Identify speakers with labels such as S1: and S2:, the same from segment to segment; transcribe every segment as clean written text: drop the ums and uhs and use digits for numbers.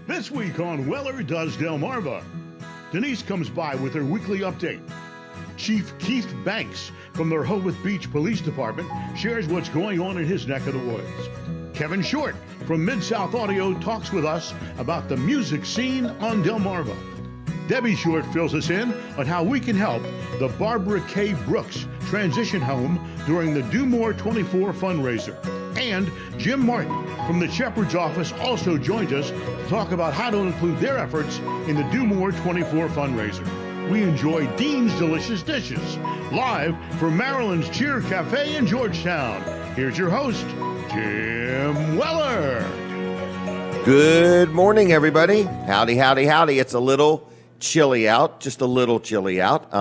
S1: This week on Weller Does Delmarva, Denise comes by with her weekly update. Chief Keith Banks from the Rehoboth Beach Police Department shares what's going on in his neck of the woods. Kevin Short from Mid-South Audio talks with us about the music scene on Delmarva. Debbie Short fills us in on how we can help the Barbara K. Brooks transition home during the Do More 24 fundraiser. And Jim Martin from the Shepherd's office also joins us to talk about how to include their efforts in the Do More 24 fundraiser. We enjoy Dean's Delicious Dishes, live from Marilyn's Cheer Cafe in Georgetown. Here's your host, Jim Weller.
S2: Good morning, everybody. Howdy, howdy, howdy. It's a little chilly out, just a little chilly out.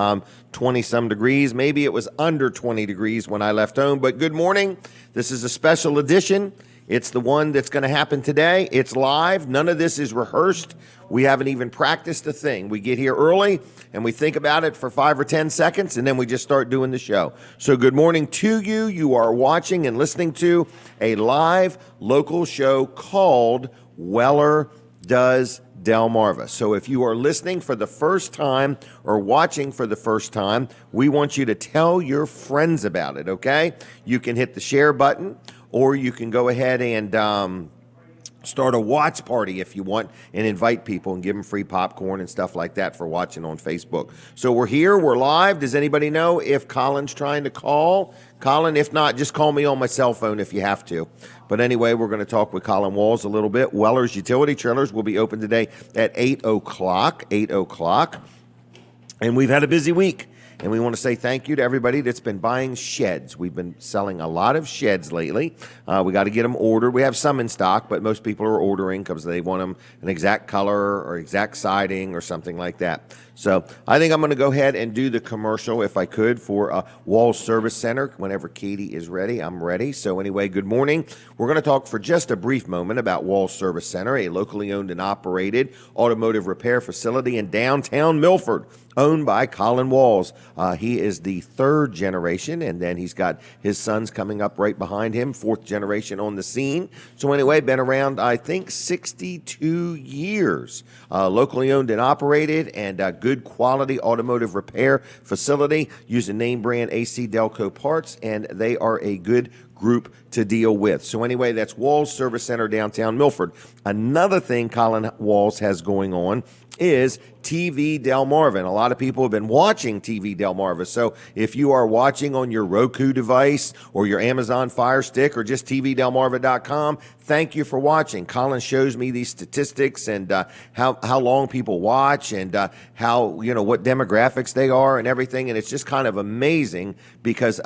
S2: 20-some degrees. Maybe it was under 20 degrees when I left home, but good morning. This is a special edition. It's the one that's going to happen today. It's live. None of this is rehearsed. We haven't even practiced a thing. We get here early and we think about it for 5 or 10 seconds and then we just start doing the show. So good morning to you. You are watching and listening to a live local show called Weller Does Delmarva. So if you are listening for the first time or watching for the first time, we want you to tell your friends about it, okay? You can hit the share button or you can go ahead and start a watch party if you want and invite people and give them free popcorn and stuff like that for watching on Facebook. So we're here, we're live. Does anybody know if Colin's trying to call? Colin, if not, just call me on my cell phone if you have to. But anyway, we're going to talk with Colin Walls a little bit. Weller's Utility Trailers will be open today at 8 o'clock. And we've had a busy week. And we want to say thank you to everybody that's been buying sheds. We've been selling a lot of sheds lately. We got to get them ordered. We have some in stock, but most people are ordering because they want them an exact color or exact siding or something like that. So I think I'm going to go ahead and do the commercial, if I could, for Walls Service Center. Whenever Katie is ready, I'm ready. So anyway, good morning. We're going to talk for just a brief moment about Walls Service Center, a locally owned and operated automotive repair facility in downtown Milford, owned by Colin Walls. He is the third generation, and then he's got his sons coming up right behind him, fourth generation on the scene. So anyway, been around, I think, 62 years. Locally owned and operated, and good quality automotive repair facility using name brand AC Delco parts, and they are a good group to deal with. So anyway, that's Walls Service Center, downtown Milford. Another thing Colin Walls has going on is TV Delmarva, and a lot of people have been watching TV Delmarva. So if you are watching on your Roku device or your Amazon Fire Stick or just tvdelmarva.com, thank you for watching. Colin shows me these statistics and how long people watch and how, what demographics they are and everything, and it's just kind of amazing because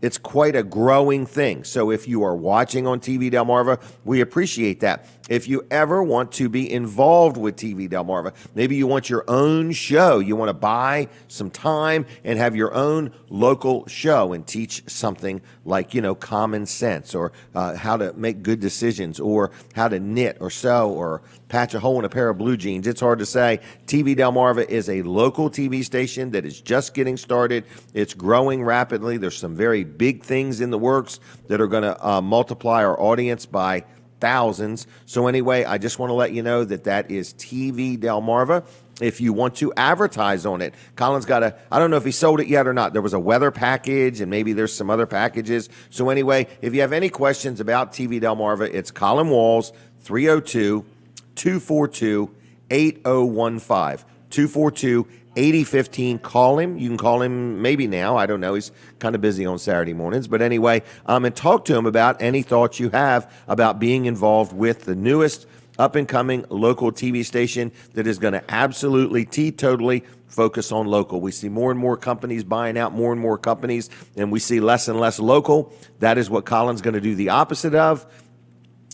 S2: it's quite a growing thing. So if you are watching on TV Delmarva, we appreciate that. If you ever want to be involved with TV Delmarva, maybe you want your own show, you want to buy some time and have your own local show and teach something like, common sense or how to make good decisions or how to knit or sew or patch a hole in a pair of blue jeans. It's hard to say. TV Delmarva is a local TV station that is just getting started. It's growing rapidly. There's some very big things in the works that are going to multiply our audience by thousands. So anyway, I just want to let you know that is TV Delmarva. If you want to advertise on it, Colin's got I don't know if he sold it yet or not. There was a weather package and maybe there's some other packages. So anyway, if you have any questions about TV Delmarva, it's Colin Walls, 302-242-8015. 242-8015. Call him. You can call him maybe now. I don't know. He's kind of busy on Saturday mornings. But anyway, and talk to him about any thoughts you have about being involved with the newest up-and-coming local TV station that is going to absolutely, teetotally focus on local. We see more and more companies buying out more and more companies, and we see less and less local. That is what Colin's going to do the opposite of.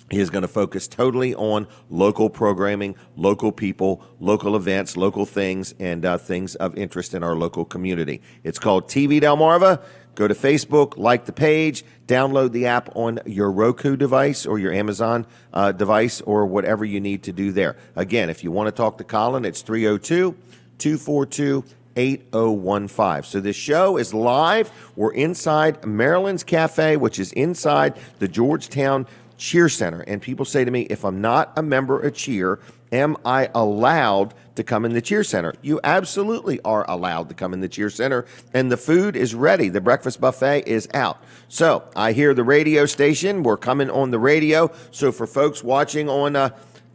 S2: He is going to focus totally on local programming, local people, local events, local things, and things of interest in our local community. It's called TV Delmarva. Go to Facebook, like the page, download the app on your Roku device or your Amazon device or whatever you need to do there. Again, if you want to talk to Colin, it's 302-242-8015. So this show is live. We're inside Marilyn's Cafe, which is inside the Georgetown Cheer Center. And people say to me, if I'm not a member of Cheer, am I allowed to come in the Cheer Center? You absolutely are allowed to come in the Cheer Center, and the food is ready. The breakfast buffet is out. So I hear the radio station. We're coming on the radio. So for folks watching on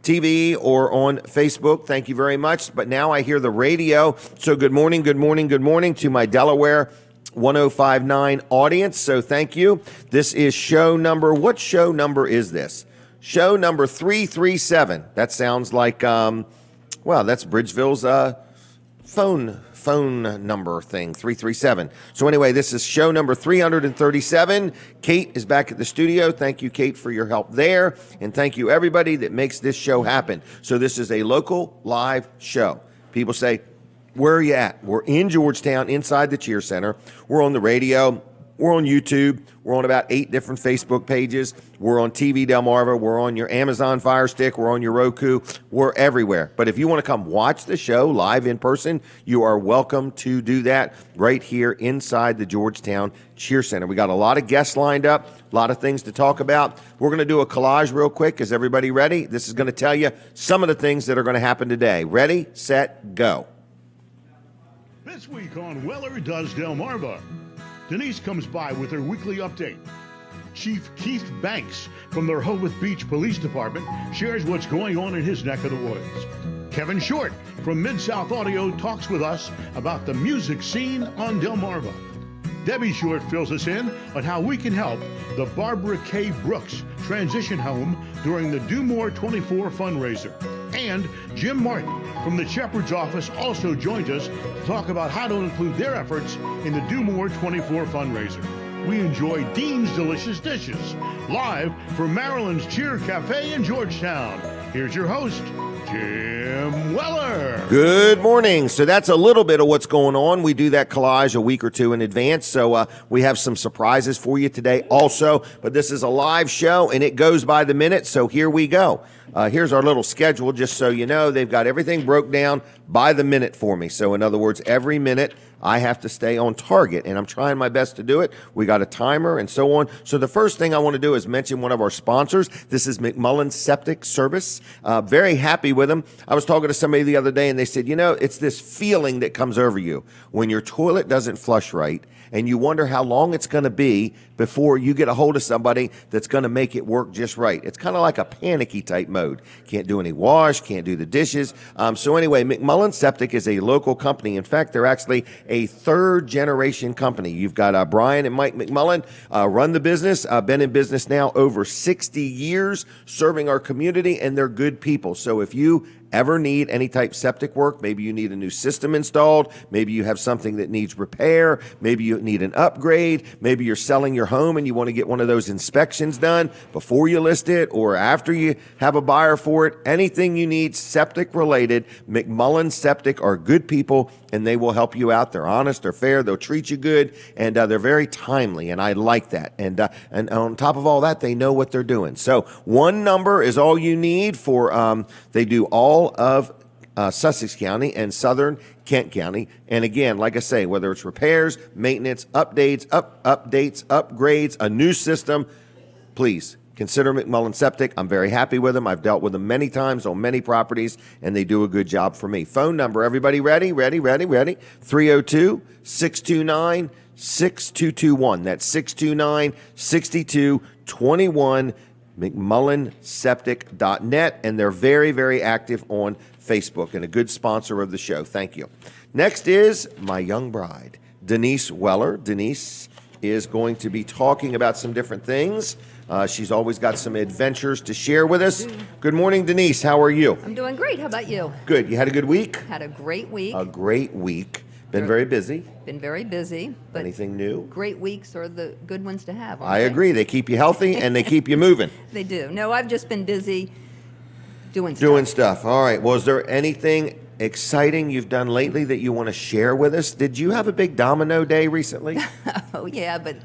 S2: TV or on Facebook, thank you very much. But now I hear the radio. So good morning to my Delaware 105.9 audience. So thank you. This is what show number is this? Show number 337. That sounds like, that's Bridgeville's phone number thing, 337. So anyway, this is show number 337. Kate is back at the studio. Thank you, Kate, for your help there. And thank you, everybody that makes this show happen. So this is a local live show. People say, where are you at? We're in Georgetown, inside the Cheer Center. We're on the radio. We're on YouTube. We're on about 8 different Facebook pages. We're on TV Delmarva. We're on your Amazon Fire Stick. We're on your Roku. We're everywhere. But if you want to come watch the show live in person, you are welcome to do that right here inside the Georgetown Cheer Center. We got a lot of guests lined up, a lot of things to talk about. We're going to do a collage real quick. Is everybody ready? This is going to tell you some of the things that are going to happen today. Ready, set, go.
S1: This week on Weller Does Delmarva, Denise comes by with her weekly update. Chief Keith Banks from the Rehoboth Beach Police Department shares what's going on in his neck of the woods. Kevin Short from Mid-South Audio talks with us about the music scene on Delmarva. Debbie Short fills us in on how we can help the Barbara K. Brooks Transition Home during the Do More 24 fundraiser. And Jim Martin from the Shepherd's Office also joins us to talk about how to include their efforts in the Do More 24 fundraiser. We enjoy Dean's Delicious Dishes, live from Marilyn's Cheer Cafe in Georgetown. Here's your host, Jim Weller.
S2: Good morning. So that's a little bit of what's going on. We do that collage a week or two in advance. So we have some surprises for you today also. But this is a live show and it goes by the minute. So here we go. Here's our little schedule. Just so you know, they've got everything broke down by the minute for me. So in other words, every minute I have to stay on target, and I'm trying my best to do it. We got a timer and so on. So the first thing I want to do is mention one of our sponsors. This is McMullen Septic Service. Very happy with them. I was talking to somebody the other day, and they said, it's this feeling that comes over you when your toilet doesn't flush right, and you wonder how long it's going to be before you get a hold of somebody that's going to make it work just right. It's kind of like a panicky type mode. Can't do any wash, can't do the dishes. So anyway, McMullen Septic is a local company. In fact, they're actually a third generation company. You've got Brian and Mike McMullen run the business, been in business now over 60 years, serving our community, and they're good people. So if you ever need any type septic work, maybe you need a new system installed, maybe you have something that needs repair, maybe you need an upgrade, maybe you're selling your home and you want to get one of those inspections done before you list it or after you have a buyer for it, anything you need septic related, McMullen Septic are good people and they will help you out. They're honest, they're fair, they'll treat you good, and they're very timely, and I like that. And on top of all that, they know what they're doing. So one number is all you need for, they do all of Sussex County and Southern Kent County. And again, like I say, whether it's repairs, maintenance, updates, upgrades, a new system, please consider McMullen Septic. I'm very happy with them. I've dealt with them many times on many properties, and they do a good job for me. Phone number, everybody ready? 302-629-6221. That's 629-6221. McMullenSeptic.net, and they're very, very active on Facebook and a good sponsor of the show. Thank you. Next is my young bride, Denise Weller. Denise is going to be talking about some different things. She's always got some adventures to share with us. Good morning, Denise. How are you?
S3: I'm doing great. How about you?
S2: Good. You had a good week?
S3: Had a great week.
S2: A great week. Been very busy.
S3: Been very busy. But
S2: anything new?
S3: Great weeks are the good ones to have.
S2: I agree. They keep you healthy and they keep you moving.
S3: They do. No, I've just been busy doing stuff.
S2: Doing stuff. All right. Well, is there anything exciting you've done lately that you want to share with us? Did you have a big domino day recently?
S3: Oh, yeah, but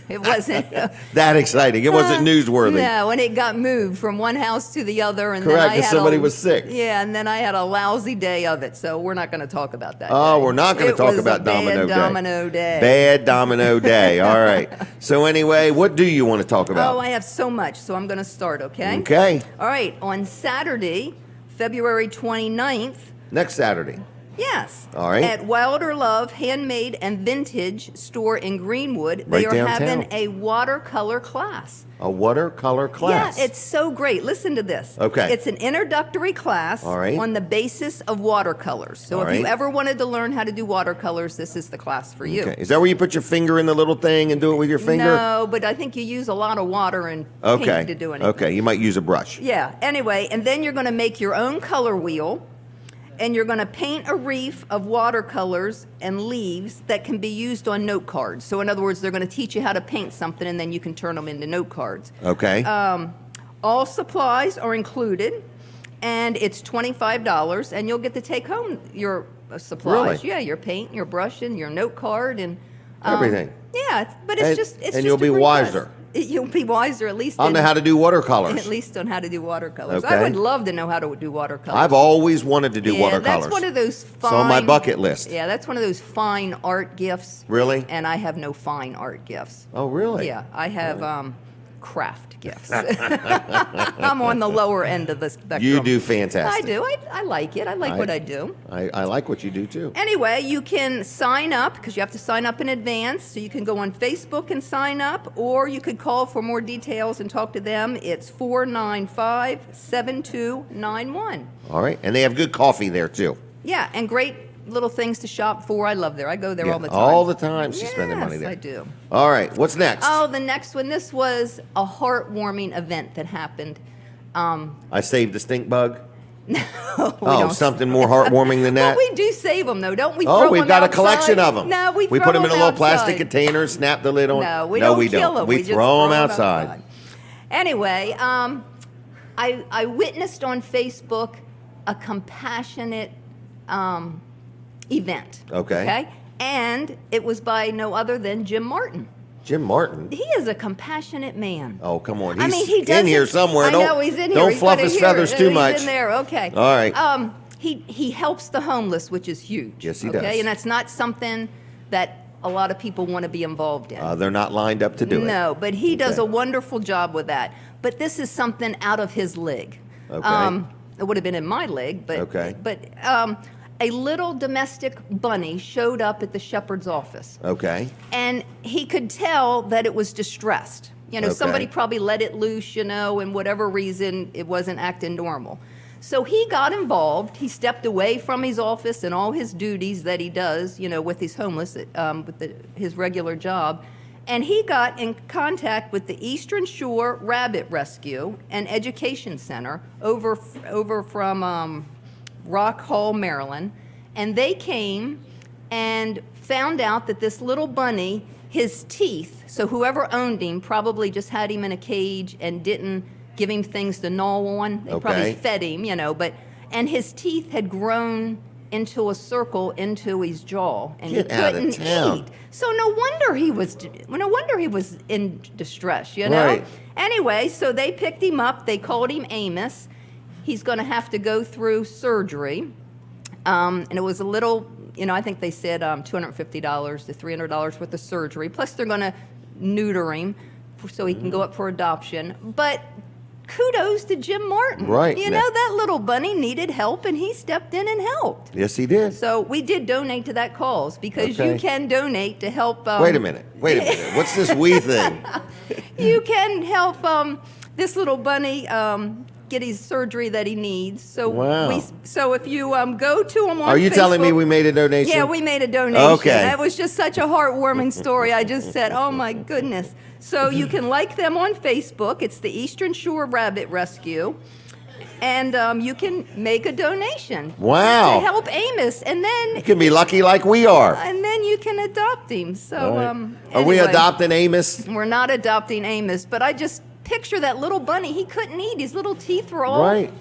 S3: it wasn't.
S2: That exciting. It wasn't newsworthy.
S3: No, and it got moved from one house to the other. And
S2: Correct,
S3: then I
S2: 'cause
S3: had
S2: somebody was sick.
S3: Yeah, and then I had a lousy day of it, so we're not going to talk about that.
S2: Oh,
S3: day.
S2: we're not going to
S3: It
S2: talk
S3: was
S2: about
S3: a bad
S2: domino
S3: day.
S2: Bad domino day. All right. So anyway, what do you want to talk about?
S3: Oh, I have so much, so I'm going to start, okay?
S2: Okay.
S3: All right, on Saturday, February 29th,
S2: Next Saturday.
S3: yes.
S2: All right.
S3: At Wilder Love Handmade and Vintage store in Greenwood, they
S2: Right
S3: are
S2: downtown.
S3: having a watercolor class.
S2: A watercolor class.
S3: Yeah, it's so great. Listen to this.
S2: Okay.
S3: It's an introductory class
S2: All right.
S3: on the basis of watercolors. So
S2: All
S3: if you
S2: right.
S3: ever wanted to learn how to do watercolors, this is the class for you.
S2: Okay. Is that where you put your finger in the little thing and do it with your finger?
S3: No, but I think you use a lot of water and paint
S2: Okay.
S3: to do anything.
S2: Okay. You might use a brush.
S3: Yeah, anyway, and then you're going to make your own color wheel, and you're going to paint a wreath of watercolors and leaves that can be used on note cards. So in other words, they're going to teach you how to paint something, and then you can turn them into note cards.
S2: Okay.
S3: All supplies are included, and it's $25, and you'll get to take home your supplies.
S2: Really?
S3: Yeah, your paint, your brush, and your note card, and
S2: Everything.
S3: Yeah, but
S2: And-
S3: it's just
S2: and
S3: just
S2: you'll
S3: a
S2: be
S3: great
S2: wiser.
S3: class. You'll be wiser at least.
S2: I'll know how to do watercolors.
S3: At least on how to do watercolors.
S2: Okay.
S3: I would love to know how to do watercolors.
S2: I've always wanted to do
S3: Yeah,
S2: watercolors.
S3: that's one of those fine.
S2: It's on my bucket list.
S3: Yeah, that's one of those fine art gifts.
S2: Really?
S3: And I have no fine art gifts.
S2: Oh, really?
S3: Yeah, I have craft gifts. I'm on the lower end of the spectrum.
S2: You do fantastic.
S3: I do. I like it. I like what I do.
S2: I like what you do too.
S3: Anyway, you can sign up because you have to sign up in advance. So you can go on Facebook and sign up, or you could call for more details and talk to them. It's 495-7291.
S2: All right. And they have good coffee there too.
S3: Yeah, and great little things to shop for. I love there. I go there all the time.
S2: All the time she's spending money there.
S3: Yes, I do.
S2: All right. What's next?
S3: Oh, the next one. This was a heartwarming event that happened.
S2: I saved the stink bug.
S3: We
S2: Oh,
S3: don't-
S2: something more heartwarming than that?
S3: Well, we do save them, though, don't we?
S2: Oh,
S3: throw
S2: we've
S3: them
S2: got a
S3: outside?
S2: collection of them.
S3: No, we
S2: put
S3: throw
S2: them in a little plastic
S3: outside.
S2: container, snap the lid on.
S3: No, we don't kill them.
S2: We
S3: just
S2: throw them outside.
S3: Anyway, I witnessed on Facebook a compassionate event.
S2: Okay.
S3: And it was by no other than Jim Martin.
S2: Jim Martin.
S3: He is a compassionate man.
S2: Oh, come on.
S3: I
S2: He's
S3: mean, he
S2: in
S3: doesn't.
S2: here somewhere.
S3: I know he's in here.
S2: Don't
S3: He's
S2: fluff
S3: got it
S2: his
S3: here.
S2: feathers too
S3: He's
S2: much.
S3: in there. Okay.
S2: All right.
S3: He helps the homeless, which is huge.
S2: Yes, he
S3: okay?
S2: does.
S3: And that's not something that a lot of people want to be involved in.
S2: They're not lined up to do it.
S3: No, but he does
S2: Okay.
S3: a wonderful job with that. But this is something out of his league.
S2: Okay.
S3: It would have been in my league, but
S2: Okay.
S3: A little domestic bunny showed up at the shepherd's office,
S2: Okay.
S3: and he could tell that it was distressed. You know,
S2: Okay.
S3: somebody probably let it loose, and whatever reason, it wasn't acting normal. So he got involved. He stepped away from his office and all his duties that he does, with his homeless, his regular job. And he got in contact with the Eastern Shore Rabbit Rescue and Education Center over from Rock Hall, Maryland. And they came and found out that this little bunny, his teeth, so whoever owned him probably just had him in a cage and didn't give him things to gnaw on. They probably
S2: Okay.
S3: fed him, and his teeth had grown into a circle into his jaw, and
S2: Get
S3: he
S2: out of
S3: couldn't
S2: town.
S3: eat. So no wonder he was in distress,
S2: Right.
S3: Anyway, so they picked him up. They called him Amos. He's going to have to go through surgery, and it was a little. I think they said $250 to $300 worth of surgery. Plus, they're going to neuter him so he can go up for adoption. But kudos to Jim Martin.
S2: Right.
S3: That little bunny needed help, and he stepped in and helped.
S2: Yes, he did.
S3: So we did donate to that cause because you
S2: Okay.
S3: can donate to help.
S2: Wait a minute. What's this we thing?
S3: You can help this little bunny get his surgery that he needs. So
S2: Wow.
S3: so if you go to him on
S2: Are you telling me
S3: Facebook-
S2: we made a donation?
S3: Yeah, we made a donation.
S2: Okay.
S3: That was just such a heartwarming story. I just said, oh my goodness. So you can like them on Facebook. It's the Eastern Shore Rabbit Rescue. And you can make a donation
S2: Wow.
S3: to help Amos. And then
S2: You can be lucky like we are.
S3: you can adopt him. So
S2: All right. Are we
S3: anyway,
S2: adopting Amos?
S3: We're not adopting Amos, but I just picture that little bunny. He couldn't eat. His little teeth were all
S2: Right.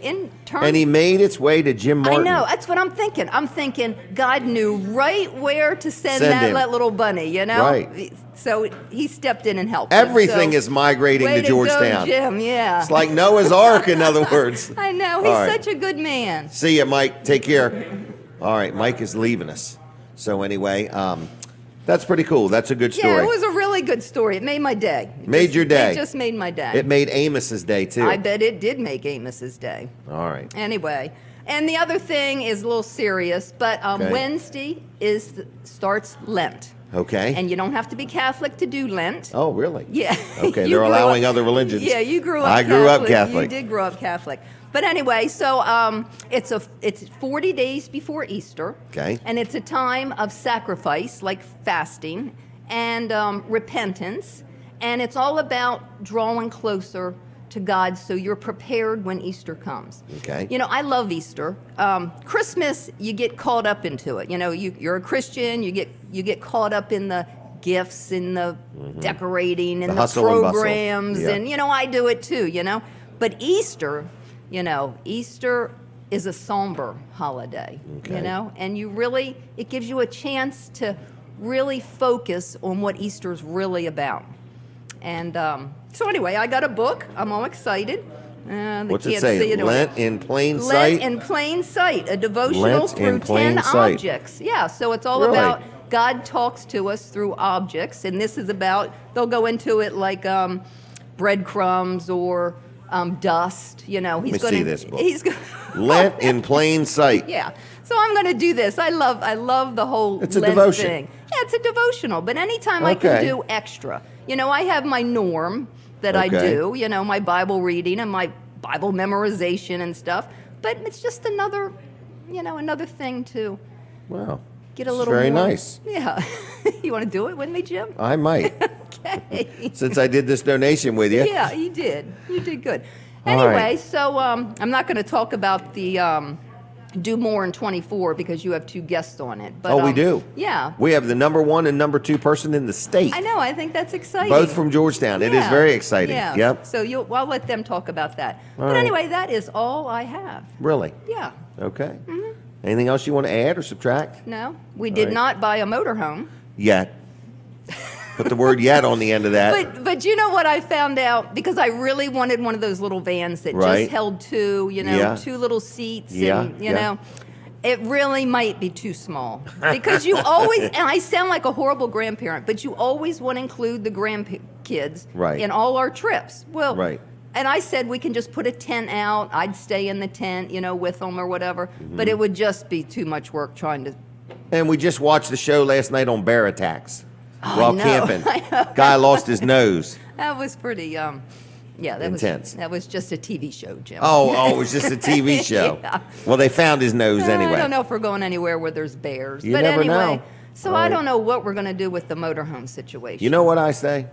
S3: turned.
S2: And he made its way to Jim Martin.
S3: I know. That's what I'm thinking. I'm thinking God knew right where to send
S2: Send him.
S3: that little bunny, you know?
S2: Right.
S3: So he stepped in and helped him.
S2: Everything
S3: So,
S2: is migrating
S3: way
S2: to Georgetown.
S3: Go, Jim, yeah.
S2: It's like Noah's Ark, in other words.
S3: I know.
S2: All
S3: He's
S2: right.
S3: such a good man.
S2: See ya, Mike. Take care. All right, Mike is leaving us. So anyway, that's pretty cool. That's a good story.
S3: Yeah, it was a really good story. It made my day.
S2: Your day.
S3: It just made my day.
S2: It made Amos's day, too.
S3: I bet it did make Amos's day.
S2: All right.
S3: Anyway, and the other thing is a little serious, but
S2: Okay.
S3: Wednesday starts Lent.
S2: Okay.
S3: And you don't have to be Catholic to do Lent.
S2: Oh, really?
S3: Yeah.
S2: Okay,
S3: You
S2: they're
S3: grew
S2: allowing
S3: up-
S2: other religions.
S3: Yeah, you grew up
S2: I grew up Catholic.
S3: You did grow up Catholic. But anyway, so it's 40 days before Easter.
S2: Okay.
S3: And it's a time of sacrifice, like fasting and repentance. And it's all about drawing closer to God so you're prepared when Easter comes.
S2: Okay.
S3: You know, I love Easter. Christmas, you get caught up into it. You know, you're a Christian, you get caught up in the gifts and the decorating and
S2: The
S3: the
S2: hustle and bustle.
S3: programs.
S2: Yeah.
S3: And, you know, I do it too, you know. But Easter, you know, Easter is a somber holiday,
S2: Okay.
S3: you know. And it gives you a chance to really focus on what Easter's really about. And so anyway, I got a book. I'm all excited. They
S2: What's it
S3: can't
S2: say?
S3: see it.
S2: Lent in plain
S3: Lent
S2: sight?
S3: in plain sight, a devotional
S2: Lent
S3: through
S2: in plain
S3: 10
S2: sight.
S3: objects. Yeah, so it's all
S2: Really?
S3: about God talks to us through objects, and this is about, they'll go into it like breadcrumbs or dust, you know.
S2: me see this book.
S3: He's going
S2: Lent in plain sight.
S3: Yeah. So I'm going to do this. I love the whole
S2: It's a
S3: Lent
S2: devotion.
S3: thing. Yeah, it's a devotional, but anytime I can
S2: Okay.
S3: do extra. You know, I have my norm that I
S2: Okay.
S3: do, you know, my Bible reading and my Bible memorization and stuff, but it's just another thing to
S2: Wow.
S3: get a
S2: It's
S3: little
S2: very
S3: more.
S2: nice.
S3: Yeah. You want to do it with me, Jim?
S2: I might,
S3: Okay.
S2: since I did this donation with you.
S3: Yeah, you did. You did good.
S2: All
S3: Anyway,
S2: right.
S3: so I'm not going to talk about the do more in 24 because you have two guests on it. But,
S2: Oh, we do?
S3: Yeah.
S2: We have the number 1 and number 2 person in the state.
S3: I know. I think that's exciting.
S2: Both from Georgetown. It is
S3: Yeah,
S2: very exciting.
S3: Yeah.
S2: Yep.
S3: So I'll let them talk about that.
S2: All
S3: But
S2: right.
S3: anyway, that is all I have.
S2: Really?
S3: Yeah.
S2: Okay.
S3: Mm-hmm.
S2: Anything else you want to add or subtract?
S3: No, we did
S2: right.
S3: not buy a motorhome.
S2: Yet. Put the word yet on the end of that.
S3: But you know what I found out? Because I really wanted one of those little vans that
S2: Right.
S3: just held two, you know,
S2: Yeah.
S3: two little seats.
S2: Yeah,
S3: And, you
S2: yeah.
S3: know, it really might be too small. Because you always, and I sound like a horrible grandparent, but you always want to include the grandkids
S2: Right.
S3: in all our trips. Well,
S2: Right.
S3: and I said we can just put a tent out. I'd stay in the tent, you know, with them or whatever.
S2: Mm-hmm.
S3: But it would just be too much work trying to.
S2: And we just watched the show last night on bear attacks while
S3: Oh, know.
S2: camping.
S3: I know.
S2: Guy lost his nose.
S3: That was pretty, yeah, that
S2: Intense.
S3: that was just a TV show, Jim.
S2: Oh, it was just a TV show.
S3: Yeah.
S2: Well, they found his nose anyway.
S3: I don't know if we're going anywhere where there's bears.
S2: You
S3: but
S2: never
S3: anyway,
S2: know.
S3: so
S2: All
S3: I
S2: right.
S3: don't know what we're going to do with the motorhome situation.
S2: You know what I say?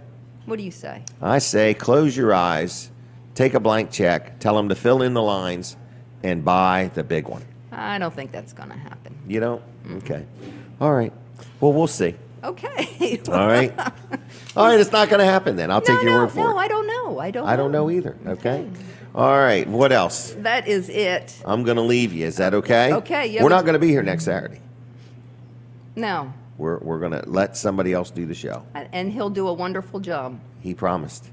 S3: What do you say?
S2: I say close your eyes, take a blank check, tell them to fill in the lines, and buy the big one.
S3: I don't think that's going to happen.
S2: You don't? Okay. All right. Well, we'll see.
S3: Okay.
S2: All right. All right. It's not going to happen then. I'll take your word for
S3: no,
S2: it.
S3: I don't know. I
S2: don't know either. Okay. All right. What else?
S3: That is it.
S2: I'm going to leave you. Is that okay?
S3: Okay, yeah,
S2: We're
S3: but-
S2: not going to be here next Saturday.
S3: No.
S2: We're going to let somebody else do the show.
S3: And he'll do a wonderful job.
S2: He promised.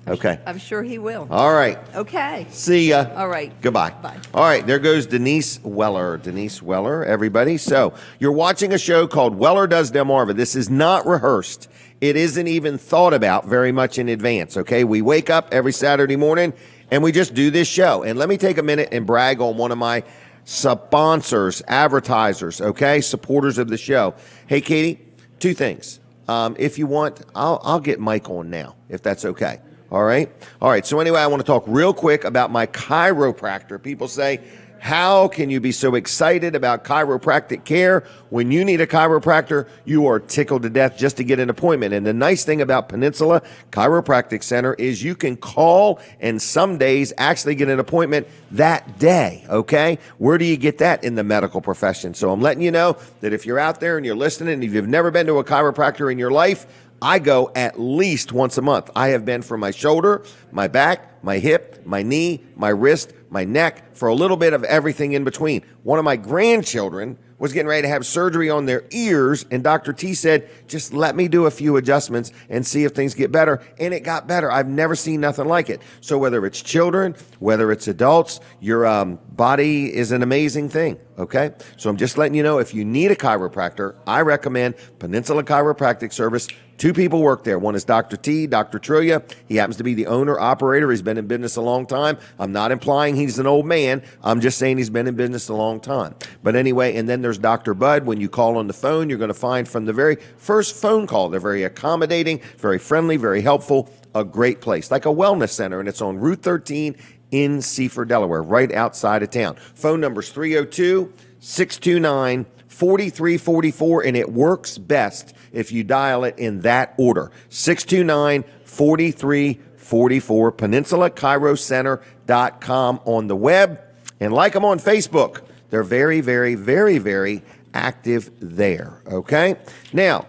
S2: Okay.
S3: I'm sure he will.
S2: All right.
S3: Okay.
S2: See ya.
S3: All right.
S2: Goodbye.
S3: Bye.
S2: All right, there goes Denise Weller. Denise Weller, everybody. So you're watching a show called Weller Does Delmarva. This is not rehearsed. It isn't even thought about very much in advance, okay? We wake up every Saturday morning and we just do this show. And let me take a minute and brag on one of my sponsors, advertisers, okay? Supporters of the show. Hey, Katie, 2 things. If you want, I'll get Mike on now, if that's okay. All right. All right. So anyway, I want to talk real quick about my chiropractor. People say, how can you be so excited about chiropractic care when you need a chiropractor? You are tickled to death just to get an appointment. And the nice thing about Peninsula Chiropractic Center is you can call and some days actually get an appointment that day. Okay. Where do you get that in the medical profession? So I'm letting you know that if you're out there and you're listening and if you've never been to a chiropractor in your life, I go at least once a month. I have been for my shoulder, my back, my hip, my knee, my wrist, my neck, for a little bit of everything in between. One of my grandchildren was getting ready to have surgery on their ears, and Dr. T said, just let me do a few adjustments and see if things get better. And it got better. I've never seen nothing like it. So whether it's children, whether it's adults, your body is an amazing thing, okay? So I'm just letting you know, if you need a chiropractor, I recommend Peninsula Chiropractic Service. 2 people work there. One is Dr. T, Dr. Trillia. He happens to be the owner, operator. He's been in business a long time. I'm not implying he's an old man. I'm just saying he's been in business a long time. But anyway, and then there's Dr. Bud. When you call on the phone, you're going to find from the very first phone call, they're very accommodating, very friendly, very helpful, a great place, like a wellness center, and it's on Route 13 in Seaford, Delaware, right outside of town. Phone number's 302-629-4344, and it works best if you dial it in that order. 629-4344, PeninsulaChiroCenter.com on the web. And like them on Facebook. They're very, very, very, very active there, okay? Now,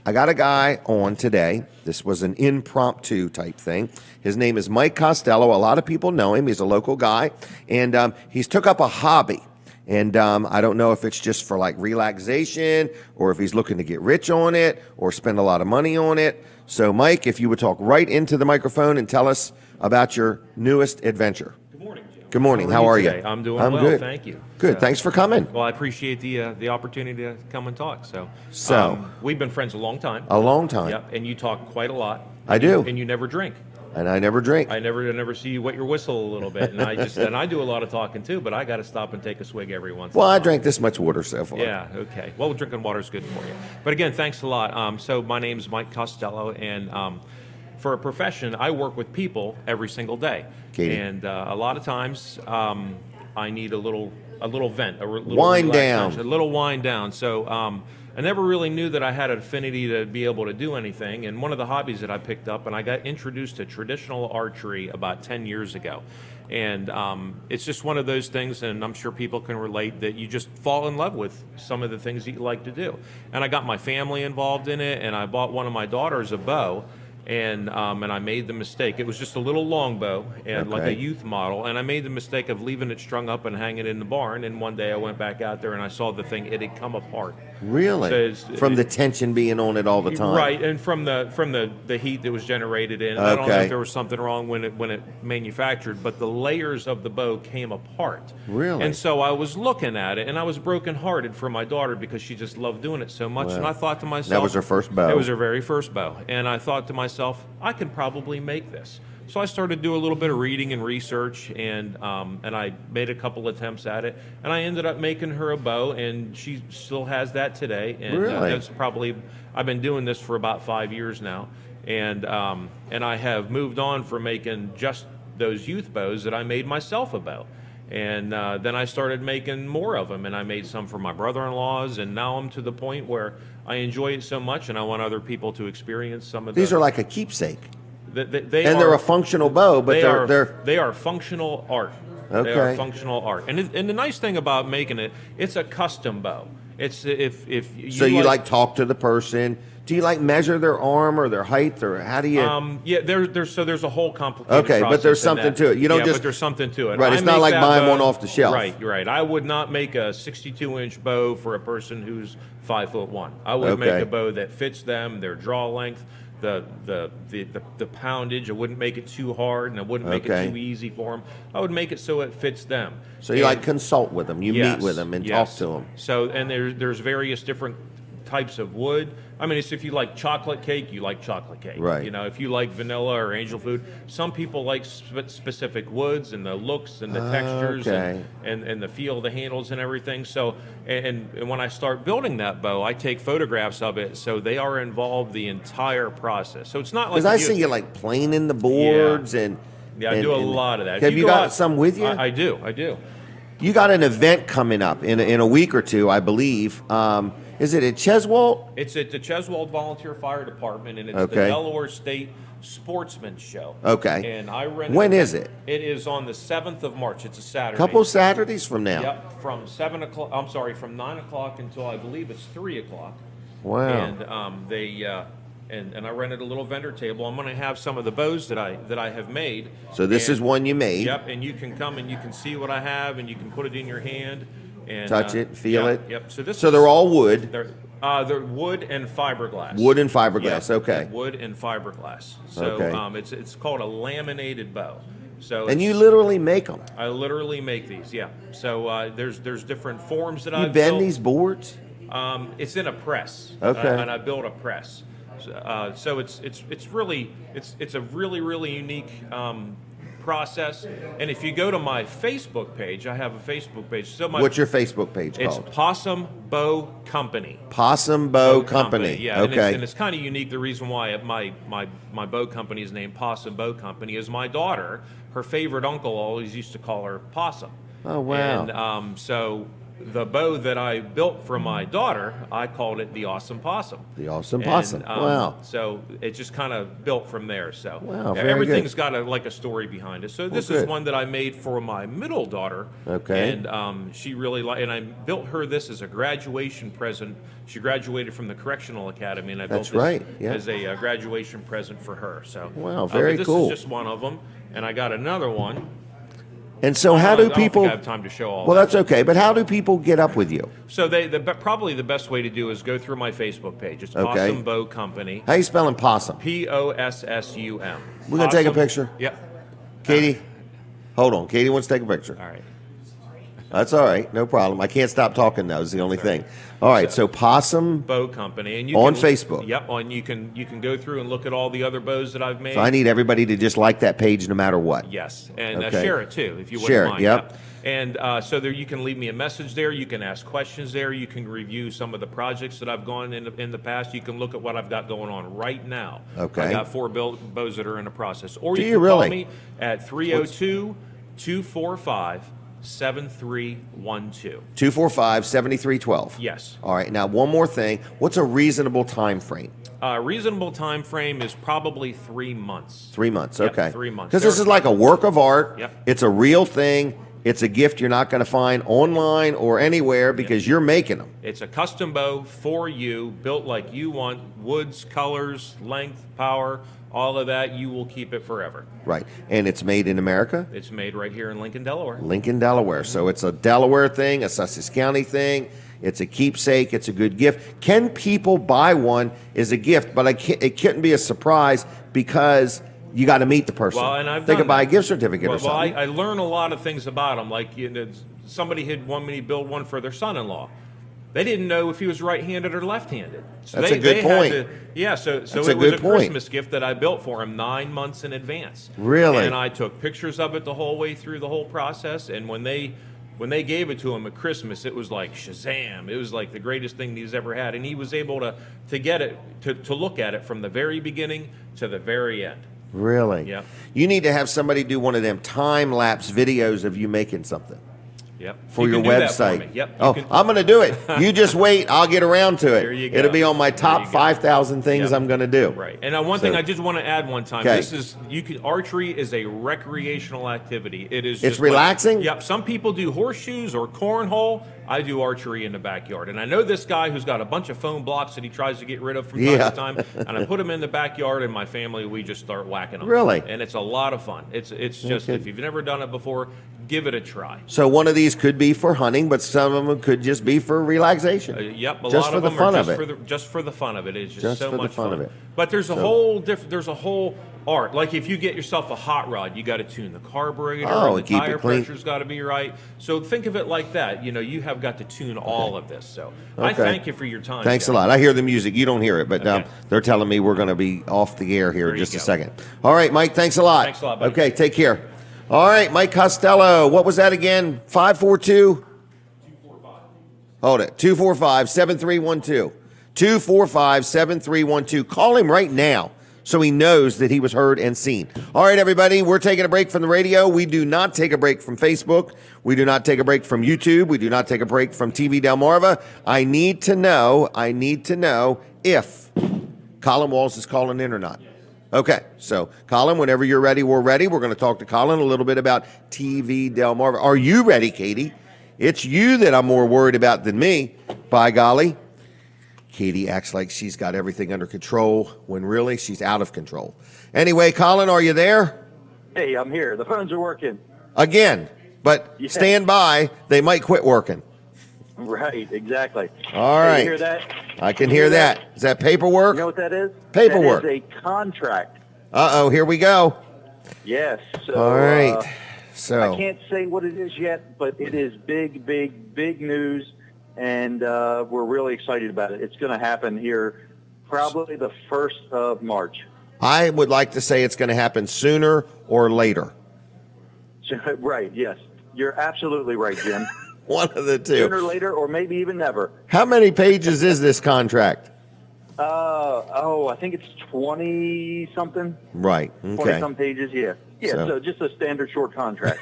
S2: I got a guy on today. This was an impromptu type thing. His name is Mike Costello. A lot of people know him. He's a local guy. And he's took up a hobby. And I don't know if it's just for like relaxation or if he's looking to get rich on it or spend a lot of money on it. So, Mike, if you would talk right into the microphone and tell us about your newest adventure.
S4: Good morning, Jim.
S2: Good morning. How are you?
S4: Today? I'm doing well,
S2: good.
S4: thank you.
S2: Good. Thanks for coming.
S4: Well, I appreciate the opportunity to come and talk. So, we've been friends a long time.
S2: A long time.
S4: Yep, and you talk quite a lot.
S2: I do.
S4: And you never drink.
S2: And I never drink.
S4: I never see you wet your whistle a little bit, and I do a lot of talking too. But I got to stop and take a swig every once.
S2: Well,
S4: in a
S2: I
S4: while.
S2: drank this much water so far.
S4: Yeah. Okay. Well, drinking water is good for you. But again, thanks a lot. So my name's Mike Costello, and for a profession, I work with people every single day.
S2: Katie.
S4: And a lot of times, I need a little vent, a little
S2: Wind
S4: relaxation,
S2: down.
S4: a little wind down. So I never really knew that I had an affinity to be able to do anything. And one of the hobbies that I picked up, and I got introduced to traditional archery about 10 years ago. And it's just one of those things, and I'm sure people can relate, that you just fall in love with some of the things that you like to do. And I got my family involved in it, and I bought one of my daughters a bow. And I made the mistake. It was just a little longbow and like a youth model. And I made the mistake of leaving it strung up and hanging it in the barn. And one day I went back out there and I saw the thing. It had come apart.
S2: Really?
S4: So
S2: from the tension being on it all the time.
S4: Right, and from the heat that was generated in. I don't know if there was something wrong when it manufactured, but the layers of the bow came apart.
S2: Really?
S4: And so I was looking at it, and I was brokenhearted for my daughter because she just loved doing it so much.
S2: Wow.
S4: And I thought to myself,
S2: That was her first bow.
S4: It was her very first bow, and I thought to myself, I could probably make this. So I started to do a little bit of reading and research, and I made a couple attempts at it, and I ended up making her a bow, and she still has that today. And
S2: Really?
S4: that's probably, I've been doing this for about 5 years now, and I have moved on from making just those youth bows that I made myself a bow. And then I started making more of them, and I made some for my brother-in-laws, and now I'm to the point where I enjoy it so much, and I want other people to experience some of
S2: These are like a keepsake.
S4: They're
S2: a functional bow, but
S4: they are functional art.
S2: Okay.
S4: They are functional art, and the nice thing about making it's a custom bow. It's if you
S2: so you like talk to the person. Do you like measure their arm or their height, or how do you?
S4: Yeah, there's a whole complicated
S2: Okay, but
S4: process
S2: there's
S4: in
S2: something
S4: that.
S2: to it. You don't just
S4: but there's something to it.
S2: Right, it's
S4: I
S2: not
S4: make
S2: like
S4: that
S2: buying
S4: bow-
S2: one off the shelf.
S4: Right. I would not make a 62-inch bow for a person who's 5'1". I would
S2: Okay.
S4: make a bow that fits them, their draw length, the poundage. I wouldn't make it too hard, and I wouldn't make
S2: Okay.
S4: it too easy for them. I would make it so it fits them.
S2: So you like consult with them. You meet with them and talk to them.
S4: So, and there's various different types of wood. I mean, it's if you like chocolate cake, you like chocolate cake.
S2: Right.
S4: You know, if you like vanilla or angel food, some people like specific woods and the looks and the textures
S2: Okay.
S4: and the feel of the handles and everything. So, and when I start building that bow, I take photographs of it, so they are involved the entire process. So it's not like
S2: Because I see you like planing the boards and.
S4: Yeah, I do a lot of that. If
S2: Have you
S4: go
S2: got
S4: out-
S2: some with you?
S4: I do.
S2: You got an event coming up in a week or two, I believe. Is it at Cheswold?
S4: It's at the Cheswold Volunteer Fire Department, and it's the
S2: Okay.
S4: Delaware State Sportsman Show.
S2: Okay.
S4: And I rent.
S2: When is it?
S4: It is on the 7th of March. It's a Saturday.
S2: Couple Saturdays from now.
S4: Yep, from 7 o'clock. I'm sorry, from 9 o'clock until I believe it's 3 o'clock.
S2: Wow.
S4: And and I rented a little vendor table. I'm going to have some of the bows that I have made.
S2: So this is one you made.
S4: Yep, and you can come and you can see what I have, and you can put it in your hand and
S2: Touch it, feel it.
S4: Yep.
S2: So they're all wood.
S4: They're wood and fiberglass.
S2: Wood and fiberglass.
S4: Yeah,
S2: okay.
S4: Wood and fiberglass. So
S2: Okay.
S4: it's called a laminated bow. So
S2: And you literally make them.
S4: I literally make these. Yeah. So there's different forms that
S2: You
S4: I've
S2: bend
S4: built.
S2: these boards?
S4: It's in a press.
S2: Okay.
S4: And I built a press. So it's a really unique process. And if you go to my Facebook page, I have a Facebook page. So
S2: What's your Facebook page
S4: it's
S2: called?
S4: Possum Bow Company.
S2: Possum Bow Company.
S4: Yeah.
S2: Okay.
S4: And it's kind of unique. The reason why my bow company is named Possum Bow Company is my daughter, her favorite uncle always used to call her Possum.
S2: Oh, wow.
S4: And so the bow that I built for my daughter, I called it the Awesome Possum.
S2: The Awesome Possum. Wow.
S4: So it just kind of built from there. So
S2: Wow, very
S4: everything's
S2: good.
S4: got a story behind it. So this
S2: good.
S4: is one that I made for my middle daughter.
S2: Okay.
S4: And she really and I built her this as a graduation present. She graduated from the Correctional Academy, and I built
S2: That's
S4: this
S2: right, yeah.
S4: as a graduation present for her. So
S2: Wow, very
S4: but this
S2: cool.
S4: is just one of them, and I got another one.
S2: And so how
S4: I
S2: do
S4: don't think
S2: people...
S4: I have time to show all
S2: Well,
S4: that.
S2: that's okay. But how do people get up with you?
S4: So probably the best way to do is go through my Facebook page. It's
S2: Okay.
S4: Possum Bow Company.
S2: How you spelling possum?
S4: Possum.
S2: We're gonna take a
S4: Possum-
S2: picture?
S4: Yep.
S2: Katie? Hold on. Katie wants to take a picture.
S4: All right.
S2: That's all right. No problem. I can't stop talking now is the only thing. All right. So Possum...
S4: Bow Company, and you
S2: On
S4: can,
S2: Facebook.
S4: Yep. You can go through and look at all the other bows that I've made.
S2: So I need everybody to just like that page no matter what.
S4: Yes, and
S2: Okay.
S4: share it too if you
S2: Share it,
S4: wouldn't mind.
S2: yep.
S4: And so there you can leave me a message there. You can ask questions there. You can review some of the projects that I've gone in the past. You can look at what I've got going on right now.
S2: Okay.
S4: I got 4 bows that are in the process. Or
S2: Do
S4: you
S2: you
S4: can
S2: really?
S4: call me at 302-245-7312.
S2: 245-7312.
S4: Yes.
S2: All right. Now, one more thing. What's a reasonable time frame?
S4: Reasonable time frame is probably 3 months.
S2: 3 months.
S4: Yep,
S2: Okay.
S4: 3 months.
S2: Because this is like a work of art.
S4: Yep.
S2: It's a real thing. It's a gift you're not going to find online or anywhere because you're making them.
S4: It's a custom bow for you, built like you want, woods, colors, length, power, all of that. You will keep it forever.
S2: Right. And it's made in America?
S4: It's made right here in Lincoln, Delaware.
S2: Lincoln, Delaware. So it's a Delaware thing, a Sussex County thing. It's a keepsake. It's a good gift. Can people buy one as a gift? But it couldn't be a surprise because you got to meet the person.
S4: Well, and I've
S2: they
S4: done
S2: could buy a
S4: that.
S2: gift certificate or
S4: Well,
S2: something.
S4: I learn a lot of things about them. Like somebody had wanted me to build one for their son-in-law. They didn't know if he was right-handed or left-handed. So
S2: That's a good point.
S4: So
S2: That's
S4: it
S2: a
S4: was
S2: good
S4: a
S2: point.
S4: Christmas gift that I built for him 9 months in advance.
S2: Really?
S4: And I took pictures of it the whole way through the whole process. And when they gave it to him at Christmas, it was like Shazam! It was like the greatest thing he's ever had. And he was able to get it to look at it from the very beginning to the very end.
S2: Really?
S4: Yep.
S2: You need to have somebody do one of them time-lapse videos of you making something
S4: Yep.
S2: for
S4: You
S2: your
S4: can do that for
S2: website.
S4: me. Yep.
S2: Oh, I'm going to do it. You just wait. I'll get around to it.
S4: There you go.
S2: It'll be on my top
S4: There you go.
S2: 5,000 things
S4: Yep.
S2: I'm going to do.
S4: Right. And one thing I just want to add one time.
S2: Okay.
S4: Archery is a recreational activity. It is
S2: It's
S4: just like-
S2: relaxing?
S4: Yep. Some people do horseshoes or cornhole. I do archery in the backyard. And I know this guy who's got a bunch of foam blocks that he tries to get rid of from time
S2: Yeah.
S4: to time. And I put him in the backyard, and my family, we just start whacking them.
S2: Really?
S4: And it's a lot of fun. It's just,
S2: Okay.
S4: if you've never done it before, give it a try.
S2: So one of these could be for hunting, but some of them could just be for relaxation.
S4: Yep, a
S2: Just
S4: lot
S2: for
S4: of
S2: the
S4: them
S2: fun
S4: are
S2: of
S4: just
S2: it.
S4: just for the fun of it. It's just
S2: Just
S4: so
S2: for the
S4: much
S2: fun of it.
S4: But there's a whole art. Like if you get yourself a hot rod, you got to tune the carburetor.
S2: Oh,
S4: and
S2: and
S4: the
S2: keep it
S4: tire
S2: clean.
S4: pressure's got to be right. So think of it like that. You have got to tune all of this. So I
S2: Okay.
S4: thank you for your time.
S2: Thanks
S4: Jeff.
S2: a lot. I hear the music. You don't hear it, but
S4: Okay.
S2: they're telling me we're going to be off the air here
S4: There
S2: in
S4: you
S2: just a
S4: go.
S2: second. All right, Mike, thanks a lot.
S4: Thanks a lot, buddy.
S2: Okay, take care. All right, Mike Costello. What was that again? 542? 245. Hold it. 245-7312. 245-7312. Call him right now so he knows that he was heard and seen. All right, everybody, we're taking a break from the radio. We do not take a break from Facebook. We do not take a break from YouTube. We do not take a break from TV Delmarva. I need to know if Colin Walls is calling in or not. Okay, so Colin, whenever you're ready, we're ready. We're going to talk to Colin a little bit about TV Delmarva. Are you ready, Katie? It's you that I'm more worried about than me, by golly. Katie acts like she's got everything under control when really she's out of control. Anyway, Colin, are you there?
S5: Hey, I'm here. The phones are working.
S2: Again, but
S5: Yeah.
S2: stand by. They might quit working.
S5: Right, exactly.
S2: All
S5: Hey,
S2: right.
S5: you hear that?
S2: I can hear that. Is that paperwork?
S5: You know what that is?
S2: Paperwork.
S5: That is a contract.
S2: Uh-oh, here we go.
S5: Yes. So,
S2: All right.
S5: I
S2: So,
S5: can't say what it is yet, but it is big, big, big news, and we're really excited about it. It's going to happen here probably the 1st of March.
S2: I would like to say it's going to happen sooner or later.
S5: Right, yes. You're absolutely right, Jim.
S2: One of the two.
S5: Sooner or later, or maybe even never.
S2: How many pages is this contract?
S5: I think it's 20-something.
S2: Right. Okay.
S5: 20-some pages, yeah. Yeah, so just a standard short contract.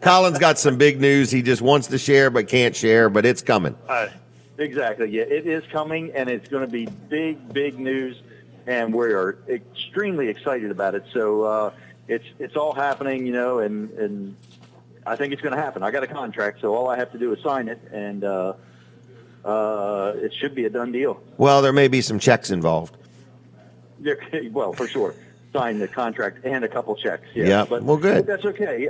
S2: Colin's got some big news he just wants to share but can't share, but it's coming.
S5: Exactly, yeah. It is coming, and it's going to be big, big news, and we are extremely excited about it. So it's all happening, and I think it's going to happen. I got a contract, so all I have to do is sign it, and it should be a done deal.
S2: Well, there may be some checks involved.
S5: Well, for sure. Sign the contract and a couple checks. Yeah,
S2: Yeah,
S5: but
S2: well, good.
S5: But that's okay.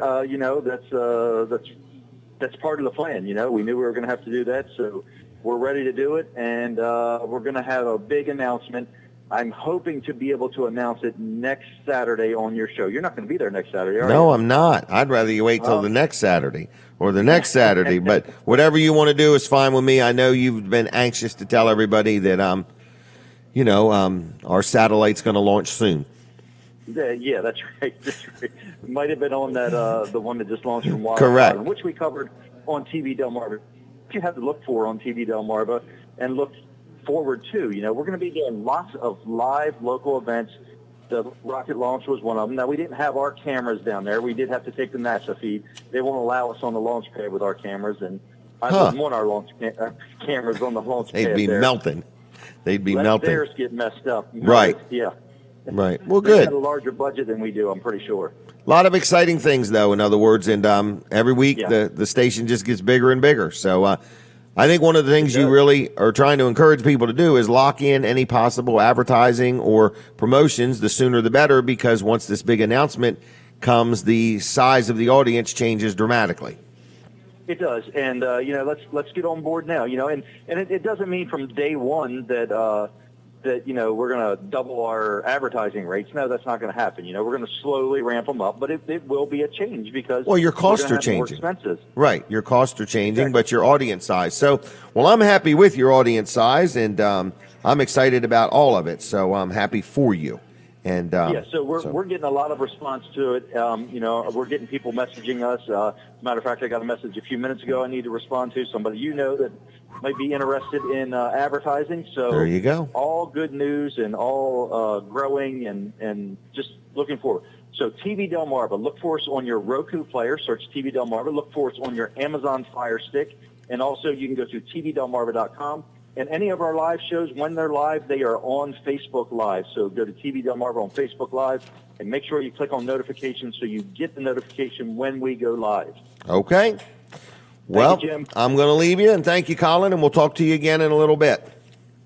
S5: That's part of the plan. We knew we were going to have to do that, so we're ready to do it, and we're going to have a big announcement. I'm hoping to be able to announce it next Saturday on your show. You're not going to be there next Saturday, are you?
S2: No, I'm not. I'd rather you wait till the next Saturday or the next Saturday. But whatever you want to do is fine with me. I know you've been anxious to tell everybody that our satellite's going to launch soon.
S5: Yeah, that's right. It might have been on that the one that just launched from Wildfire,
S2: Correct.
S5: which we covered on TV Delmarva. You have to look for on TV Delmarva and look forward to. We're going to be doing lots of live local events. The rocket launch was one of them. Now, we didn't have our cameras down there. We did have to take the NASA feed. They won't allow us on the launch pad with our cameras, and I wouldn't want our launch cameras on the launch pad.
S2: They'd be
S5: there.
S2: melting. They'd be
S5: Let
S2: melting.
S5: theirs get messed up.
S2: Right.
S5: Yeah.
S2: Right. Well,
S5: They
S2: good.
S5: got a larger budget than we do, I'm pretty sure.
S2: A lot of exciting things, though, in other words. And every week
S5: Yeah.
S2: the station just gets bigger and bigger. So I think one of the things
S5: It
S2: you
S5: does.
S2: really are trying to encourage people to do is lock in any possible advertising or promotions. The sooner the better, because once this big announcement comes, the size of the audience changes dramatically.
S5: It does, and let's get on board now. And it doesn't mean from day one that we're going to double our advertising rates. No, that's not going to happen. We're going to slowly ramp them up, but it will be a change because
S2: Well, your costs
S5: we're gonna
S2: are
S5: have more
S2: changing.
S5: expenses.
S2: Right. Your costs are changing,
S5: Exactly.
S2: but your audience size. So, well, I'm happy with your audience size, and I'm excited about all of it. So I'm happy for you. And
S5: Yeah, so we're getting a lot of response to it. We're getting people messaging us. As a matter of fact, I got a message a few minutes ago I need to respond to, somebody that might be interested in advertising. So
S2: There you go.
S5: All good news and all growing and just looking forward. So TV Delmarva, look for us on your Roku player. Search TV Delmarva. Look for us on your Amazon Fire Stick. And also you can go to tvdelmarva.com. And any of our live shows, when they're live, they are on Facebook Live. So go to TV Delmarva on Facebook Live and make sure you click on notifications so you get the notification when we go live.
S2: Okay. Well,
S5: Jim.
S2: I'm going to leave you, and thank you, Colin, and we'll talk to you again in a little bit.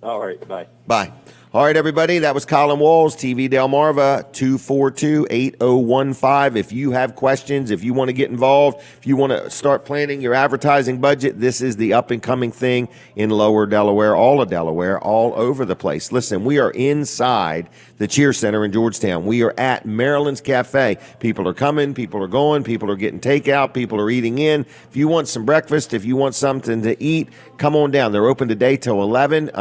S5: All right, bye.
S2: Bye. All right, everybody, that was Colin Walls, TV Delmarva, 242-8015. If you have questions, if you want to get involved, if you want to start planning your advertising budget, this is the up-and-coming thing in Lower Delaware, all of Delaware, all over the place. Listen, we are inside the Cheer Center in Georgetown. We are at Marilyn's Cafe. People are coming, people are going, people are getting takeout, people are eating in. If you want some breakfast, if you want something to eat, come on down. They're open today till 11.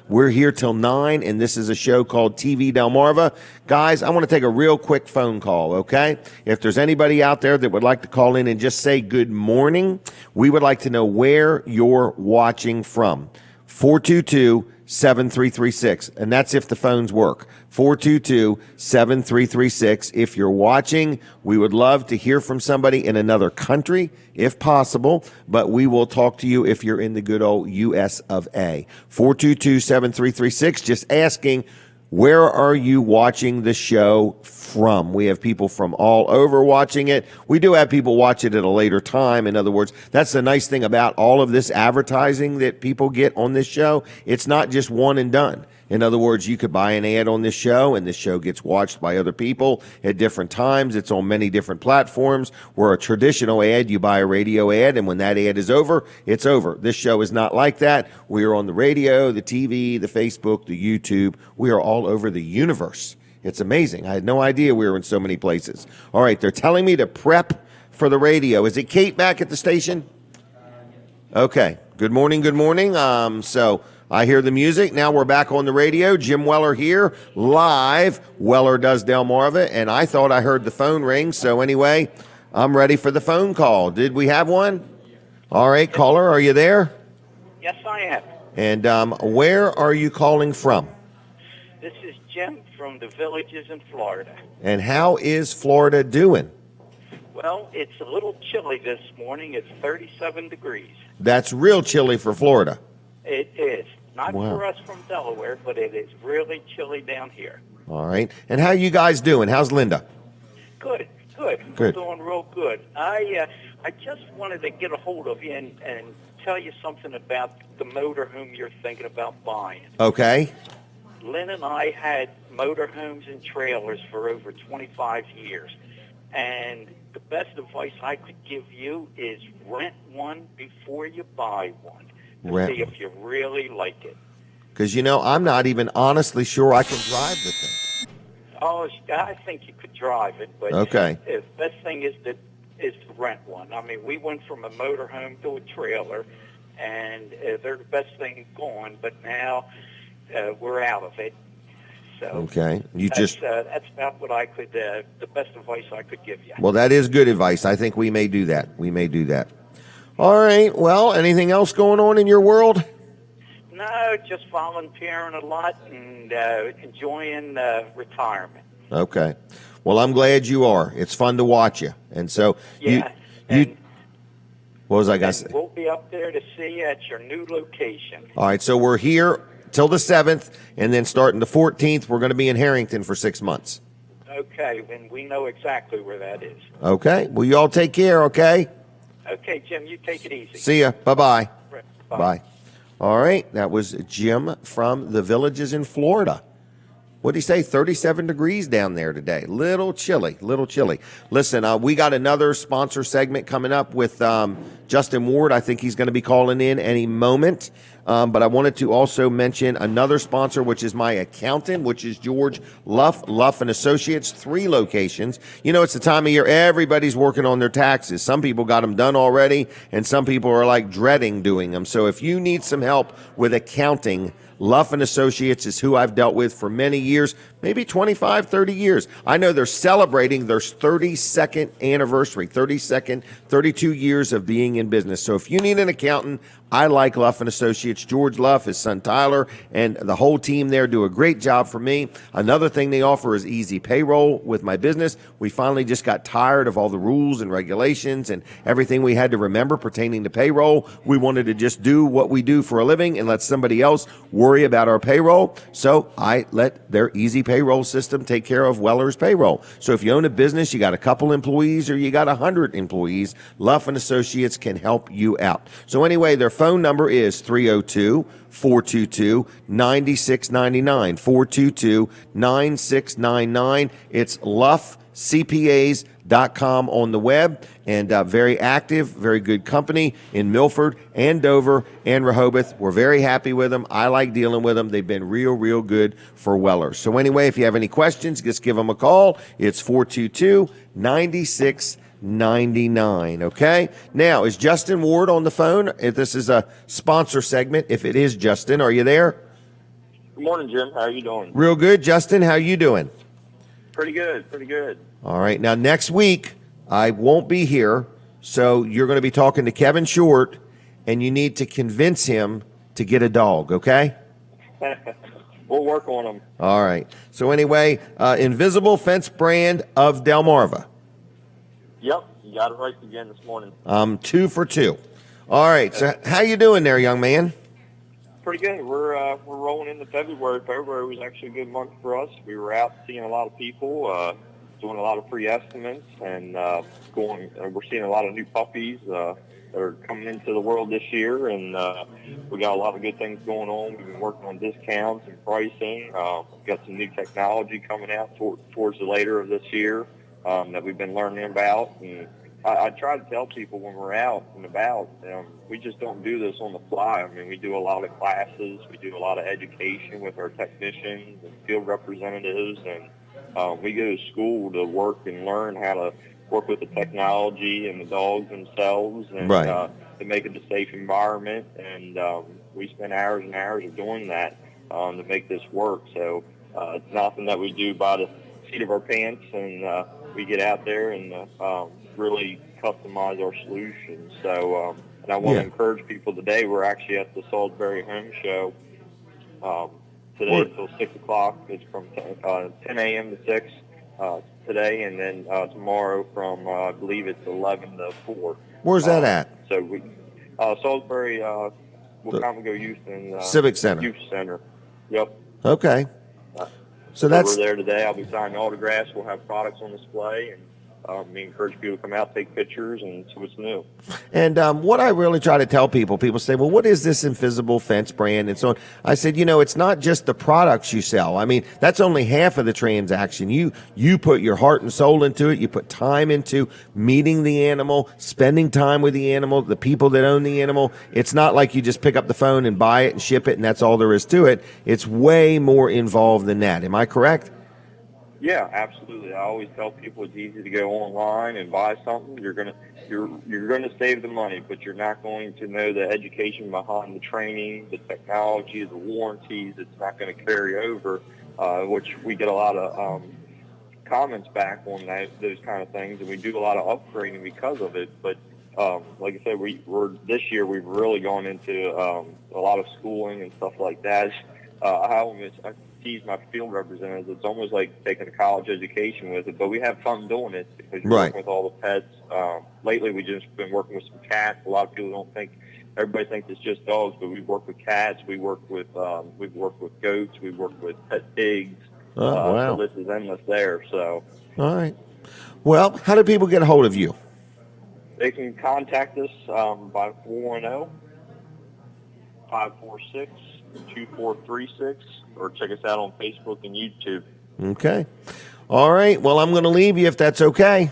S2: We're here till 9, and this is a show called TV Delmarva. Guys, I want to take a real quick phone call, okay? If there's anybody out there that would like to call in and just say good morning, we would like to know where you're watching from. 422-7336, and that's if the phones work. 422-7336. If you're watching, we would love to hear from somebody in another country, if possible, but we will talk to you if you're in the good old U.S. of A. 422-7336, just asking Where are you watching the show from? We have people from all over watching it. We do have people watch it at a later time. In other words, that's the nice thing about all of this advertising that people get on this show. It's not just one and done. In other words, you could buy an ad on this show, and this show gets watched by other people at different times. It's on many different platforms. Where a traditional ad, you buy a radio ad, and when that ad is over, it's over. This show is not like that. We are on the radio, the TV, the Facebook, the YouTube. We are all over the universe. It's amazing. I had no idea we were in so many places. All right, they're telling me to prep for the radio. Is it Kate back at the station? Okay. Good morning, good morning. So I hear the music. Now we're back on the radio. Jim Weller here, live. Weller Does Delmarva, and I thought I heard the phone ring. So anyway, I'm ready for the phone call. Did we have one? All right, caller, are you there?
S6: Yes, I am.
S2: And where are you calling from?
S6: This is Jim from the Villages in Florida.
S2: And how is Florida doing?
S6: Well, it's a little chilly this morning. It's 37 degrees.
S2: That's real chilly for Florida.
S6: It is. Not
S2: Wow.
S6: for us from Delaware, but it is really chilly down here.
S2: All right. And how you guys doing? How's Linda?
S6: Good, good.
S2: Good.
S6: We're doing real good. I just wanted to get a hold of you and tell you something about the motorhome you're thinking about buying.
S2: Okay.
S6: Lynn and I had motorhomes and trailers for over 25 years. And the best advice I could give you is rent one before you buy one. To
S2: Rent
S6: see if you really like it.
S2: Because, you know, I'm not even honestly sure I can drive the thing.
S6: Oh, I think you could drive it, but
S2: Okay.
S6: the best thing is to rent one. I mean, we went from a motorhome to a trailer, and they're the best thing going, but now we're out of it. So
S2: Okay.
S6: that's about what I could, the best advice I could give you.
S2: Well, that is good advice. I think we may do that. We may do that. All right. Well, anything else going on in your world?
S6: No, just volunteering a lot and enjoying retirement.
S2: Okay. Well, I'm glad you are. It's fun to watch you. And so
S6: Yeah.
S2: you what was I going to say?
S6: And we'll be up there to see you at your new location.
S2: All right. So we're here till the 7th, and then starting the 14th, we're going to be in Harrington for 6 months.
S6: Okay, and we know exactly where that is.
S2: Okay. Well, you all take care, okay?
S6: Okay, Jim, you take it easy.
S2: See ya. Bye-bye.
S6: Bye.
S2: Bye. All right. That was Jim from the Villages in Florida. What did he say? 37 degrees down there today. Little chilly, little chilly. Listen, we got another sponsor segment coming up with Justin Ward. I think he's going to be calling in any moment. But I wanted to also mention another sponsor, which is my accountant, which is George Luff and Associates, 3 locations. You know, it's the time of year everybody's working on their taxes. Some people got them done already, and some people are like dreading doing them. So if you need some help with accounting, Luff and Associates is who I've dealt with for many years, maybe 25, 30 years. I know they're celebrating their 32nd anniversary, 32 years of being in business. So if you need an accountant, I like Luff and Associates. George Luff, his son Tyler, and the whole team there do a great job for me. Another thing they offer is easy payroll with my business. We finally just got tired of all the rules and regulations and everything we had to remember pertaining to payroll. We wanted to just do what we do for a living and let somebody else worry about our payroll. So I let their easy payroll system take care of Weller's payroll. So if you own a business, you got a couple employees or you got 100 employees, Luff and Associates can help you out. So anyway, their phone number is 302-422-9699, 422-9699. It's luffcpas.com on the web, and very active, very good company in Milford and Dover and Rehoboth. We're very happy with them. I like dealing with them. They've been real good for Weller. So anyway, if you have any questions, just give them a call. It's 422-9699. 99. Okay. Now, is Justin Ward on the phone? If this is a sponsor segment, if it is Justin, are you there?
S5: Good morning, Jim. How are you doing?
S2: Real good. Justin, how you doing?
S5: Pretty good. Pretty good.
S2: All right. Now, next week, I won't be here, so you're going to be talking to Kevin Short, and you need to convince him to get a dog, okay?
S5: We'll work on them.
S2: All right. So anyway, Invisible Fence brand of Delmarva.
S5: Yep, you got it right again this morning.
S2: 2 for 2. All right. So how you doing there, young man?
S7: Pretty good. We're rolling into February. February was actually a good month for us. We were out seeing a lot of people, doing a lot of free estimates, and we're seeing a lot of new puppies that are coming into the world this year, and we got a lot of good things going on. We've been working on discounts and pricing. We've got some new technology coming out towards the later of this year that we've been learning about. And I try to tell people when we're out and about, we just don't do this on the fly. I mean, we do a lot of classes. We do a lot of education with our technicians and field representatives, and we go to school to work and learn how to work with the technology and the dogs themselves, and
S2: Right.
S7: to make it a safe environment. And we spend hours and hours of doing that to make this work. So it's nothing that we do by the seat of our pants, and we get out there and really customize our solutions. So, and I want to encourage people today. We're actually at the Salisbury Home Show today until 6 o'clock. It's from 10 a.m. to 6 today, and then tomorrow from I believe it's 11 to 4.
S2: Where's that at?
S7: So we Salisbury Wacomico Youth and
S2: Civic Center.
S7: Youth Center. Yep.
S2: Okay. So
S7: So
S2: that's
S7: we're there today. I'll be signing autographs. We'll have products on display, and we encourage people to come out, take pictures, and see what's new.
S2: And what I really try to tell people say, well, what is this invisible fence brand and so on? I said, it's not just the products you sell. I mean, that's only half of the transaction. You put your heart and soul into it. You put time into meeting the animal, spending time with the animal, the people that own the animal. It's not like you just pick up the phone and buy it and ship it, and that's all there is to it. It's way more involved than that. Am I correct?
S7: Yeah, absolutely. I always tell people it's easy to go online and buy something. You're gonna save the money, but you're not going to know the education behind the training, the technology, the warranties. It's not going to carry over, which we get a lot of comments back on those kind of things, and we do a lot of upgrading because of it. But like I said, we're this year we've really gone into a lot of schooling and stuff like that. I tease my field representatives. It's almost like taking a college education with it, but we have fun doing it because you're working with all the pets. Lately, we've just been working with some cats. A lot of people don't think, everybody thinks it's just dogs, but we work with cats. We work with goats. We work with pet pigs.
S2: Oh, wow.
S7: So this is endless there. So.
S2: All right. Well, how do people get a hold of you?
S7: They can contact us by 410-546-2436, or check us out on Facebook and YouTube.
S2: Okay. All right. Well, I'm going to leave you if that's okay.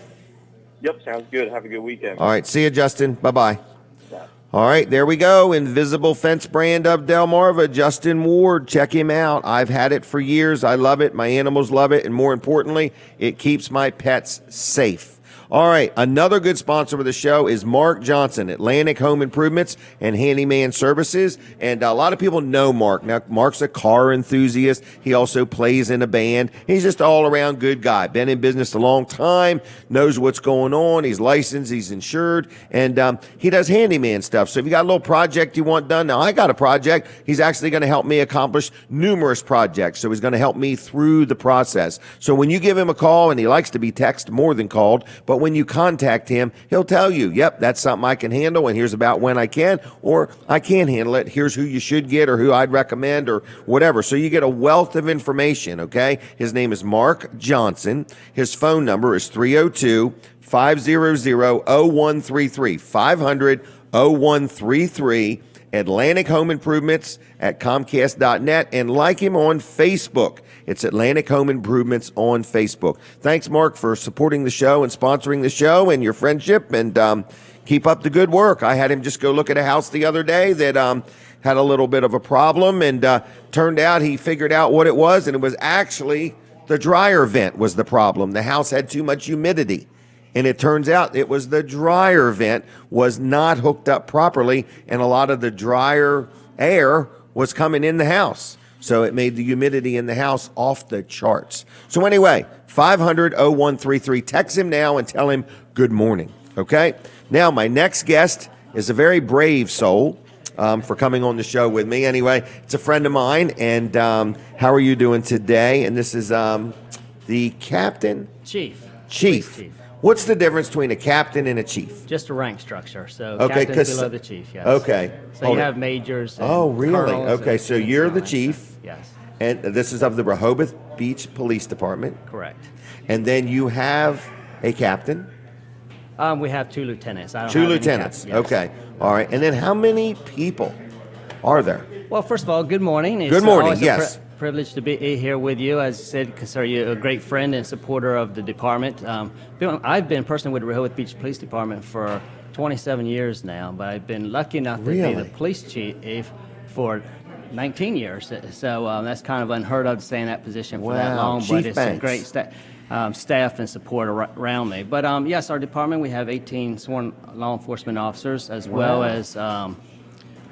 S7: Yep, sounds good. Have a good weekend.
S2: All right. See you, Justin. Bye-bye.
S7: Bye.
S2: All right. There we go. Invisible Fence brand of Delmarva, Justin Ward. Check him out. I've had it for years. I love it. My animals love it. And more importantly, it keeps my pets safe. All right, another good sponsor of the show is Mark Johnson, Atlantic Home Improvements and Handyman Services. And a lot of people know Mark. Now, Mark's a car enthusiast. He also plays in a band. He's just an all-around good guy. Been in business a long time, knows what's going on. He's licensed, he's insured, and he does handyman stuff. So if you got a little project you want done, now I got a project. He's actually going to help me accomplish numerous projects. So he's going to help me through the process. So when you give him a call, and he likes to be texted more than called, but when you contact him, he'll tell you, yep, that's something I can handle, and here's about when I can, or I can't handle it. Here's who you should get, or who I'd recommend, or whatever. So you get a wealth of information, okay? His name is Mark Johnson. His phone number is 302-500-0133, 500-0133. Atlantic Home Improvements at Comcast.net, and like him on Facebook. It's Atlantic Home Improvements on Facebook. Thanks, Mark, for supporting the show and sponsoring the show and your friendship, and keep up the good work. I had him just go look at a house the other day that had a little bit of a problem, and turned out he figured out what it was, and it was actually the dryer vent was the problem. The house had too much humidity. And it turns out it was the dryer vent was not hooked up properly, and a lot of the dryer air was coming in the house. So it made the humidity in the house off the charts. So anyway, 500-0133. Text him now and tell him good morning, okay? Now, my next guest is a very brave soul for coming on the show with me. Anyway, it's a friend of mine, and how are you doing today? And this is the captain?
S8: Chief.
S2: Chief.
S8: Chief.
S2: What's the difference between a captain and a chief?
S8: Just a rank structure. So
S2: Okay,
S8: captain's below the chief, yes.
S2: Okay.
S8: So you have majors and
S2: Oh, really?
S8: colonels
S2: Okay,
S8: and-
S2: so
S8: and
S2: you're
S8: so
S2: the
S8: on.
S2: chief.
S8: Yes,
S2: And this is of the Rehoboth Beach Police Department.
S8: correct.
S2: And then you have a captain,
S8: We have 2 lieutenants. I don't
S2: 2
S8: have any
S2: lieutenants.
S8: captains, yes.
S2: Okay. All right. And then how many people are there?
S8: Well, first of all, good morning. It's
S2: Good morning,
S8: always
S2: yes.
S8: a privilege to be here with you. As I said, consider you a great friend and supporter of the department. I've been personally with the Rehoboth Beach Police Department for 27 years now, but I've been lucky enough to be
S2: Really?
S8: the police chief for 19 years. So that's kind of unheard of to stay in that position for that
S2: Wow,
S8: long,
S2: Chief
S8: but it's a
S2: Banks.
S8: great staff and support around me. But yes, our department, we have 18 sworn law enforcement officers, as well as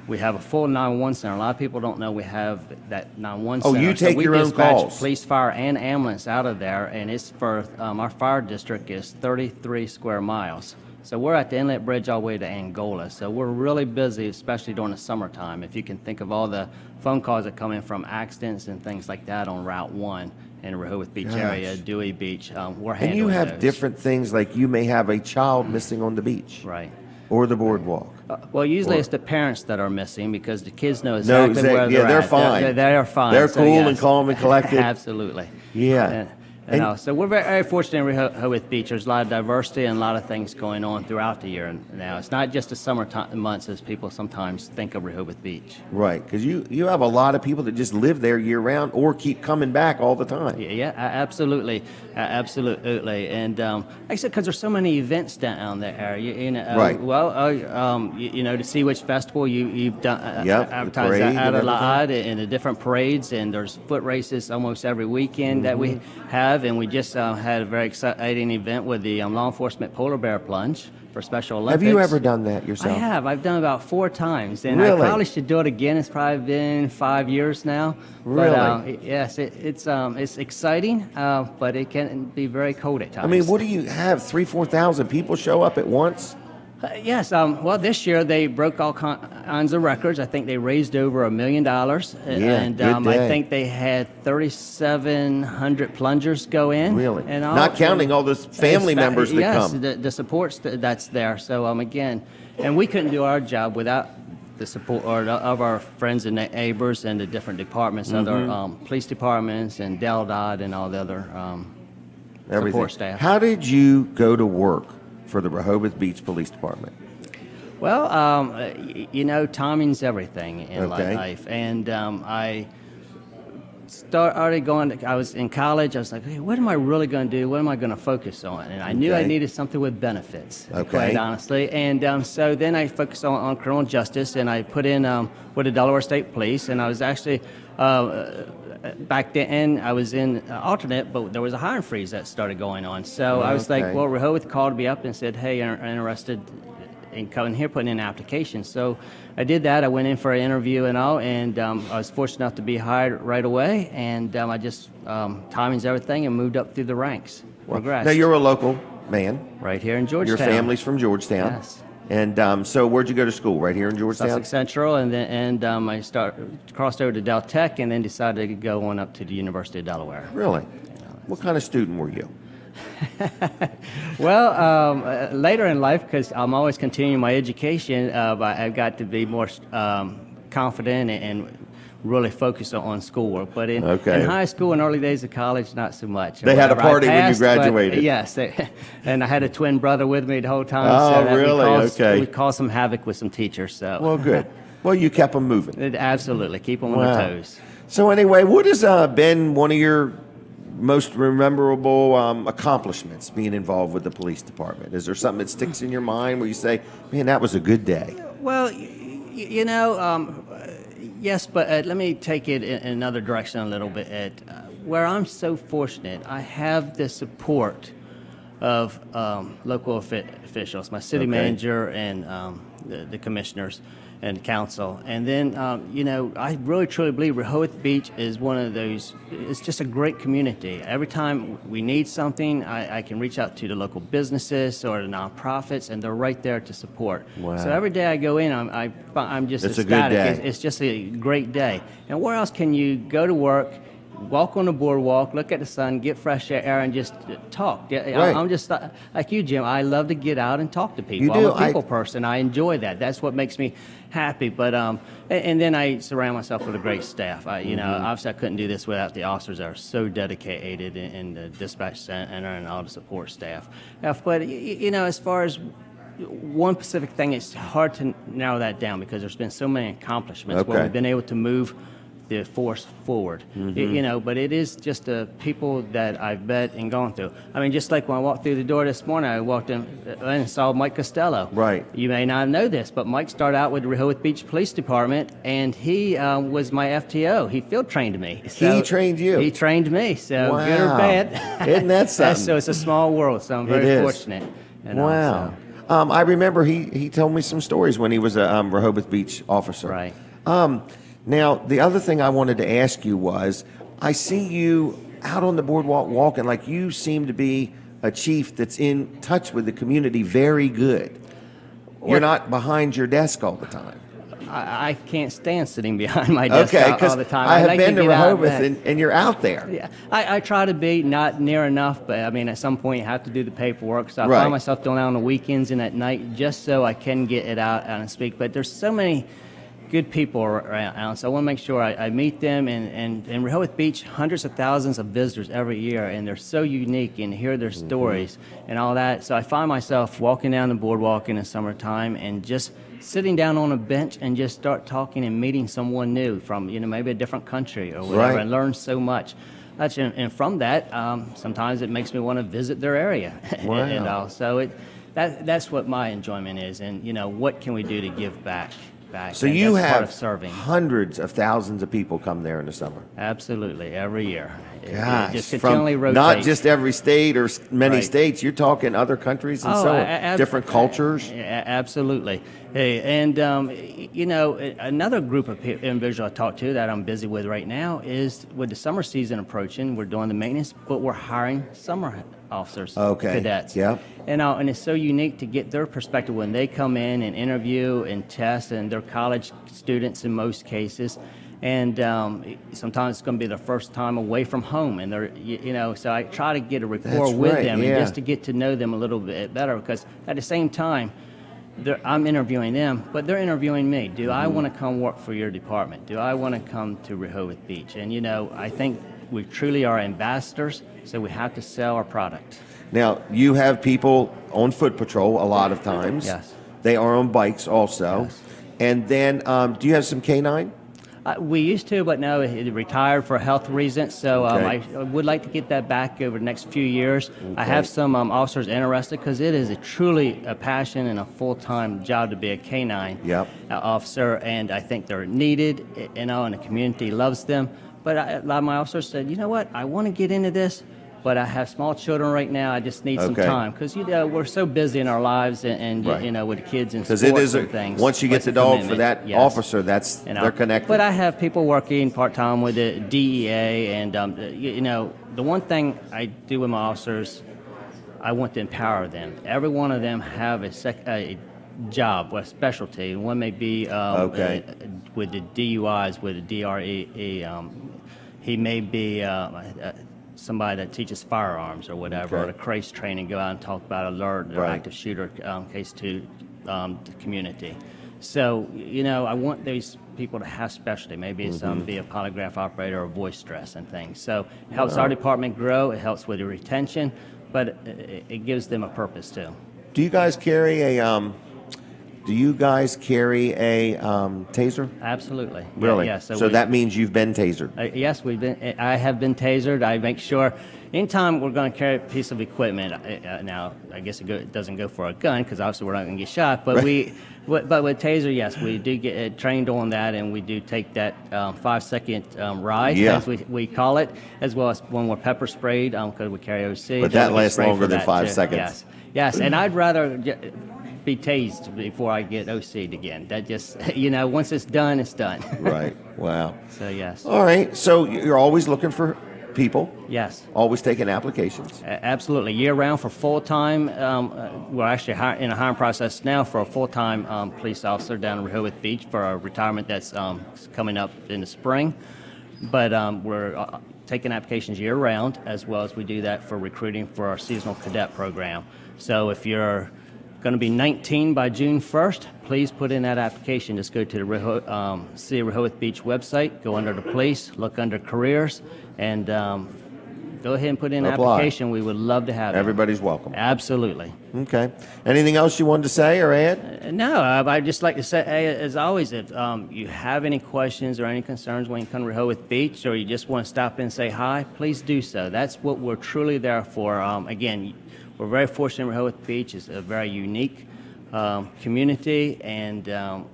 S8: we have a full 911 center. A lot of people don't know we have that 911
S2: Oh,
S8: center.
S2: you take your
S8: we
S2: own
S8: dispatch
S2: calls.
S8: police, fire, and ambulance out of there, and it's for our fire district is 33 square miles. So we're at the inlet bridge all the way to Angola. So we're really busy, especially during the summertime. If you can think of all the phone calls that come in from accidents and things like that on Route 1 in the Rehoboth Beach area, Dewey Beach, we're handling
S2: And you have
S8: those.
S2: different things, like you may have a child missing on the beach.
S8: Right.
S2: Or the boardwalk.
S8: Well, usually
S2: Or-
S8: it's the parents that are missing because the kids know
S2: No,
S8: exactly where
S2: yeah,
S8: they're
S2: they're
S8: at.
S2: fine.
S8: They're fine.
S2: They're
S8: So,
S2: cool and
S8: yes.
S2: calm and collected.
S8: Absolutely.
S2: Yeah. And-
S8: So we're very fortunate in Rehoboth Beach. There's a lot of diversity and a lot of things going on throughout the year now. It's not just the summer months as people sometimes think of Rehoboth Beach.
S2: Right, because you have a lot of people that just live there year round or keep coming back all the time.
S8: Yeah, absolutely, absolutely. And like I said, because there's so many events down there, you know.
S2: Right.
S8: Well, you know, to see which festival you've done,
S2: Yep, the
S8: advertised
S2: parade and
S8: out a lot,
S2: everything.
S8: and the different parades, and there's foot races almost every weekend that we have, and we just had a very exciting event with the law enforcement polar bear plunge for Special Olympics.
S2: Have you ever done that
S8: I
S2: yourself?
S8: have. I've done about 4 times, and
S2: Really?
S8: I probably should do it again. It's probably been 5 years now.
S2: Really?
S8: But, yes, it's exciting, but it can be very cold at times.
S2: I mean, what do you have? 4,000 people show up at once?
S8: Yes. Well, this year they broke all kinds of records. I think they raised over $1 million, and
S2: good
S8: I
S2: day.
S8: think they had 3,700 plungers go in.
S2: Really?
S8: And all,
S2: Not counting all those family members that
S8: yes,
S2: come.
S8: the supports that's there. So again, and we couldn't do our job without the support of our friends and neighbors and the different departments, other police departments and DelDOT and all the other
S2: Everything.
S8: support staff.
S2: How did you go to work for the Rehoboth Beach Police Department?
S8: Well, you know, timing's everything in
S2: Okay.
S8: life. And I started going, I was in college, I was like, hey, what am I really going to do? What am I going to focus on? And I knew I
S2: Okay.
S8: needed something with benefits,
S2: Okay.
S8: quite honestly. And so then I focused on criminal justice, and I put in with the Delaware State Police, and I was actually, back then, I was in alternate, but there was a hiring freeze that started going on. So I was like,
S2: Okay.
S8: well, Rehoboth called me up and said, hey, you're interested in coming here, putting in an application. So I did that. I went in for an interview and all, and I was fortunate enough to be hired right away. And I just, timing's everything, and moved up through the ranks. Progressed.
S2: Now, you're a local man.
S8: Right here in Georgetown.
S2: Your family's from Georgetown.
S8: Yes.
S2: And so where'd you go to school? Right here in Georgetown?
S8: Sussex Central, and then I crossed over to Del Tech, and then decided to go on up to the University of Delaware.
S2: Really? What kind of student were you?
S8: Well, later in life, because I'm always continuing my education, I've got to be more confident and really focus on schoolwork. But in high school and early days of college, not so much.
S2: They had a
S8: Whatever, I
S2: party when you
S8: passed, but,
S2: graduated.
S8: yes, and I had a twin brother with me the whole time.
S2: Oh,
S8: so that
S2: really? Okay.
S8: We caused some havoc with some teachers. So
S2: Well, good. Well, you kept them moving.
S8: Absolutely, keep them on
S2: Wow.
S8: their toes.
S2: So anyway, what has been one of your most memorable accomplishments being involved with the police department? Is there something that sticks in your mind where you say, man, that was a good day?
S8: Well, you know, yes, but let me take it in another direction a little bit. Where I'm so fortunate, I have the support of local officials, my city
S2: Okay.
S8: manager and the commissioners and council. And then, you know, I really truly believe Rehoboth Beach is one of those, it's just a great community. Every time we need something, I can reach out to the local businesses or the nonprofits, and they're right there to support.
S2: Wow.
S8: So every day I go in, I'm just
S2: It's a good
S8: ecstatic.
S2: day.
S8: It's just a great day. And where else can you go to work walk on the boardwalk, look at the sun, get fresh air, and just talk. Yeah,
S2: Right.
S8: I'm just like you, Jim. I love to get out and talk to people.
S2: You do.
S8: I'm a people person. I enjoy that. That's what makes me happy. But and then I surround myself with a great staff. You know, obviously I couldn't do this without the officers that are so dedicated in the dispatch center and all the support staff. But you know, as far as one specific thing, it's hard to narrow that down because there's been so many accomplishments where
S2: Okay.
S8: we've been able to move the force forward. You know, but it is just the people that I've met and gone through. I mean, just like when I walked through the door this morning, I walked in and saw Mike Costello.
S2: Right.
S8: You may not know this, but Mike started out with the Rehoboth Beach Police Department, and he was my FTO. He field trained me.
S2: He trained you?
S8: He trained me. So good or
S2: Wow.
S8: bad.
S2: Isn't that something?
S8: So it's a small world. So I'm
S2: It
S8: very
S2: is.
S8: fortunate. You know,
S2: Wow.
S8: so.
S2: I remember he told me some stories when he was a Rehoboth Beach officer.
S8: Right.
S2: Now, the other thing I wanted to ask you was, I see you out on the boardwalk walking like you seem to be a chief that's in touch with the community very good. You're not behind your desk all the time.
S8: I can't stand sitting behind my desk
S2: Okay,
S8: all
S2: because
S8: the time.
S2: I have
S8: like
S2: been to
S8: get out
S2: Rehoboth
S8: back.
S2: and you're out there.
S8: Yeah, I try to be not near enough, but I mean, at some point you have to do the paperwork. So I
S2: Right.
S8: find myself doing that on the weekends and at night just so I can get it out and speak. But there's so many good people around, so I want to make sure I meet them. And in Rehoboth Beach, hundreds of thousands of visitors every year, and they're so unique and hear their stories and all that. So I find myself walking down the boardwalk in the summertime and just sitting down on a bench and just start talking and meeting someone new from, you know, maybe a different country or whatever,
S2: Right.
S8: and learn so much. And from that, sometimes it makes me want to visit their area.
S2: Wow.
S8: And so that's what my enjoyment is. And, you know, what can we do to give back?
S2: So
S8: And
S2: you
S8: that's part
S2: have
S8: of serving.
S2: hundreds of thousands of people come there in the summer.
S8: Absolutely, every year. It
S2: Gosh,
S8: just
S2: from
S8: continually rotates.
S2: not just every state or many
S8: Right.
S2: states. You're talking other countries and
S8: Oh,
S2: so on, different cultures.
S8: Absolutely. Hey, and you know, another group of individuals I talk to that I'm busy with right now is with the summer season approaching. We're doing the maintenance, but we're hiring summer officers,
S2: Okay.
S8: cadets.
S2: Yep.
S8: And it's so unique to get their perspective when they come in and interview and test, and they're college students in most cases. And sometimes it's going to be their first time away from home, and they're, you know, so I try to get a rapport
S2: That's
S8: with
S2: right,
S8: them,
S2: yeah.
S8: and just to get to know them a little bit better, because at the same time, I'm interviewing them, but they're interviewing me. Do I want to come work for your department? Do I want to come to Rehoboth Beach? And, you know, I think we truly are ambassadors, so we have to sell our product.
S2: Now, you have people on foot patrol a lot of times.
S8: Yes.
S2: They are on bikes also.
S8: Yes.
S2: And then, do you have some canine?
S8: We used to, but no, he retired for health reasons. So
S2: Okay.
S8: I would like to get that back over the next few years. I have some officers interested because it is truly a passion and a full-time job to be a canine
S2: Yep.
S8: officer, and I think they're needed, you know, and the community loves them. But a lot of my officers said, you know what, I want to get into this, but I have small children right now. I just need some
S2: Okay.
S8: time because, you know, we're so busy in our lives and
S2: Right.
S8: you know, with the kids and
S2: Because
S8: sports
S2: it is
S8: and things.
S2: once you get
S8: It's
S2: the
S8: a
S2: dog for
S8: commitment.
S2: that
S8: Yes.
S2: officer, that's
S8: You know,
S2: they're connected.
S8: But I have people working part-time with the DEA, and, you know, the one thing I do with my officers, I want to empower them. Every one of them have a job, a specialty. One may be
S2: Okay.
S8: with the DUIs, with the DRE. He may be somebody that teaches firearms or whatever,
S2: Okay.
S8: or the CRACE training, go out and talk about alert or
S2: Right.
S8: active shooter case to the community. So, you know, I want these people to have specialty. Maybe it's be a polygraph operator or voice stress and things. So it helps our department grow. It helps with the retention, but it gives them a purpose too.
S2: Do you guys carry a taser?
S8: Absolutely. Yeah,
S2: Really?
S8: Yeah,
S2: So that means you've been tasered.
S8: Yes, I have been tasered. I make sure anytime we're going to carry a piece of equipment. Now, I guess it doesn't go for a gun because obviously we're not going to get shot. But but with taser, yes, we do get trained on that, and we do take that 5-second ride,
S2: Yeah.
S8: as we call it, as well as when we're pepper sprayed because we carry OC.
S2: But
S8: then
S2: that
S8: we get
S2: lasts
S8: sprayed
S2: longer
S8: for
S2: than
S8: that,
S2: 5
S8: too.
S2: seconds.
S8: Yes, and I'd rather be tased before I get OC'd again. That just, you know, once it's done, it's done.
S2: Right. Wow.
S8: So yes.
S2: All right. So you're always looking for people,
S8: Yes.
S2: always taking applications.
S8: Absolutely, year-round for full-time. We're actually in a hiring process now for a full-time police officer down in Rehoboth Beach for a retirement that's coming up in the spring. But we're taking applications year-round, as well as we do that for recruiting for our seasonal cadet program. So if you're going to be 19 by June 1st, please put in that application. Just go to the City of Rehoboth Beach website, go under the police, look under careers, and go ahead and put in an
S2: Apply.
S8: application. We would love to have you.
S2: Everybody's welcome.
S8: Absolutely.
S2: Okay. Anything else you wanted to say or add?
S8: No, I'd just like to say, as always, if you have any questions or any concerns when you come to Rehoboth Beach, or you just want to stop in and say hi, please do so. That's what we're truly there for. Again, we're very fortunate Rehoboth Beach is a very unique community, and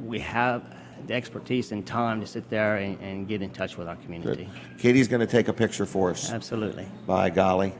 S8: we have the expertise and time to sit there and get in touch with our community.
S2: Good. Katie's going to take a picture for us.
S8: Absolutely.
S2: By golly.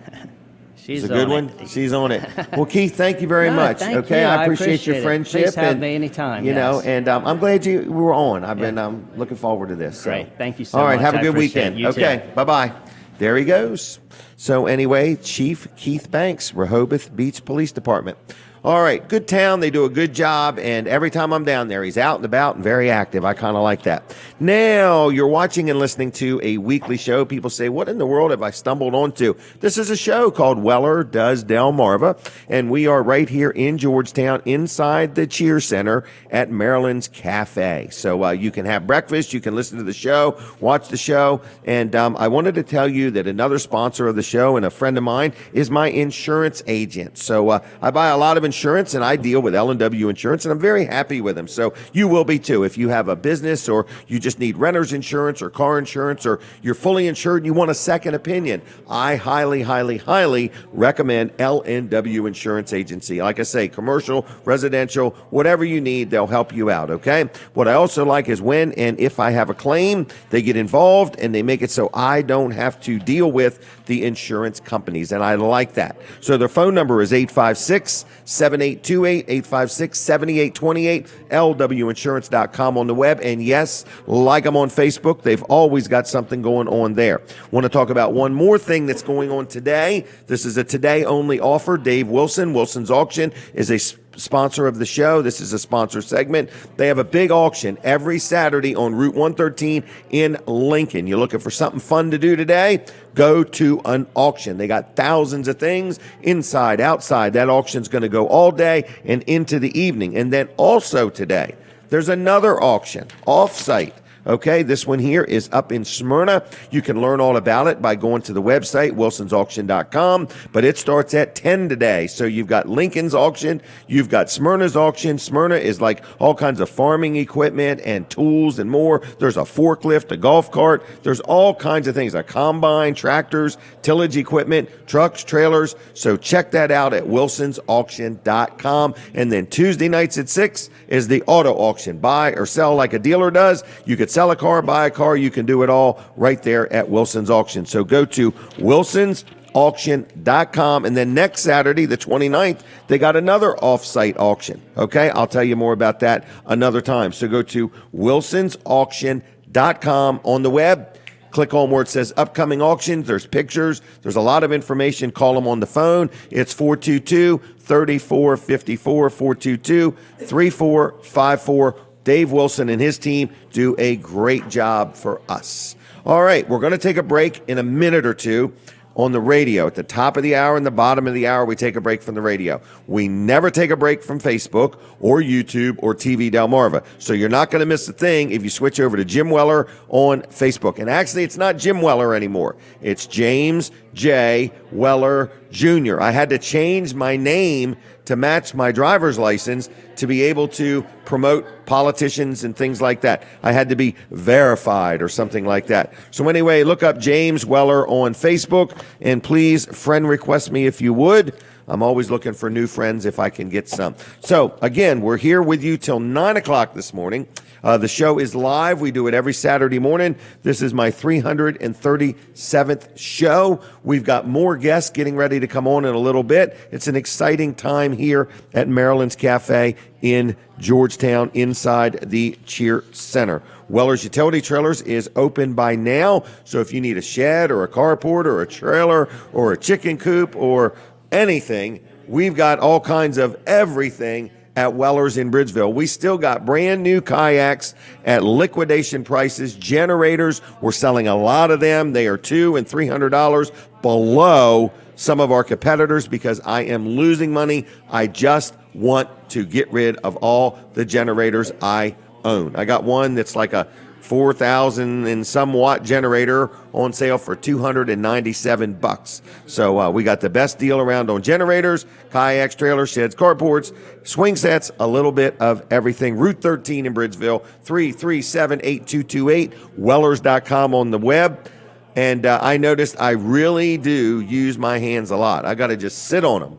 S8: She's
S2: It's a good
S8: on
S2: one.
S8: it.
S2: She's on it. Well, Keith, thank you very
S8: No,
S2: much.
S8: thank
S2: Okay,
S8: you.
S2: I
S8: I
S2: appreciate your
S8: appreciate it.
S2: friendship.
S8: Please have
S2: and,
S8: me anytime,
S2: You know,
S8: yes.
S2: and I'm glad we were on. I've been looking forward to this. So.
S8: Great. Thank you so
S2: All right,
S8: much.
S2: have a
S8: I
S2: good
S8: appreciate
S2: weekend.
S8: it. You
S2: Okay,
S8: too.
S2: bye-bye. There he goes. So anyway, Chief Keith Banks, Rehoboth Beach Police Department. All right, good town. They do a good job, and every time I'm down there, he's out and about and very active. I kind of like that. Now, you're watching and listening to a weekly show. People say, what in the world have I stumbled onto? This is a show called Weller Does Delmarva, and we are right here in Georgetown inside the Cheer Center at Marilyn's Cafe. So you can have breakfast, you can listen to the show, watch the show, and I wanted to tell you that another sponsor of the show and a friend of mine is my insurance agent. So I buy a lot of insurance, and I deal with L&W Insurance, and I'm very happy with them. So you will be too. If you have a business, or you just need renter's insurance or car insurance, or you're fully insured and you want a second opinion, I highly, highly, highly recommend L&W Insurance Agency. Like I say, commercial, residential, whatever you need, they'll help you out, okay? What I also like is when and if I have a claim, they get involved and they make it so I don't have to deal with the insurance companies, and I like that. So their phone number is 856-7828, 856-7828, lwinsurance.com on the web. And yes, like them on Facebook. They've always got something going on there. Want to talk about one more thing that's going on today. This is a today-only offer. Dave Wilson, Wilson's Auction, is a sponsor of the show. This is a sponsor segment. They have a big auction every Saturday on Route 113 in Lincoln. You're looking for something fun to do today? Go to an auction. They got thousands of things inside, outside. That auction's going to go all day and into the evening. And then also today, there's another auction off-site. Okay, this one here is up in Smyrna. You can learn all about it by going to the website, wilsonsauction.com, but it starts at 10 today. So you've got Lincoln's auction, you've got Smyrna's auction. Smyrna is like all kinds of farming equipment and tools and more. There's a forklift, a golf cart. There's all kinds of things, a combine, tractors, tillage equipment, trucks, trailers. So check that out at wilsonsauction.com. And then Tuesday nights at 6 is the auto auction. Buy or sell like a dealer does. You could sell a car, buy a car. You can do it all right there at Wilson's Auction. So go to wilsonsauction.com. And then next Saturday, the 29th, they got another off-site auction. Okay, I'll tell you more about that another time. So go to wilsonsauction.com on the web. Click on where it says upcoming auctions. There's pictures. There's a lot of information. Call them on the phone. It's 422-3454, 422-3454. Dave Wilson and his team do a great job for us. All right, we're going to take a break in a minute or two on the radio. At the top of the hour and the bottom of the hour, we take a break from the radio. We never take a break from Facebook or YouTube or TV Delmarva. So you're not going to miss a thing if you switch over to Jim Weller on Facebook. And actually, it's not Jim Weller anymore. It's James J. Weller Jr. I had to change my name to match my driver's license to be able to promote politicians and things like that. I had to be verified or something like that. So anyway, look up James Weller on Facebook, and please friend request me if you would. I'm always looking for new friends if I can get some. So again, we're here with you till 9 o'clock this morning. The show is live. We do it every Saturday morning. This is my 337th show. We've got more guests getting ready to come on in a little bit. It's an exciting time here at Marilyn's Cafe in Georgetown inside the Cheer Center. Weller's Utility Trailers is open by now. So if you need a shed or a carport or a trailer or a chicken coop or anything, we've got all kinds of everything at Weller's in Bridgeville. We still got brand new kayaks at liquidation prices. Generators, we're selling a lot of them. They are $200 and $300 below some of our competitors because I am losing money. I just want to get rid of all the generators I own. I got one that's like a 4,000 and some watt generator on sale for $297. So we got the best deal around on generators, kayaks, trailers, sheds, carports, swing sets, a little bit of everything. Route 13 in Bridgeville, 337-8228, Wellers.com on the web. And I noticed I really do use my hands a lot. I got to just sit on them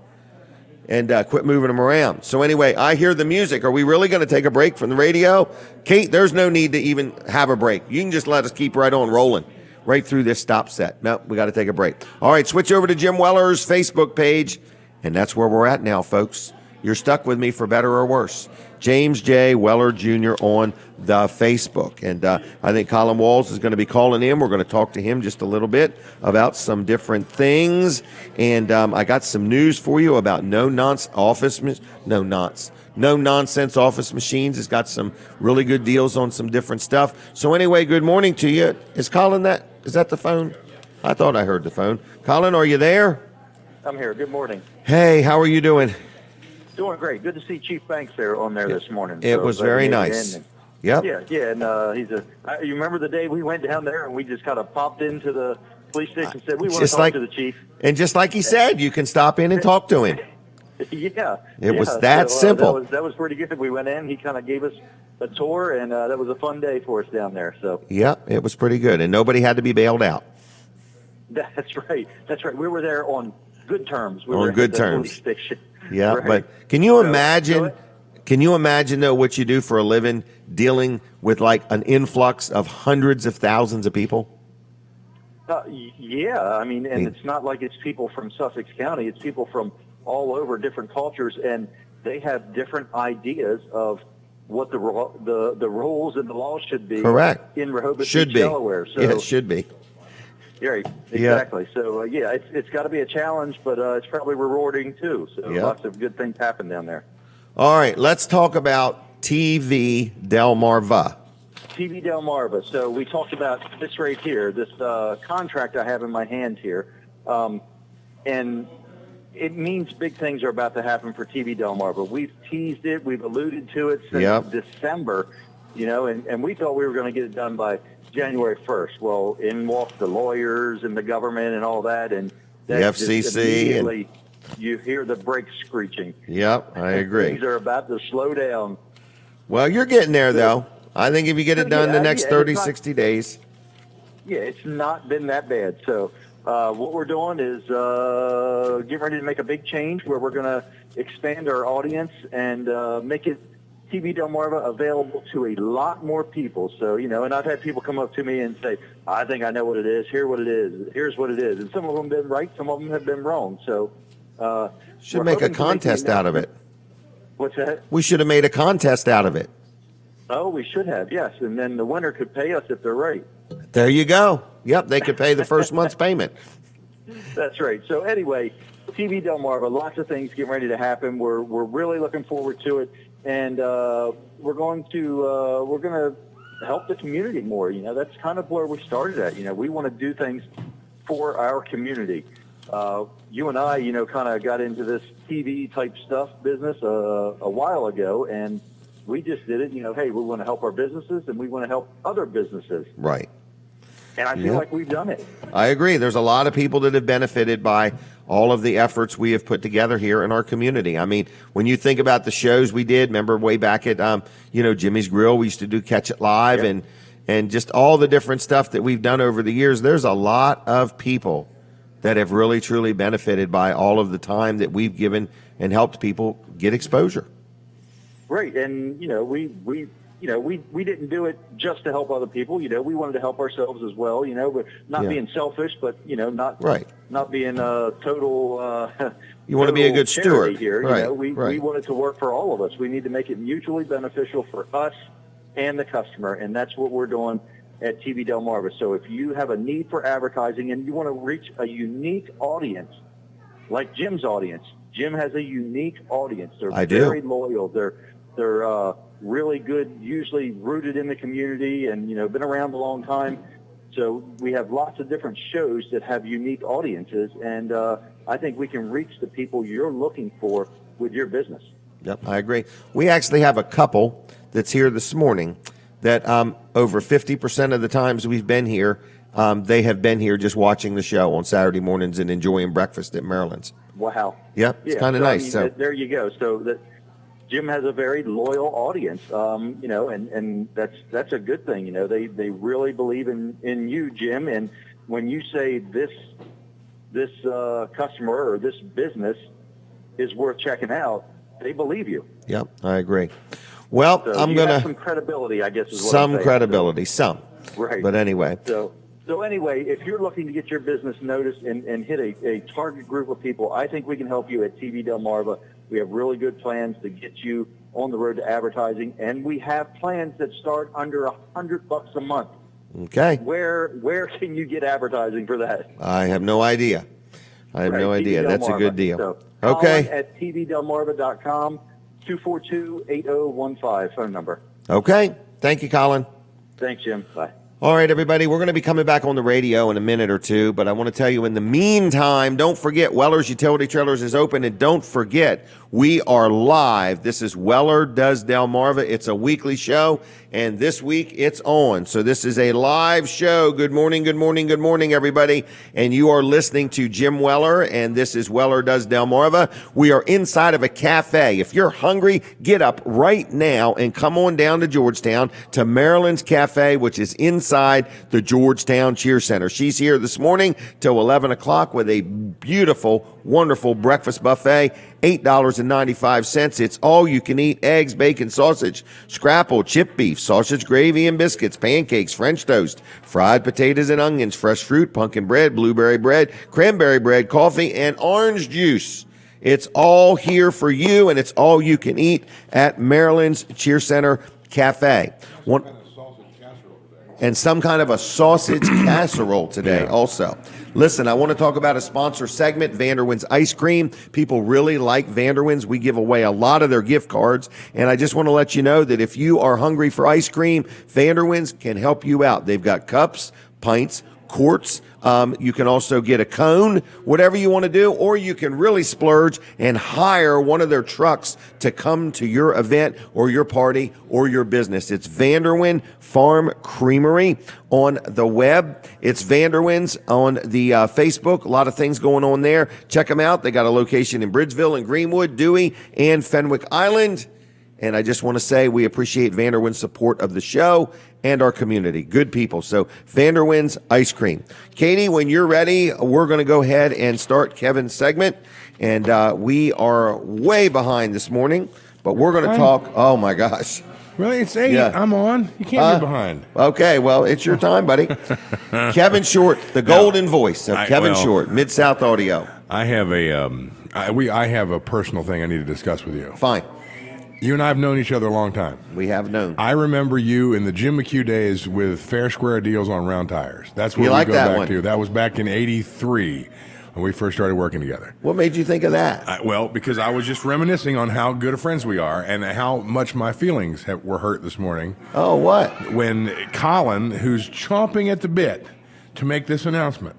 S2: and quit moving them around. So anyway, I hear the music. Are we really going to take a break from the radio? Kate, there's no need to even have a break. You can just let us keep right on rolling right through this stop set. No, we got to take a break. All right, switch over to Jim Weller's Facebook page, and that's where we're at now, folks. You're stuck with me for better or worse. James J. Weller Jr. on the Facebook. And I think Colin Walls is going to be calling in. We're going to talk to him just a little bit about some different things. And I got some news for you about no nonsense office machines. It's got some really good deals on some different stuff. So anyway, good morning to you. Is Colin that? Is that the phone? I thought I heard the phone. Colin, are you there?
S5: I'm here. Good morning.
S2: Hey, how are you doing?
S5: Doing great. Good to see Chief Banks there on there this morning.
S2: It was very nice. Yep.
S5: Yeah, and you remember the day we went down there and we just kind of popped into the police station and said we want to talk to the chief.
S2: And just like he said, you can stop in and talk to him.
S5: Yeah.
S2: It was that simple.
S5: That was pretty good. We went in, he kind of gave us a tour, and that was a fun day for us down there. So.
S2: Yeah, it was pretty good, and nobody had to be bailed out.
S5: That's right. We were there on good terms. We
S2: on
S5: were
S2: good
S5: at the
S2: terms.
S5: police station.
S2: Yeah,
S5: Right.
S2: but can you imagine? Can you imagine though what you do for a living, dealing with like an influx of hundreds of thousands of people?
S5: Yeah, I mean, and it's not like it's people from Sussex County. It's people from all over, different cultures, and they have different ideas of what the rules and the laws should be.
S2: Correct.
S5: In Rehoboth,
S2: should
S5: Beach,
S2: be.
S5: Delaware. So,
S2: yeah, it should be.
S5: Right, exactly. Yeah. So, it's got to be a challenge, but it's probably rewarding too. So lots of good things happen down there.
S2: All right, let's talk about TV Delmarva.
S5: TV Delmarva. So we talked about this right here, this contract I have in my hand here, and it means big things are about to happen for TV Delmarva. We've teased it, we've alluded to it since December, and we thought we were going to get it done by January 1st. Well, in walked the lawyers and the government and all that, and
S2: the FCC,
S5: and you hear the brakes screeching.
S2: Yep, I agree.
S5: Things are about to slow down.
S2: Well, you're getting there, though. I think if you get it done the next 30, 60 days.
S5: Yeah, it's not been that bad. So what we're doing is getting ready to make a big change where we're going to expand our audience and make it TV Delmarva available to a lot more people. So, and I've had people come up to me and say, I think I know what it is. Here's what it is. And some of them have been right. Some of them have been wrong. So
S2: should make a contest out of it.
S5: What's that?
S2: We should have made a contest out of it.
S5: Oh, we should have, yes. And then the winner could pay us if they're right.
S2: There you go. Yep, they could pay the first month's payment.
S5: That's right. So anyway, TV Delmarva, lots of things getting ready to happen. We're really looking forward to it. And we're going to help the community more. That's kind of where we started at. We want to do things for our community. You and I, kind of got into this TV type stuff business a while ago, and we just did it. Hey, we want to help our businesses, and we want to help other businesses.
S2: Right.
S5: And I feel like we've done it.
S2: I agree. There's a lot of people that have benefited by all of the efforts we have put together here in our community. I mean, when you think about the shows we did, remember way back at, Jimmy's Grill, we used to do Catch It Live and just all the different stuff that we've done over the years. There's a lot of people that have really, truly benefited by all of the time that we've given and helped people get exposure.
S5: Right. And, we didn't do it just to help other people. We wanted to help ourselves as well, but not being selfish, but, not being a total,
S2: you want to be a good steward
S5: here.
S2: Right.
S5: We wanted to work for all of us. We need to make it mutually beneficial for us and the customer. And that's what we're doing at TV Delmarva. So if you have a need for advertising and you want to reach a unique audience, like Jim's audience, Jim has a unique audience. They're
S2: I do.
S5: very loyal. They're really good, usually rooted in the community and, been around a long time. So we have lots of different shows that have unique audiences, and I think we can reach the people you're looking for with your business.
S2: Yep, I agree. We actually have a couple that's here this morning that over 50% of the times we've been here, they have been here just watching the show on Saturday mornings and enjoying breakfast at Marilyn's.
S5: Wow.
S2: Yep, it's kind of nice. So
S5: there you go. So Jim has a very loyal audience, and that's a good thing. They really believe in you, Jim. And when you say this customer or this business is worth checking out, they believe you.
S2: Yep, I agree. Well,
S5: So
S2: I'm
S5: you
S2: going
S5: have
S2: to
S5: some credibility, I guess, is what I'm
S2: some
S5: saying.
S2: credibility, some.
S5: Right.
S2: But anyway,
S5: So anyway, if you're looking to get your business noticed and hit a target group of people, I think we can help you at TV Delmarva. We have really good plans to get you on the road to advertising, and we have plans that start under $100 a month.
S2: okay.
S5: Where can you get advertising for that?
S2: I have no idea. I have
S5: Right,
S2: no
S5: TV
S2: idea. That's a
S5: Delmarva.
S2: good deal.
S5: So,
S2: Okay.
S5: Colin at tvdelmarva.com, 242-8015 phone number.
S2: Okay. Thank you, Colin.
S5: Thanks, Jim. Bye.
S2: All right, everybody, we're going to be coming back on the radio in a minute or two, but I want to tell you in the meantime, don't forget Weller's Utility Trailers is open, and don't forget we are live. This is Weller Does Delmarva. It's a weekly show, and this week it's on. So this is a live show. Good morning, good morning, good morning, everybody. And you are listening to Jim Weller, and this is Weller Does Delmarva. We are inside of a cafe. If you're hungry, get up right now and come on down to Georgetown to Marilyn's Cafe, which is inside the Georgetown Cheer Center. She's here this morning till 11 o'clock with a beautiful, wonderful breakfast buffet. $8.95. It's all you can eat: eggs, bacon, sausage, scrapple, chip beef, sausage gravy and biscuits, pancakes, French toast, fried potatoes and onions, fresh fruit, pumpkin bread, blueberry bread, cranberry bread, coffee, and orange juice. It's all here for you, and it's all you can eat at Maryland's Cheer Center Cafe. And some kind of a sausage casserole today also. Listen, I want to talk about a sponsor segment, Vanderwin's Ice Cream. People really like Vanderwin's. We give away a lot of their gift cards. And I just want to let you know that if you are hungry for ice cream, Vanderwin's can help you out. They've got cups, pints, quarts. You can also get a cone, whatever you want to do, or you can really splurge and hire one of their trucks to come to your event or your party or your business. It's Vanderwin Farm Creamery on the web. It's Vanderwin's on the Facebook. A lot of things going on there. Check them out. They got a location in Bridgeville and Greenwood, Dewey, and Fenwick Island. And I just want to say we appreciate Vanderwin's support of the show and our community. Good people. So Vanderwin's Ice Cream. Katie, when you're ready, we're going to go ahead and start Kevin's segment. And we are way behind this morning, but we're going to talk. Oh, my gosh.
S9: Really? It's 8.
S2: Yeah.
S9: I'm on. You can't be behind.
S2: Okay, well, it's your time, buddy. Kevin Short, the golden voice of Kevin Short, Mid-South Audio.
S9: I have I have a personal thing I need to discuss with you.
S2: Fine.
S9: You and I have known each other a long time.
S2: We have known.
S9: I remember you in the Jim McHugh days with Fair Square Deals on Round Tires. That's where
S2: You
S9: we
S2: like
S9: go
S2: that
S9: back
S2: one?
S9: to. That was back in '83 when we first started working together.
S2: What made you think of that?
S9: Well, because I was just reminiscing on how good of friends we are and how much my feelings were hurt this morning.
S2: Oh, what?
S9: When Colin, who's chomping at the bit to make this announcement,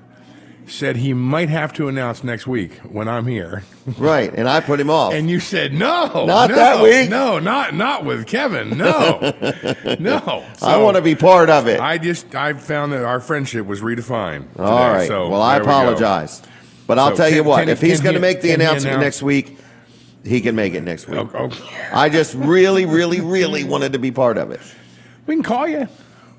S9: said he might have to announce next week when I'm here.
S2: Right, and I put him off.
S9: And you said, no.
S2: Not that week.
S9: No, not with Kevin. No. No. So
S2: I want to be part of it.
S9: I found that our friendship was redefined today.
S2: All right.
S9: So
S2: well, I
S9: there we go.
S2: apologize. But I'll
S9: So
S2: tell you
S9: can-
S2: what,
S9: can-
S2: if he's
S9: can
S2: going to
S9: he-
S2: make the
S9: can he
S2: announcement
S9: announce-
S2: next week, he can make it next week.
S9: Okay.
S2: I just really, really, really wanted to be part of it.
S9: We can call you.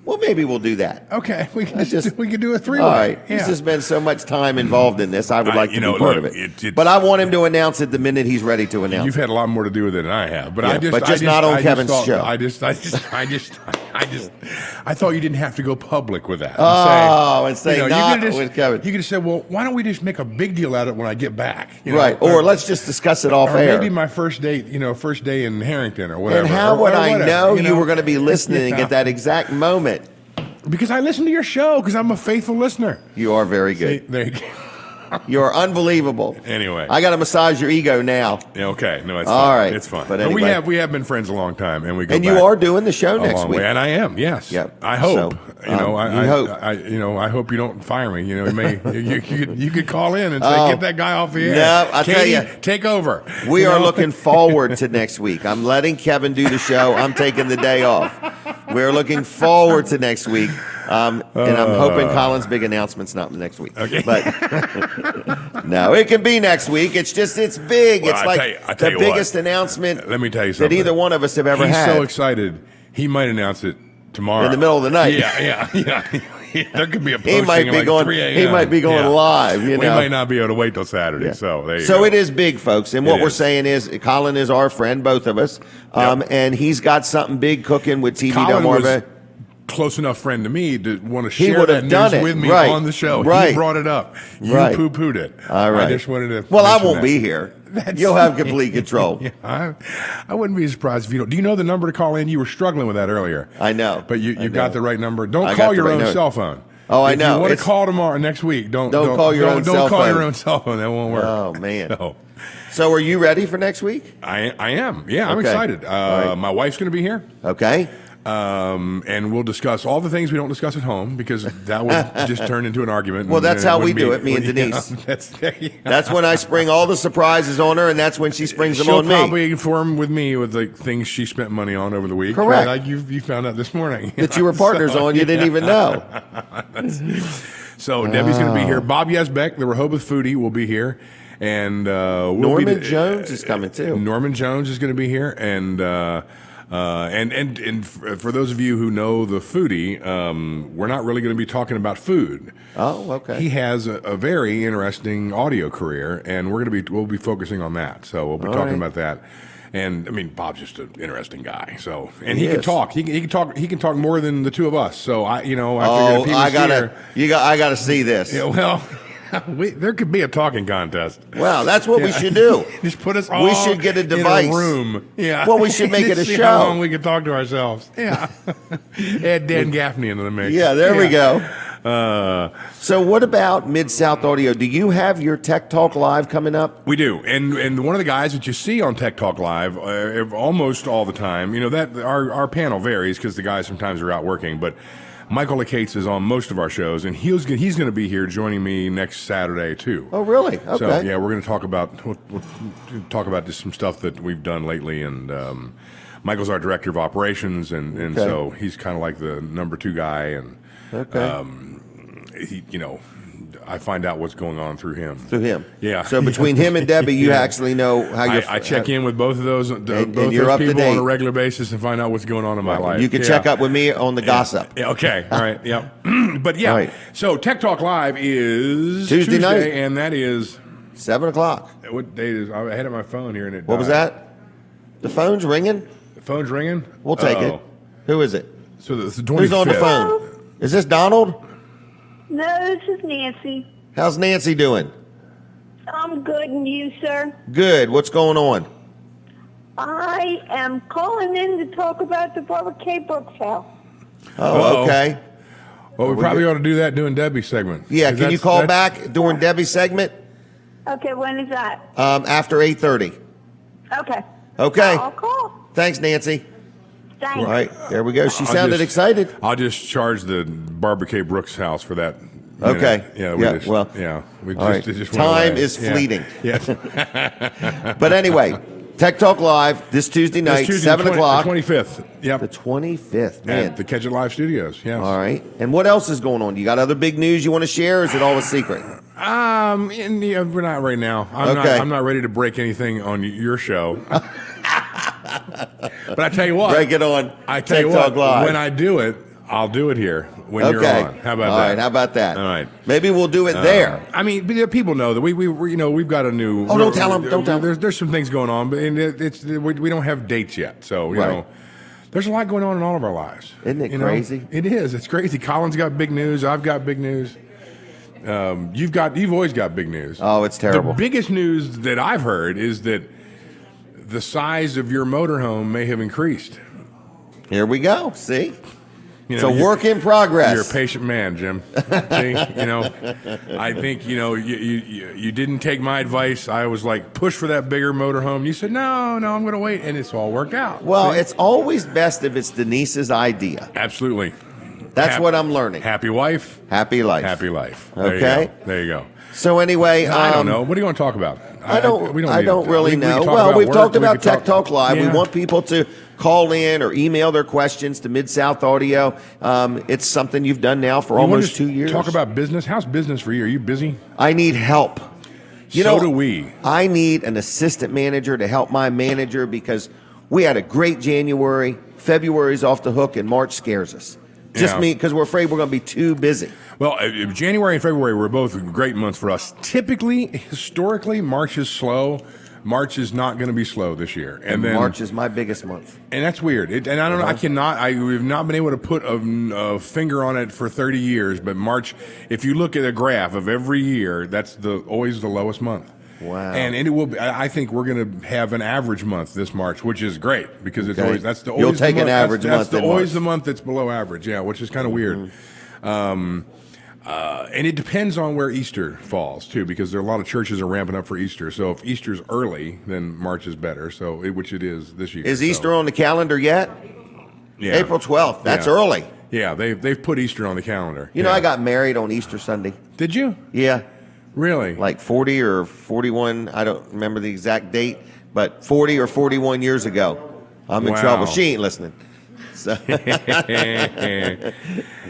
S2: Well, maybe we'll do that.
S9: Okay. We can
S2: That's just-
S9: we can do a three-way.
S2: All right.
S9: Yeah.
S2: There's just been so much time involved in this. I would like to be part
S9: look,
S2: of it.
S9: it's-
S2: But I want him to announce it the minute he's ready to announce
S9: You've
S2: it.
S9: had a lot more to do with it than I have, but
S2: Yeah,
S9: I just,
S2: but just not on Kevin's
S9: thought,
S2: show.
S9: I thought you didn't have to go public with that.
S2: And say
S9: you
S2: not
S9: could've
S2: with Kevin.
S9: You could have said, well, why don't we just make a big deal out of it when I get back? You know?
S2: Right. Or let's just discuss it off
S9: or
S2: air.
S9: maybe my first date, first day in Harrington or whatever.
S2: And how
S9: or
S2: would I
S9: whatever,
S2: know you were going to be listening
S9: Yeah.
S2: at that exact moment?
S9: Because I listen to your show because I'm a faithful listener.
S2: You are very
S9: See,
S2: good.
S9: there you go.
S2: You're unbelievable.
S9: Anyway.
S2: I got to massage your ego now.
S9: Yeah, okay, no, it's
S2: All
S9: fun.
S2: right.
S9: It's fun.
S2: But
S9: But
S2: anyway.
S9: we have been friends a long time, and we go
S2: And
S9: back
S2: you are doing the show
S9: a
S2: next
S9: long
S2: week.
S9: way, and I am. Yes.
S2: Yep.
S9: I hope.
S2: So,
S9: you know,
S2: you hope.
S9: I hope you don't fire me. You know, you could call in and say,
S2: Oh.
S9: get that guy off the air.
S2: No, I'll tell
S9: Katie,
S2: you.
S9: take over.
S2: We
S9: You
S2: are
S9: know?
S2: looking forward to next week. I'm letting Kevin do the show. I'm taking the day off. We're looking forward to next week. And I'm hoping Colin's big announcement's not next week.
S9: Okay.
S2: But no, it can be next week. It's big.
S9: Well,
S2: it's
S9: I
S2: like
S9: tell
S2: the
S9: you
S2: biggest
S9: what.
S2: announcement
S9: Let me tell you
S2: that
S9: something.
S2: either one of us have ever
S9: He's
S2: had.
S9: so excited. He might announce it tomorrow
S2: In the middle of the night.
S9: Yeah. There could be a
S2: He
S9: posting
S2: might
S9: at
S2: be
S9: like
S2: going.
S9: 3 a.m.
S2: He might be going
S9: Yeah.
S2: live. You
S9: We
S2: know.
S9: might not be able to wait till Saturday.
S2: Yeah.
S9: So there you
S2: So
S9: go.
S2: it is big, folks. And what
S9: It
S2: we're
S9: is.
S2: saying is, Colin is our friend, both of us, and he's got something big cooking with TV
S9: Colin
S2: Delmarva.
S9: was close enough friend to me to want to
S2: He
S9: share
S2: would have
S9: that
S2: done
S9: news
S2: it.
S9: with me
S2: Right.
S9: on the show.
S2: Right.
S9: He brought it up. You
S2: Right.
S9: poo-pooed it.
S2: All right.
S9: I just wanted to.
S2: Well, I
S9: mention
S2: won't
S9: that.
S2: be here.
S9: That's-
S2: You'll have complete control.
S9: Yeah, I wouldn't be surprised if you don't. Do you know the number to call in? You were struggling with that earlier.
S2: I know.
S9: But you
S2: I
S9: got
S2: know.
S9: the right number.
S2: I
S9: Don't
S2: got
S9: call
S2: the
S9: your
S2: right
S9: own
S2: number.
S9: cell phone.
S2: Oh, I
S9: If
S2: know.
S9: you want to
S2: It's-
S9: call tomorrow, next week, don't
S2: call your own cell
S9: call your
S2: phone.
S9: own cell phone. That won't work.
S2: Oh man.
S9: So,
S2: So are you ready for next week?
S9: I am. Yeah, I'm
S2: Okay.
S9: excited.
S2: All right.
S9: My wife's going to be here.
S2: Okay.
S9: And we'll discuss all the things we don't discuss at home because that would just turn into an argument.
S2: Well, that's
S9: and
S2: how
S9: it
S2: we
S9: wouldn't
S2: do
S9: be-
S2: it, me and
S9: yeah,
S2: Denise.
S9: That's
S2: That's when I spring all the surprises on her, and that's when she springs them
S9: She'll
S2: on me.
S9: probably inform with me with the things she spent money on over the week.
S2: Correct.
S9: Like you found out this morning.
S2: That you were partners on, you didn't even know.
S9: So Debbie's going to be here. Bob Yesbeck, the Rehoboth foodie, will be here. And
S2: Norman Jones is coming too.
S9: Norman Jones is going to be here, and for those of you who know the foodie, we're not really going to be talking about food.
S2: Oh, okay.
S9: He has a very interesting audio career, and we'll be focusing on that. So we'll be talking
S2: right.
S9: about that. And I mean, Bob's just an interesting guy. So, and
S2: He
S9: he can
S2: is.
S9: talk. He can talk more than the two of us. So I figured
S2: Oh,
S9: if he was
S2: I gotta see this.
S9: here, well, there could be a talking contest.
S2: Wow, that's what we should do.
S9: Just put us all
S2: We should get a device.
S9: in a room. Yeah.
S2: Well, we should make it a
S9: See
S2: show.
S9: How long we can talk to ourselves. Yeah. Add Dan Gaffney into the mix.
S2: Yeah, there we go.
S9: Uh,
S2: So what about Mid-South Audio? Do you have your Tech Talk Live coming up?
S9: We do, and one of the guys that you see on Tech Talk Live almost all the time, you know that our panel varies because the guys sometimes are out working, but Michael Lacates is on most of our shows, and he's going to be here joining me next Saturday too.
S2: Oh, really? Okay.
S9: So yeah, we're going to talk about we'll talk about just some stuff that we've done lately, and Michael's our director of operations, and
S2: Okay.
S9: so he's kind of like the number 2 guy, and
S2: Okay.
S9: I find out what's going on through him.
S2: Through him.
S9: Yeah.
S2: So between him and Debbie, you
S9: Yeah.
S2: actually know how you're.
S9: I check in with both of those
S2: and
S9: both
S2: you're
S9: those
S2: up to
S9: people on
S2: date.
S9: a regular basis and find out what's going on in my life.
S2: You can
S9: Yeah.
S2: check up with me on the gossip.
S9: Yeah, okay. All right. Yeah. But yeah.
S2: All right.
S9: So Tech Talk Live is
S2: Tuesday night.
S9: and that is
S2: 7:00.
S9: what date is? I'm ahead of my phone here, and it.
S2: What was
S9: died.
S2: that? The phone's ringing.
S9: The phone's ringing.
S2: We'll take
S9: Uh-oh.
S2: it. Who is it?
S9: So the 25th.
S2: Who's on the phone? Is this Donald?
S10: No, this is Nancy.
S2: How's Nancy doing?
S10: I'm good, and you, sir?
S2: Good. What's going on?
S10: I am calling in to talk about the Barbara K. Brooks house.
S2: Oh,
S9: Uh-oh.
S2: okay.
S9: Well, we probably ought to do that during Debbie's segment.
S2: Yeah.
S9: 'Cause
S2: Can you
S9: that's-
S2: call
S9: that's-
S2: back during Debbie's segment
S10: Okay, when is that?
S2: after 8:30?
S10: Okay.
S2: Okay.
S10: I'll call.
S2: Thanks, Nancy.
S10: Thanks.
S2: All right. There we go. She
S9: I'll
S2: sounded
S9: just-
S2: excited.
S9: I'll just charge the Barbara K. Brooks house for that.
S2: Okay.
S9: minute. Yeah.
S2: Yeah,
S9: Just,
S2: well,
S9: yeah. We
S2: all right.
S9: it just went
S2: Time
S9: away.
S2: is
S9: Yeah.
S2: fleeting.
S9: Yeah.
S2: But anyway, Tech Talk Live this Tuesday night,
S9: This Tuesday,
S2: 7:00.
S9: The 25th. Yep.
S2: The 25th, man.
S9: At the Catch It Live Studios. Yes.
S2: All right. And what else is going on? You got other big news you want to share, or is it all a secret?
S9: Yeah, we're not right now.
S2: Okay.
S9: I'm not ready to break anything on your show. But I tell you what.
S2: Break it on
S9: I tell
S2: Tech
S9: you
S2: Talk
S9: what.
S2: Live.
S9: When I do it, I'll do it here when you're
S2: Okay.
S9: on. How about
S2: All
S9: that?
S2: right. How about that?
S9: All right.
S2: Maybe we'll do it there.
S9: I mean, but people know that we we've got a new.
S2: Oh, don't tell 'em, don't tell 'em.
S9: There's some things going on, but we don't have dates yet, so you
S2: Right.
S9: know. There's a lot going on in all of our lives.
S2: Isn't it
S9: You know?
S2: crazy?
S9: It is. It's crazy. Colin's got big news. I've got big news. You've always got big news.
S2: Oh, it's terrible.
S9: The biggest news that I've heard is that the size of your motorhome may have increased.
S2: Here we go. See?
S9: You
S2: It's
S9: know,
S2: a work in progress.
S9: You're a patient man, Jim. See, I think you didn't take my advice. I was like, push for that bigger motorhome. You said, no, I'm going to wait, and it's all worked out.
S2: Well,
S9: See?
S2: it's always best if it's Denise's idea.
S9: Absolutely.
S2: That's what I'm learning.
S9: Happy wife,
S2: happy life.
S9: happy life.
S2: Okay.
S9: There you go.
S2: So anyway,
S9: I don't know. What do you want to talk about?
S2: I don't really
S9: we
S2: know.
S9: can talk
S2: Well,
S9: about
S2: we've
S9: work,
S2: talked
S9: we
S2: about
S9: can
S2: Tech Talk Live.
S9: Yeah.
S2: We want people to call in or email their questions to Mid-South Audio. It's something you've done now for
S9: You wanna
S2: almost
S9: just
S2: 2 years.
S9: Talk about business. How's business for you? Are you busy?
S2: I need help.
S9: So do we.
S2: I need an assistant manager to help my manager because we had a great January. February's off the hook, and March scares us. Just
S9: Yeah.
S2: me, because we're afraid we're going to be too busy.
S9: Well, January and February were both great months for us. Typically, historically, March is slow. March is not going to be slow this year, and then
S2: March is my biggest month.
S9: and that's weird. And I don't know. We've not been able to put a finger on it for 30 years. But March, if you look at a graph of every year, that's always the lowest month.
S2: Wow.
S9: And it will be, I think we're going to have an average month this March, which is great because it's
S2: Okay.
S9: always that's the
S2: You'll
S9: always
S2: take
S9: the
S2: an
S9: month,
S2: average
S9: that's
S2: month
S9: the,
S2: in
S9: always
S2: March.
S9: the month that's below average. Yeah, which is kind of weird. And it depends on where Easter falls too, because there are a lot of churches are ramping up for Easter. So if Easter's early, then March is better. So which it is this year.
S2: Is
S9: So,
S2: Easter on the calendar yet?
S9: yeah.
S2: April 12th. That's
S9: Yeah.
S2: early.
S9: Yeah, they've put Easter on the calendar.
S2: You know,
S9: Yeah.
S2: I got married on Easter Sunday.
S9: Did you
S2: Yeah.
S9: really?
S2: Like 40 or 41, I don't remember the exact date, but 40 or 41 years ago. I'm in
S9: Wow.
S2: trouble. She ain't listening. So,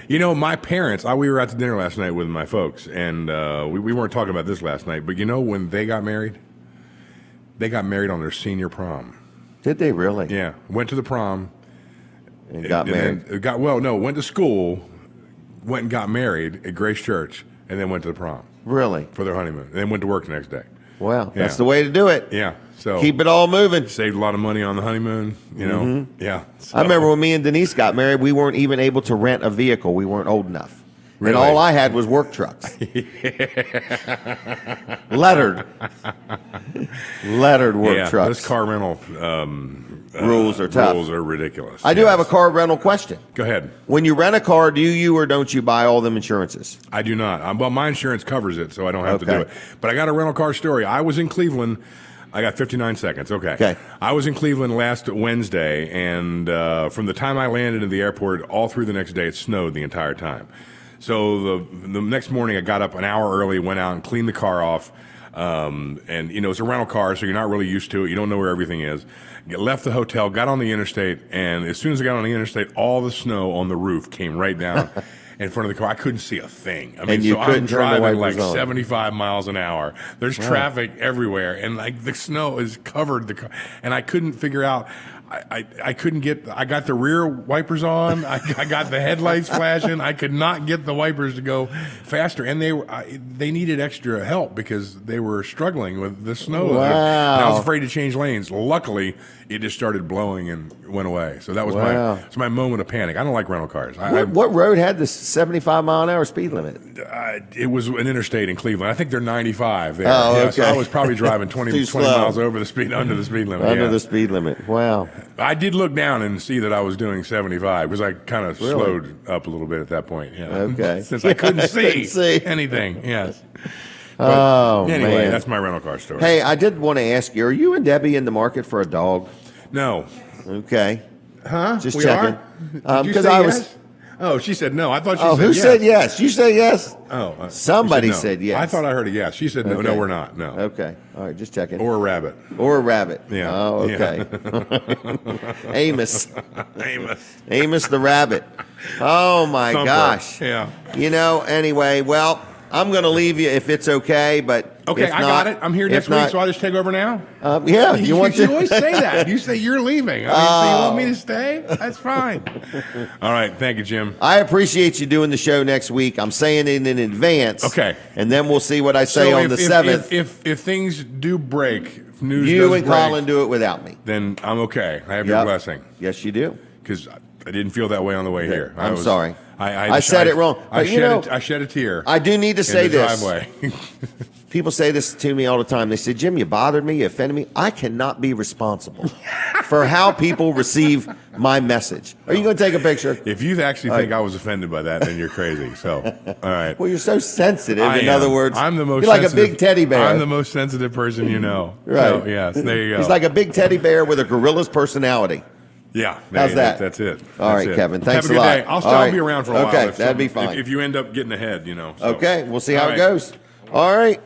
S9: You know, my parents. We were out to dinner last night with my folks, and we weren't talking about this last night. But you know, when they got married on their senior prom.
S2: did they really?
S9: Yeah, went to the prom.
S2: And got married.
S9: Went to school, went and got married at Grace Church, and then went to the prom
S2: Really?
S9: for their honeymoon, and then went to work the next day.
S2: Wow.
S9: Yeah.
S2: That's the way to do it.
S9: Yeah, so
S2: Keep it all moving.
S9: saved a lot of money on the honeymoon. You know, yeah. So-
S2: I remember when me and Denise got married, we weren't even able to rent a vehicle. We weren't old enough.
S9: Really?
S2: And all I had was work trucks. Lettered work
S9: yeah,
S2: trucks.
S9: those car rental
S2: Rules are tough.
S9: Rules are ridiculous.
S2: I do
S9: Yes.
S2: have a car rental question.
S9: Go ahead.
S2: When you rent a car, do you or don't you buy all them insurances?
S9: I do not. Well, my insurance covers it, so I don't have to do
S2: Okay.
S9: it. But I got a rental car story. I was in Cleveland. I got 59 seconds. Okay. I was in Cleveland last Wednesday, and from the time I landed at the airport all through the next day, it snowed the entire time. So the next morning, I got up an hour early, went out and cleaned the car off. And, you know, it's a rental car, so you're not really used to it. You don't know where everything is. Left the hotel, got on the interstate, and as soon as I got on the interstate, all the snow on the roof came right down in front of the car. I couldn't see a thing. I mean,
S2: And you
S9: so I'm
S2: couldn't turn the
S9: driving
S2: wipers
S9: like
S2: on.
S9: 75 miles an hour. There's traffic everywhere, and like the snow has covered the car, and I couldn't figure out. I couldn't get. I got the rear wipers on. I got the headlights flashing. I could not get the wipers to go faster, and they needed extra help because they were struggling with the snow.
S2: Wow.
S9: And I was afraid to change lanes. Luckily, it just started blowing and went away. So that was
S2: Wow.
S9: my moment of panic. I don't like rental cars.
S2: What road had the 75-mile-an-hour speed limit?
S9: It was an interstate in Cleveland. I think they're 95 there.
S2: Oh,
S9: Yeah, so
S2: okay.
S9: I was probably driving 20
S2: Too slow.
S9: miles under the speed limit.
S2: Under
S9: yeah.
S2: the speed limit. Wow.
S9: I did look down and see that I was doing 75 because I kind of
S2: Really?
S9: slowed up a little bit at that point. Yeah.
S2: Okay.
S9: Since I couldn't
S2: Couldn't see.
S9: anything. Yes.
S2: Oh,
S9: Anyway,
S2: man.
S9: that's my rental car story.
S2: Hey, I did want to ask you, are you and Debbie in the market for a dog?
S9: No.
S2: Okay.
S9: Huh?
S2: Just
S9: We
S2: checking.
S9: are? Did you
S2: 'cause
S9: say
S2: I
S9: yes?
S2: was-
S9: Oh, she said no. I thought she
S2: Oh,
S9: said
S2: who
S9: yes.
S2: said yes? You said yes?
S9: Oh.
S2: Somebody
S9: she no.
S2: said yes.
S9: I thought I heard a yes. She said no.
S2: Okay.
S9: No, we're not. No.
S2: Okay. All right, just checking.
S9: Or a rabbit.
S2: Or a rabbit.
S9: Yeah.
S2: Oh,
S9: Yeah.
S2: okay. Amos.
S9: Amos.
S2: Amos the rabbit. Oh, my
S9: Thumper.
S2: gosh.
S9: Yeah.
S2: You know, anyway, well, I'm going to leave you if it's okay, but
S9: Okay,
S2: if
S9: I
S2: not-
S9: got it. I'm here
S2: if
S9: next
S2: not-
S9: week, so I'll just take over now.
S2: Yeah, you want
S9: You
S2: to?
S9: always say that. You say you're leaving. I mean, so you want me to stay? That's fine. All right. Thank you, Jim.
S2: I appreciate you doing the show next week. I'm saying it in advance.
S9: Okay.
S2: And then we'll see what I say
S9: So
S2: on the 7th.
S9: If things do break, if news
S2: You
S9: does
S2: and
S9: break,
S2: Colin do it without me.
S9: then I'm okay. I have your
S2: Yep.
S9: blessing
S2: Yes, you do.
S9: because I didn't feel that way on the way here.
S2: I'm sorry.
S9: I
S2: said it wrong.
S9: I
S2: But
S9: shed a tear.
S2: I do need to say
S9: in the
S2: this.
S9: driveway.
S2: People say this to me all the time. They say, Jim, you bothered me, you offended me. I cannot be responsible for how people receive my message. Are you going to take a picture?
S9: If you actually think I was offended by that, then you're crazy. So, all right.
S2: Well, you're so sensitive. In
S9: am.
S2: other words,
S9: I'm the most
S2: you're like a
S9: sensitive-
S2: big teddy bear.
S9: I'm the most sensitive person you know.
S2: Right.
S9: So, yes, there you go.
S2: He's like a big teddy bear with a gorilla's personality.
S9: Yeah.
S2: How's that?
S9: That's it.
S2: All
S9: That's
S2: right,
S9: it.
S2: Kevin. Thanks
S9: Have a
S2: a
S9: good
S2: lot.
S9: day. I'll
S2: All right.
S9: be around for a while.
S2: Okay,
S9: if
S2: that'd be
S9: some-
S2: fine.
S9: If you end up getting ahead, you know. So.
S2: Okay, we'll see how
S9: All
S2: it
S9: right.
S2: goes. All right.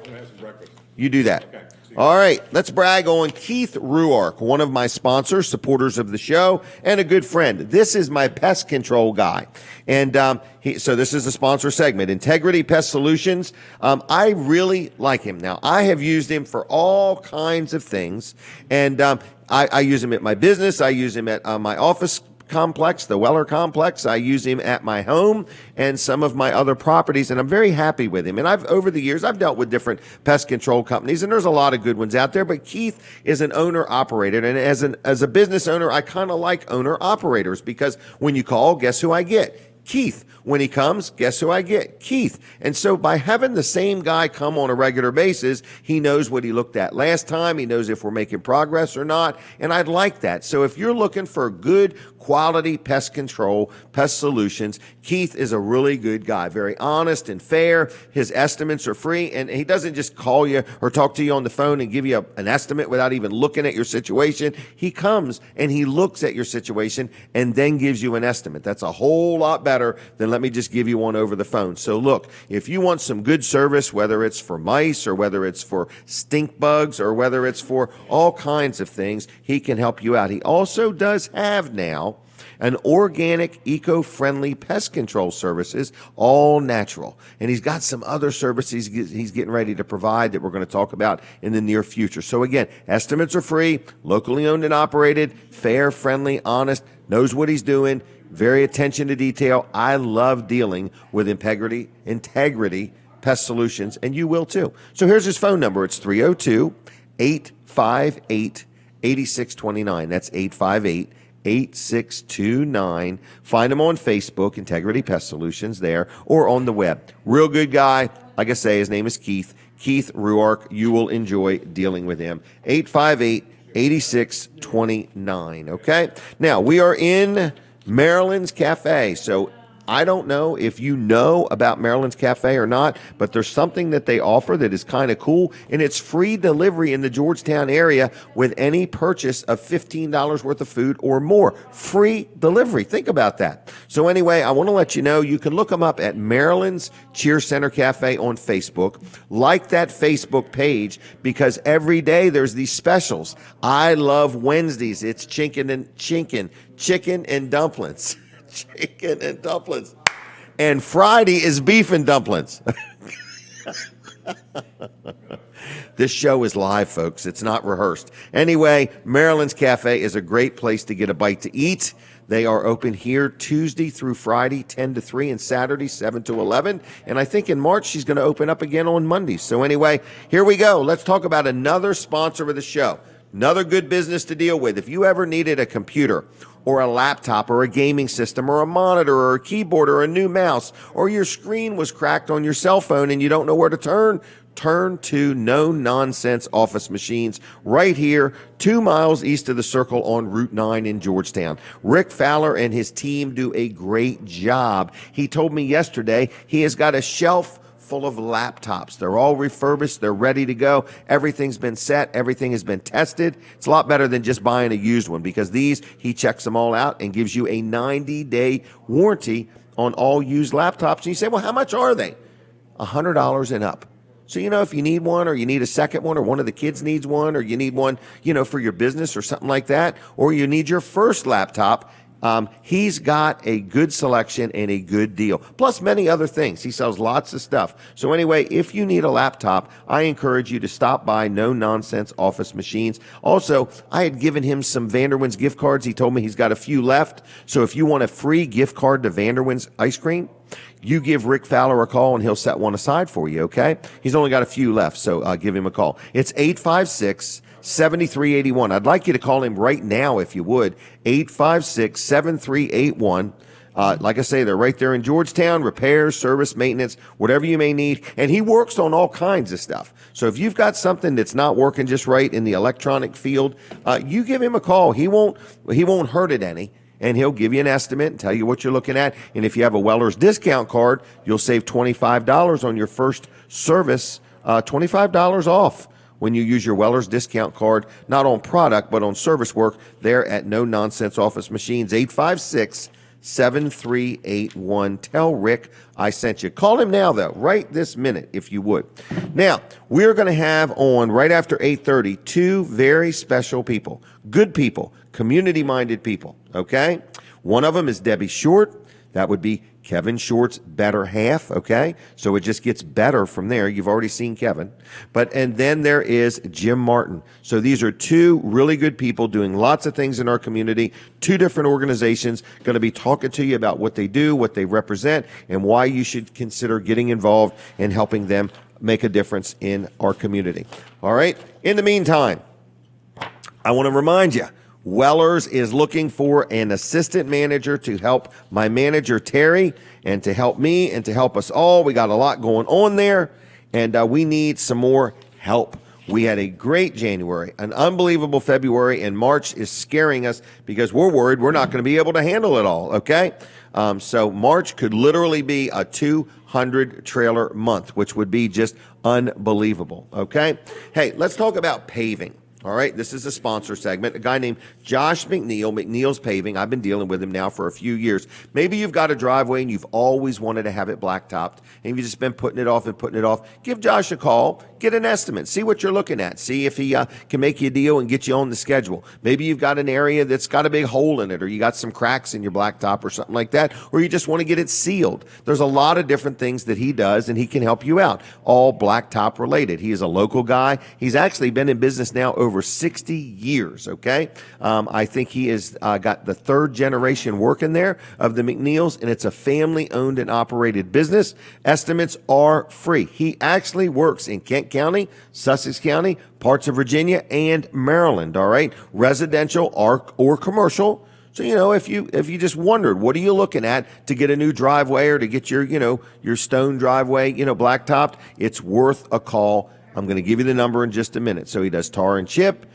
S2: You do that. All right, let's brag on Keith Ruark, one of my sponsors, supporters of the show, and a good friend. This is my pest control guy. And so this is a sponsor segment. Integrity Pest Solutions. I really like him. Now, I have used him for all kinds of things. And I use him at my business. I use him at my office complex, the Weller complex. I use him at my home and some of my other properties, and I'm very happy with him. And over the years, I've dealt with different pest control companies, and there's a lot of good ones out there, but Keith is an owner operator. And as a business owner, I kind of like owner operators, because when you call, guess who I get? Keith. When he comes, guess who I get? Keith. And so by having the same guy come on a regular basis, he knows what he looked at last time. He knows if we're making progress or not. And I'd like that. So if you're looking for good quality pest control, pest solutions, Keith is a really good guy. Very honest and fair. His estimates are free. And he doesn't just call you or talk to you on the phone and give you an estimate without even looking at your situation. He comes and he looks at your situation and then gives you an estimate. That's a whole lot better than let me just give you one over the phone. So look, if you want some good service, whether it's for mice or whether it's for stink bugs or whether it's for all kinds of things, he can help you out. He also does have now an organic, eco-friendly pest control services, all natural. And he's got some other services he's getting ready to provide that we're going to talk about in the near future. So again, estimates are free, locally owned and operated, fair, friendly, honest, knows what he's doing, very attention to detail. I love dealing with integrity pest solutions, and you will too. So here's his phone number. It's 302-858-8629. That's 858-8629. Find him on Facebook, Integrity Pest Solutions there, or on the web. Real good guy. Like I say, his name is Keith. Keith Ruark. You will enjoy dealing with him. 858-8629. Okay? Now, we are in Marilyn's Cafe. So I don't know if you know about Marilyn's Cafe or not, but there's something that they offer that is kind of cool, and it's free delivery in the Georgetown area with any purchase of $15 worth of food or more. Free delivery. Think about that. So anyway, I want to let you know you can look them up at Marilyn's Cheer Center Cafe on Facebook. Like that Facebook page, because every day there's these specials. I love Wednesdays. It's chicken and dumplings. Chicken and dumplings. And Friday is beef and dumplings. This show is live, folks. It's not rehearsed. Anyway, Marilyn's Cafe is a great place to get a bite to eat. They are open here Tuesday through Friday, 10 to 3, and Saturday, 7 to 11. And I think in March, she's going to open up again on Mondays. So anyway, here we go. Let's talk about another sponsor of the show. Another good business to deal with. If you ever needed a computer or a laptop or a gaming system or a monitor or a keyboard or a new mouse, or your screen was cracked on your cell phone and you don't know where to turn to No Nonsense Office Machines right here, 2 miles east of the Circle on Route 9 in Georgetown. Rick Fowler and his team do a great job. He told me yesterday he has got a shelf full of laptops. They're all refurbished. They're ready to go. Everything's been set. Everything has been tested. It's a lot better than just buying a used one, because these, he checks them all out and gives you a 90-day warranty on all used laptops. And you say, well, how much are they? $100 and up. So, if you need one, or you need a second one, or one of the kids needs one, or you need one, for your business or something like that, or you need your first laptop, he's got a good selection and a good deal, plus many other things. He sells lots of stuff. So anyway, if you need a laptop, I encourage you to stop by No Nonsense Office Machines. Also, I had given him some Vanderwins gift cards. He told me he's got a few left. So if you want a free gift card to Vanderwins ice cream, You give Rick Fowler a call, and he'll set one aside for you, okay? He's only got a few left, so give him a call. It's 856-7381. I'd like you to call him right now if you would, 856-7381. Like I say, they're right there in Georgetown, repairs, service, maintenance, whatever you may need. And he works on all kinds of stuff. So if you've got something that's not working just right in the electronic field, you give him a call. He won't hurt it any. And he'll give you an estimate and tell you what you're looking at. And if you have a Weller's discount card, you'll save $25 on your first service, $25 off when you use your Weller's discount card, not on product, but on service work there at No Nonsense Office Machines, 856-7381. Tell Rick I sent you. Call him now, though, right this minute, if you would. Now, we're going to have on right after 8:30 two very special people, good people, community-minded people, okay? One of them is Debbie Short. That would be Kevin Short's better half, okay? So it just gets better from there. You've already seen Kevin. And then there is Jim Martin. So these are two really good people doing lots of things in our community, two different organizations, going to be talking to you about what they do, what they represent, and why you should consider getting involved and helping them make a difference in our community. All right? In the meantime, I want to remind you, Weller's is looking for an assistant manager to help my manager, Terry, and to help me and to help us all. We got a lot going on there, and we need some more help. We had a great January, an unbelievable February, and March is scaring us because we're worried we're not going to be able to handle it all, okay? So March could literally be a 200 trailer month, which would be just unbelievable, okay? Hey, let's talk about paving. All right, this is a sponsor segment. A guy named Josh McNeil, McNeil's Paving. I've been dealing with him now for a few years. Maybe you've got a driveway and you've always wanted to have it blacktopped, and you've just been putting it off and putting it off. Give Josh a call. Get an estimate. See what you're looking at. See if he can make you a deal and get you on the schedule. Maybe you've got an area that's got a big hole in it, or you got some cracks in your blacktop or something like that, or you just want to get it sealed. There's a lot of different things that he does, and he can help you out, all blacktop related. He is a local guy. He's actually been in business now over 60 years, okay? I think he has got the third generation working there of the McNeils, and it's a family-owned and operated business. Estimates are free. He actually works in Kent County, Sussex County, parts of Virginia, and Maryland, all right? Residential or commercial. So, if you just wondered, what are you looking at to get a new driveway or to get your, your stone driveway, blacktopped, it's worth a call. I'm going to give you the number in just a minute. So he does tar and chip,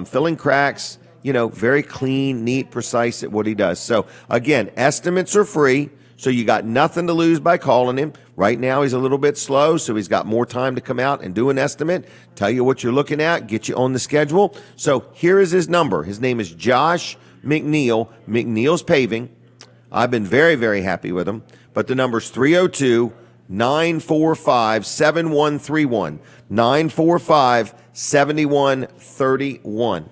S2: filling cracks, very clean, neat, precise at what he does. So again, estimates are free. So you got nothing to lose by calling him. Right now he's a little bit slow, so he's got more time to come out and do an estimate, tell you what you're looking at, get you on the schedule. So here is his number. His name is Josh McNeil, McNeil's Paving. I've been very, very happy with him. But the number's 302-945-7131. 945-7131.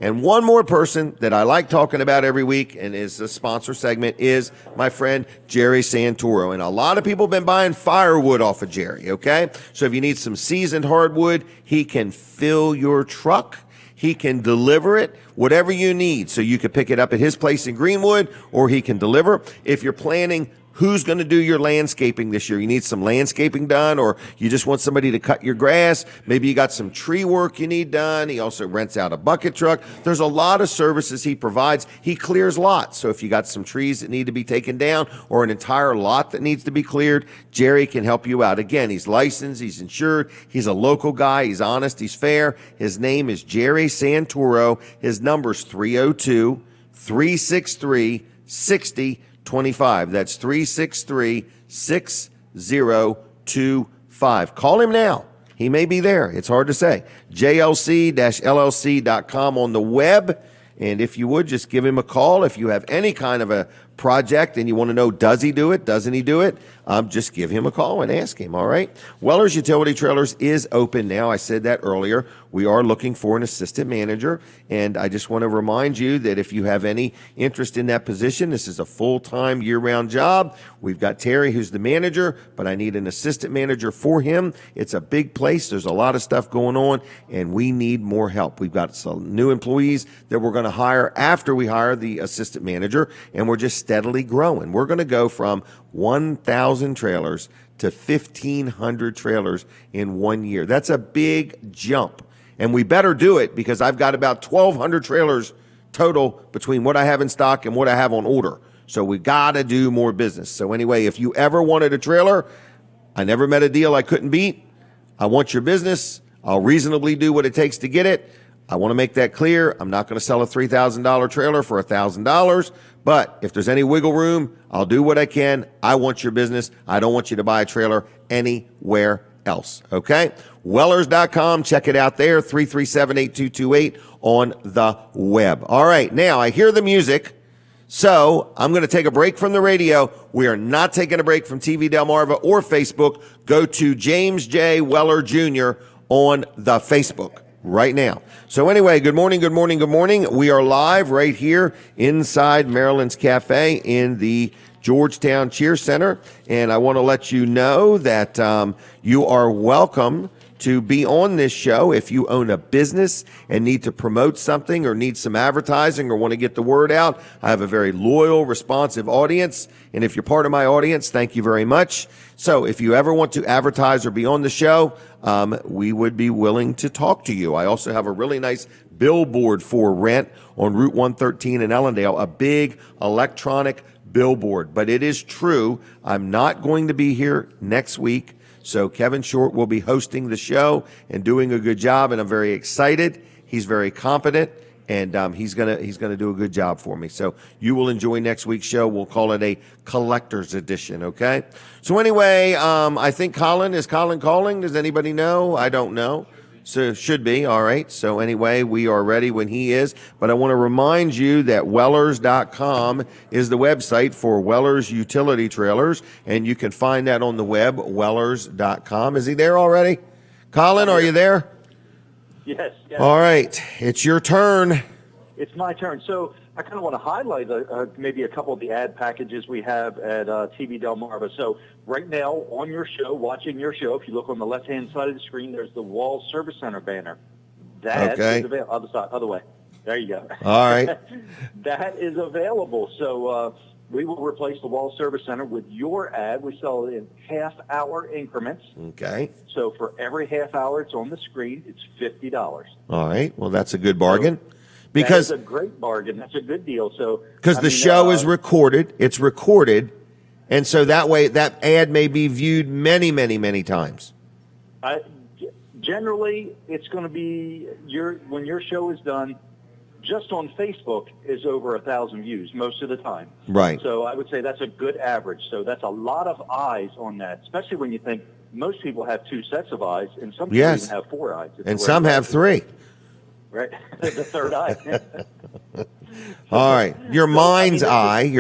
S2: And one more person that I like talking about every week and is a sponsor segment is my friend Jerry Santoro. And a lot of people have been buying firewood off of Jerry, okay? So if you need some seasoned hardwood, he can fill your truck. He can deliver it, whatever you need. So you can pick it up at his place in Greenwood, or he can deliver. If you're planning who's going to do your landscaping this year, you need some landscaping done, or you just want somebody to cut your grass, maybe you got some tree work you need done. He also rents out a bucket truck. There's a lot of services he provides. He clears lots. So if you got some trees that need to be taken down or an entire lot that needs to be cleared, Jerry can help you out. Again, he's licensed, he's insured, he's a local guy, he's honest, he's fair. His name is Jerry Santoro. His number's 302-363-6025. That's 363-6025. Call him now. He may be there. It's hard to say. JLC-LLC.com on the web. And if you would, just give him a call. If you have any kind of a project and you want to know, does he do it? Doesn't he do it? Just give him a call and ask him, all right? Weller's Utility Trailers is open now. I said that earlier. we are looking for an assistant manager. And I just want to remind you that if you have any interest in that position, this is a full-time, year-round job. We've got Terry, who's the manager, but I need an assistant manager for him. It's a big place. There's a lot of stuff going on, and we need more help. We've got some new employees that we're going to hire after we hire the assistant manager, and we're just steadily growing. We're going to go from 1,000 trailers to 1,500 trailers in 1 year. That's a big jump. And we better do it because I've got about 1,200 trailers total between what I have in stock and what I have on order. So we got to do more business. So anyway, if you ever wanted a trailer, I never met a deal I couldn't beat. I want your business. I'll reasonably do what it takes to get it. I want to make that clear. I'm not going to sell a $3,000 trailer for $1,000. But if there's any wiggle room, I'll do what I can. I want your business. I don't want you to buy a trailer anywhere else. Okay? Wellers.com. Check it out there. 337-8228 on the web. All right. Now, I hear the music. So I'm going to take a break from the radio. We are not taking a break from TV Delmarva or Facebook. Go to James J. Weller Jr. on the Facebook right now. So anyway, good morning, good morning, good morning. We are live right here inside Marilyn's Cafe in the Georgetown Cheer Center. And I want to let you know that you are welcome to be on this show if you own a business and need to promote something or need some advertising or want to get the word out. I have a very loyal, responsive audience. And if you're part of my audience, thank you very much. So if you ever want to advertise or be on the show, we would be willing to talk to you. I also have a really nice billboard for rent on Route 113 in Ellendale, a big electronic billboard. But it is true, I'm not going to be here next week. So Kevin Short will be hosting the show and doing a good job, and I'm very excited. He's very competent, and he's gonna do a good job for me. So you will enjoy next week's show. We'll call it a collector's edition, okay? So anyway, I think Colin calling? Does anybody know? I don't know. So should be. All right. So anyway, we are ready when he is. But I want to remind you that Wellers.com is the website for Wellers Utility Trailers. And you can find that on the web, Wellers.com. Is he there already? Colin, are you there?
S5: Yes.
S2: All right. It's your turn.
S5: It's my turn. So I kind of want to highlight maybe a couple of the ad packages we have at TV Delmarva. So right now on your show, watching your show, if you look on the left-hand side of the screen, there's the Wall Service Center banner. That is available. Other side, other way. There you go.
S2: All right.
S5: That is available. So we will replace the Wall Service Center with your ad. We sell it in half-hour increments.
S2: Okay.
S5: So for every half hour it's on the screen, it's $50.
S2: All right. Well, that's a good bargain.
S5: Because that's a great bargain. That's a good deal. So
S2: because the show is recorded, it's recorded, and so that way that ad may be viewed many, many, many times.
S5: Generally, it's going to be when your show is done, just on Facebook is over 1,000 views most of the time.
S2: Right.
S5: So I would say that's a good average. So that's a lot of eyes on that, especially when you think most people have 2 sets of eyes, and some people even have 4 eyes.
S2: And some have 3.
S5: Right, the third eye.
S2: All right, your mind's eye.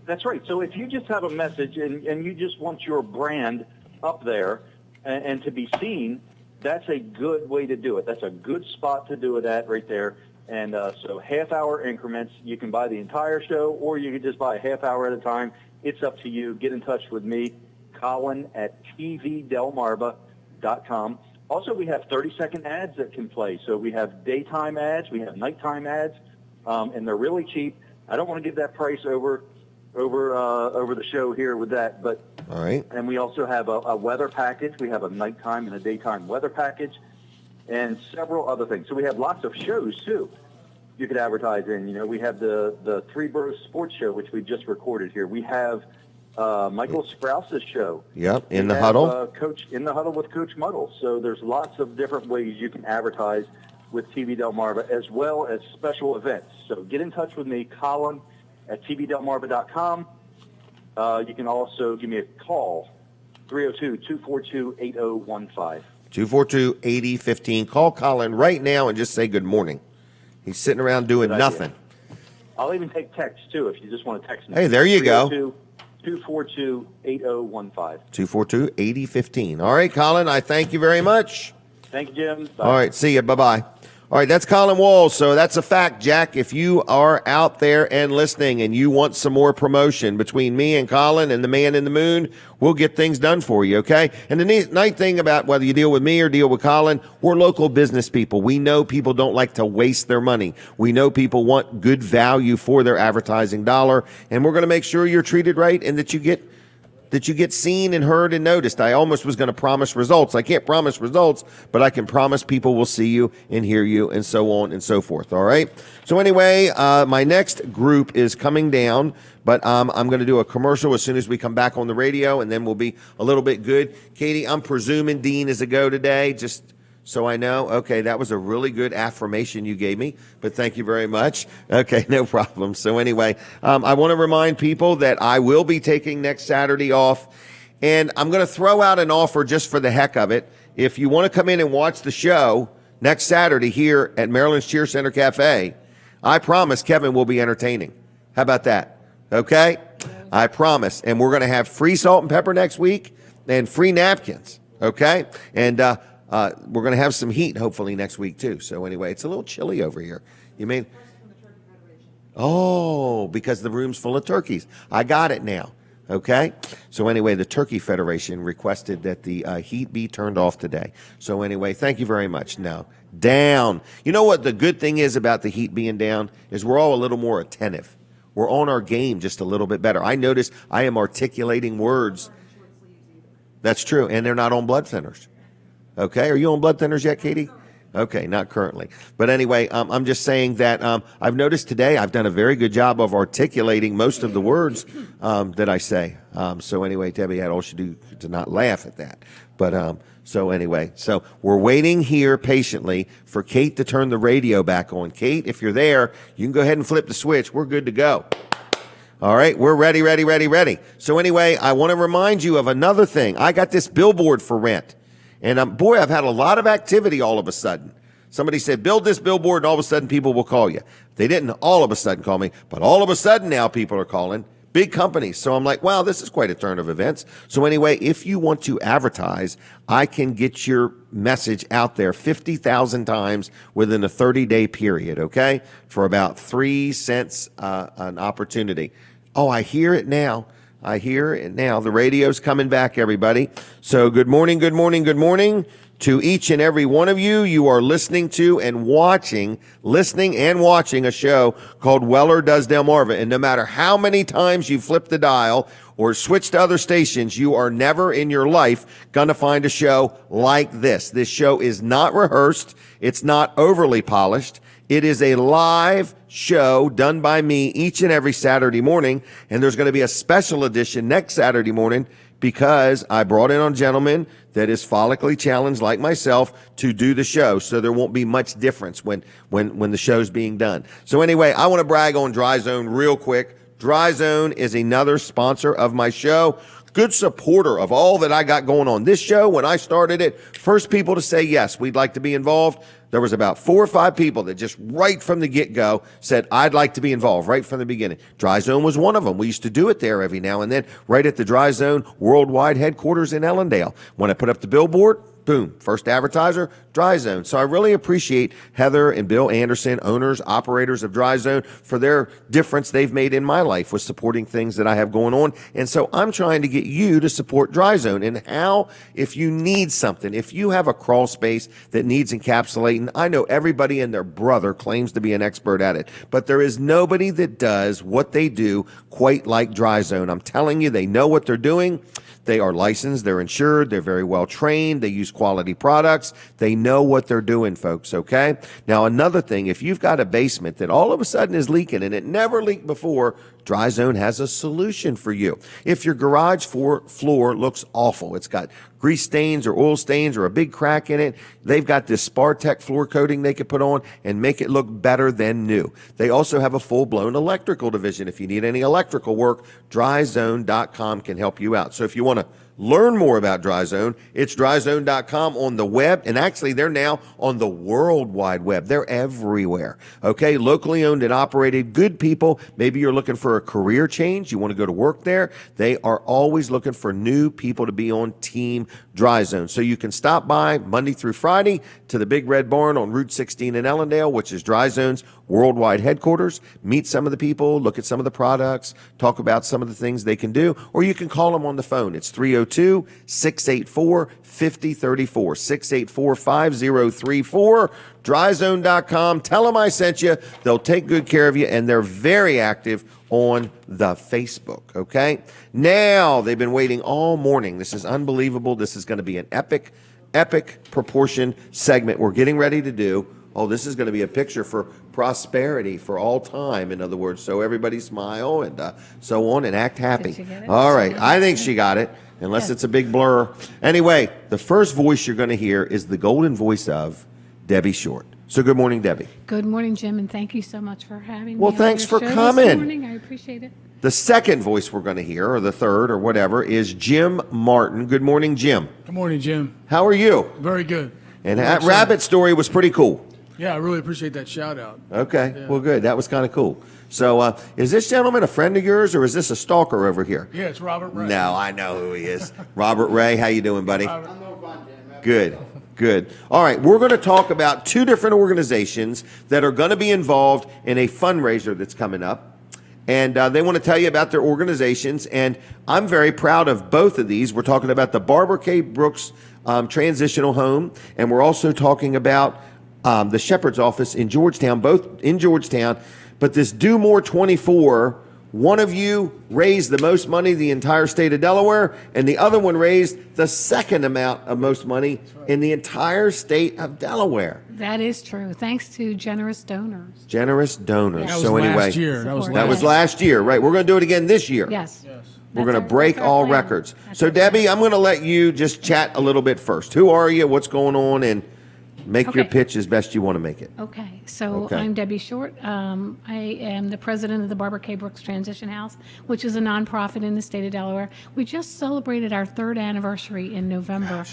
S5: That's right. So if you just have a message and you just want your brand up there and to be seen, that's a good way to do it. That's a good spot to do it at right there. And so half-hour increments, you can buy the entire show or you can just buy a half hour at a time. It's up to you. Get in touch with me, Colin at tvdelmarva.com. Also, we have 30-second ads that can play. So we have daytime ads, we have nighttime ads, and they're really cheap. I don't want to give that price over the show here with that, but
S2: all right.
S5: And we also have a weather package. We have a nighttime and a daytime weather package, and several other things. So we have lots of shows too. You could advertise in. You know, we have the Three Bros Sports Show, which we just recorded here. We have Michael Sprouse's show.
S2: Yep, in the huddle.
S5: Coach in the huddle with Coach Muddle. So there's lots of different ways you can advertise with TV Delmarva, as well as special events. So get in touch with me, Colin at tvdelmarva.com. You can also give me a call, 302-242-8015.
S2: 242-8015. Call Colin right now and just say good morning. He's sitting around doing nothing.
S5: I'll even take text, too, if you just want to text me.
S2: Hey, there you go.
S5: 242-8015.
S2: 242-8015. All right, Colin, I thank you very much.
S5: Thank you, Jim. Bye.
S2: All right, see you. Bye-bye. All right, that's Colin Walls. So that's a fact, Jack. If you are out there and listening and you want some more promotion between me and Colin and the man in the moon, we'll get things done for you, okay? And the nice thing about whether you deal with me or deal with Colin, we're local business people. We know people don't like to waste their money. We know people want good value for their advertising dollar, and we're going to make sure you're treated right and that you get seen and heard and noticed. I almost was going to promise results. I can't promise results, but I can promise people will see you and hear you and so on and so forth. All right. So anyway, my next group is coming down, but I'm going to do a commercial as soon as we come back on the radio, and then we'll be a little bit good. Katie, I'm presuming Dean is a go today. Just so I know. Okay, that was a really good affirmation you gave me, but thank you very much. Okay, no problem. So anyway, I want to remind people that I will be taking next Saturday off, and I'm going to throw out an offer just for the heck of it. If you want to come in and watch the show next Saturday here at Maryland's Cheer Center Cafe, I promise Kevin will be entertaining. How about that? Okay? I promise. And we're going to have free salt and pepper next week and free napkins. Okay? And we're going to have some heat hopefully next week too. So anyway, it's a little chilly over here. You mean? Oh, because the room's full of turkeys. I got it now. Okay. So anyway, the Turkey Federation requested that the heat be turned off today. So anyway, thank you very much. Now, down. You know what the good thing is about the heat being down is we're all a little more attentive. We're on our game just a little bit better. I notice I am articulating words. That's true. And they're not on blood thinners. Okay, are you on blood thinners yet, Katie? Okay, not currently. But anyway, I'm just saying that I've noticed today I've done a very good job of articulating most of the words that I say. So anyway, Debbie had all she do to not laugh at that. But so anyway, so we're waiting here patiently for Kate to turn the radio back on. Kate, if you're there, you can go ahead and flip the switch. We're good to go. All right, we're ready. So anyway, I want to remind you of another thing. I got this billboard for rent. And boy, I've had a lot of activity all of a sudden. Somebody said, build this billboard, and all of a sudden people will call you. They didn't all of a sudden call me, but all of a sudden now people are calling. Big companies. So I'm like, wow, this is quite a turn of events. So anyway, if you want to advertise, I can get your message out there 50,000 times within a 30-day period, okay? For about 3 cents an opportunity. Oh, I hear it now. The radio's coming back, everybody. So good morning to each and every one of you. You are listening and watching a show called Weller Does Delmarva. And no matter how many times you flip the dial or switch to other stations, you are never in your life going to find a show like this. This show is not rehearsed. It's not overly polished. It is a live show done by me each and every Saturday morning, and there's going to be a special edition next Saturday morning because I brought in a gentleman that is follically challenged like myself to do the show, so there won't be much difference when the show's being done. So anyway, I want to brag on Dry Zone real quick. Dry Zone is another sponsor of my show. Good supporter of all that I got going on. This show, when I started it, first people to say yes, we'd like to be involved. There was about 4 or 5 people that just right from the get-go said, I'd like to be involved right from the beginning. Dry Zone was one of them. We used to do it there every now and then, right at the Dry Zone worldwide headquarters in Ellendale. When I put up the billboard, boom, first advertiser, Dry Zone. So I really appreciate Heather and Bill Anderson, owners, operators of Dry Zone, for their difference they've made in my life with supporting things that I have going on. And so I'm trying to get you to support Dry Zone. And how, if you need something, if you have a crawl space that needs encapsulating, I know everybody and their brother claims to be an expert at it, but there is nobody that does what they do quite like Dry Zone. I'm telling you, they know what they're doing. They are licensed, they're insured, they're very well trained, they use quality products, they know what they're doing, folks, okay? Now, another thing, if you've got a basement that all of a sudden is leaking and it never leaked before, Dry Zone has a solution for you. If your garage floor looks awful, it's got grease stains or oil stains or a big crack in it, they've got this Spartec floor coating they could put on and make it look better than new. They also have a full-blown electrical division. If you need any electrical work, dryzone.com can help you out. So if you want to learn more about Dry Zone, it's dryzone.com on the web, and actually they're now on the World Wide Web. They're everywhere. Okay, locally owned and operated, good people. Maybe you're looking for for a career change, you want to go to work there, they are always looking for new people to be on Team Dry Zone. So you can stop by Monday through Friday to the Big Red Barn on Route 16 in Ellendale, which is Dry Zone's worldwide headquarters, meet some of the people, look at some of the products, talk about some of the things they can do, or you can call them on the phone. It's 302-684-5034, 684-5034, dryzone.com. Tell them I sent you. They'll take good care of you, and they're very active on the Facebook, okay? Now, they've been waiting all morning. This is unbelievable. This is going to be an epic proportion segment we're getting ready to do. Oh, this is going to be a picture for prosperity for all time, in other words. So everybody smile and so on and act happy.
S11: Did you get it?
S2: All right. I think she got it, unless it's a big blur. Anyway, the first voice you're going to hear is the golden voice of Debbie Short. So good morning, Debbie.
S11: Good morning, Jim, and thank you so much for having me.
S2: Well,
S11: on
S2: thanks
S11: your
S2: for
S11: show
S2: coming.
S11: This morning. I appreciate it.
S2: The second voice we're going to hear, or the third, or whatever, is Jim Martin. Good morning, Jim.
S12: Good morning, Jim.
S2: How are you?
S12: Very good.
S2: And that rabbit story was pretty cool.
S12: Yeah, I really appreciate that shout out.
S2: Okay,
S12: Yeah.
S2: well, good. That was kind of cool. So is this gentleman a friend of yours, or is this a stalker over here?
S12: Yeah, it's Robert Ray.
S2: No, I know who he is. Robert Ray, how you doing, buddy? Good, good. All right, we're going to talk about two different organizations that are going to be involved in a fundraiser that's coming up. And they want to tell you about their organizations, and I'm very proud of both of these. We're talking about the Barbara K. Brooks Transitional Home, and we're also talking about the Shepherd's Office in Georgetown, both in Georgetown. But this Do More 24, one of you raised the most money in the entire state of Delaware, and the other one raised the second amount of most money in the entire state of Delaware.
S11: That is true. Thanks to generous donors.
S2: Generous donors.
S12: That was
S2: So anyway,
S12: last year. That was
S2: last year, right? We're going to do it again this year.
S11: Yes.
S2: We're going to
S11: That's
S2: break
S11: our
S2: all
S11: plan.
S2: records.
S11: That's
S2: So
S11: our plan.
S2: Debbie, I'm going to let you just chat a little bit first. Who are you? What's going on? And make your
S11: Okay.
S2: pitch as best you want to make it.
S11: Okay, so
S2: Okay.
S11: I'm Debbie Short. I am the president of the Barbara K. Brooks Transition House, which is a nonprofit in the state of Delaware. We just celebrated our third anniversary in November.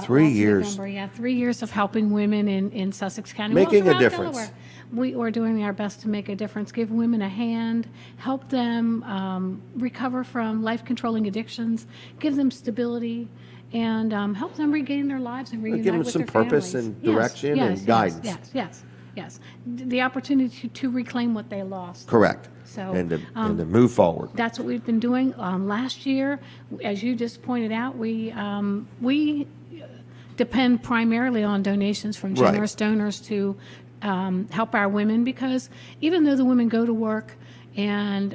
S2: 3
S11: last
S2: years.
S11: November, yeah, 3 years of helping women in Sussex County.
S2: Making a
S11: throughout
S2: difference.
S11: Delaware. We are doing our best to make a difference, give women a hand, help them recover from life-controlling addictions, give them stability, and help them regain their lives and reunite
S2: give them
S11: with
S2: some
S11: their
S2: purpose
S11: families.
S2: and direction and guidance.
S11: Yes. The opportunity to reclaim what they lost.
S2: Correct.
S11: So,
S2: and to move forward.
S11: That's what we've been doing. Last year, as you just pointed out, we depend primarily on donations from
S2: Right.
S11: generous donors to help our women, because even though the women go to work and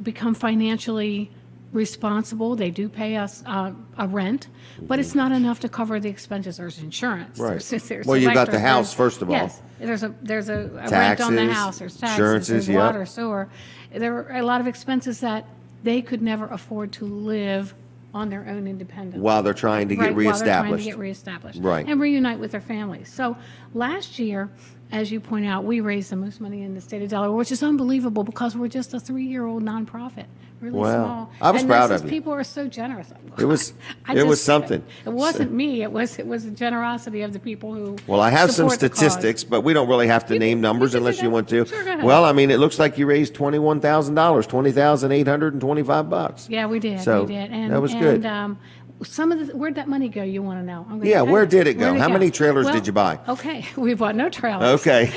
S11: become financially responsible, they do pay us a rent, but it's not enough to cover the expenses. There's insurance.
S2: Right.
S11: There's
S2: Well, you got the
S11: electric,
S2: house,
S11: there's-
S2: first of all.
S11: Yes, there's a rent on the
S2: Taxes,
S11: house. There's taxes.
S2: insurances,
S11: There's
S2: yep.
S11: water, sewer. There are a lot of expenses that they could never afford to live on their own independently.
S2: While they're trying to get
S11: Right, while they're trying
S2: reestablished.
S11: to get reestablished.
S2: Right.
S11: And reunite with their families. So last year, as you point out, we raised the most money in the state of Delaware, which is unbelievable because we're just a 3-year-old nonprofit. Really
S2: Wow.
S11: small.
S2: I was
S11: And
S2: proud
S11: this
S2: of
S11: is-
S2: you.
S11: People are so generous.
S2: It was
S11: I
S2: it was
S11: just-
S2: something.
S11: It wasn't me. It was the generosity of the people who.
S2: Well, I have some
S11: support the cause.
S2: statistics, but we don't really have to name numbers
S11: can do
S2: unless you
S11: that.
S2: want to.
S11: Sure, go ahead.
S2: Well, I mean, it looks like you raised $21,000, $20,825.
S11: Yeah, we did.
S2: So,
S11: we did. And,
S2: that was good.
S11: Some of where'd that money go? You want to know? I'm gonna
S2: Yeah,
S11: tell
S2: where
S11: you.
S2: did it go?
S11: Where'd
S2: How many trailers
S11: Well,
S2: did you buy?
S11: Okay, we bought no trailers.
S2: Okay.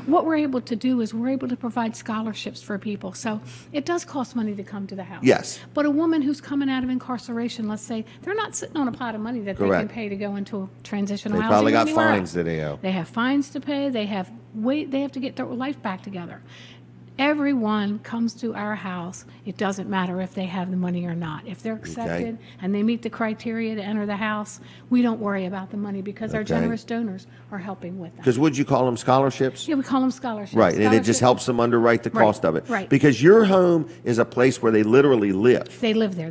S11: What we're able to do is we're able to provide scholarships for people. So it does cost money to come to the house.
S2: Yes.
S11: But a woman who's coming out of incarceration, let's say, they're not sitting on a pot of money that they
S2: Correct.
S11: can pay to go into a transitional
S2: They
S11: housing.
S2: probably
S11: or
S2: got
S11: anywhere
S2: fines
S11: else.
S2: that they owe.
S11: They have fines to pay. They have to get their life back together. Everyone comes to our house. It doesn't matter if they have the money or not. If they're accepted and they meet the criteria to enter the house, we don't worry about the money because our
S2: Okay.
S11: generous donors are helping with that.
S2: Because would you call them scholarships?
S11: Yeah, we call them scholarships.
S2: Right, and it just
S11: Scholarships.
S2: helps them underwrite the
S11: Right,
S2: cost of it.
S11: right.
S2: Because your home is a place where they literally live.
S11: They live there.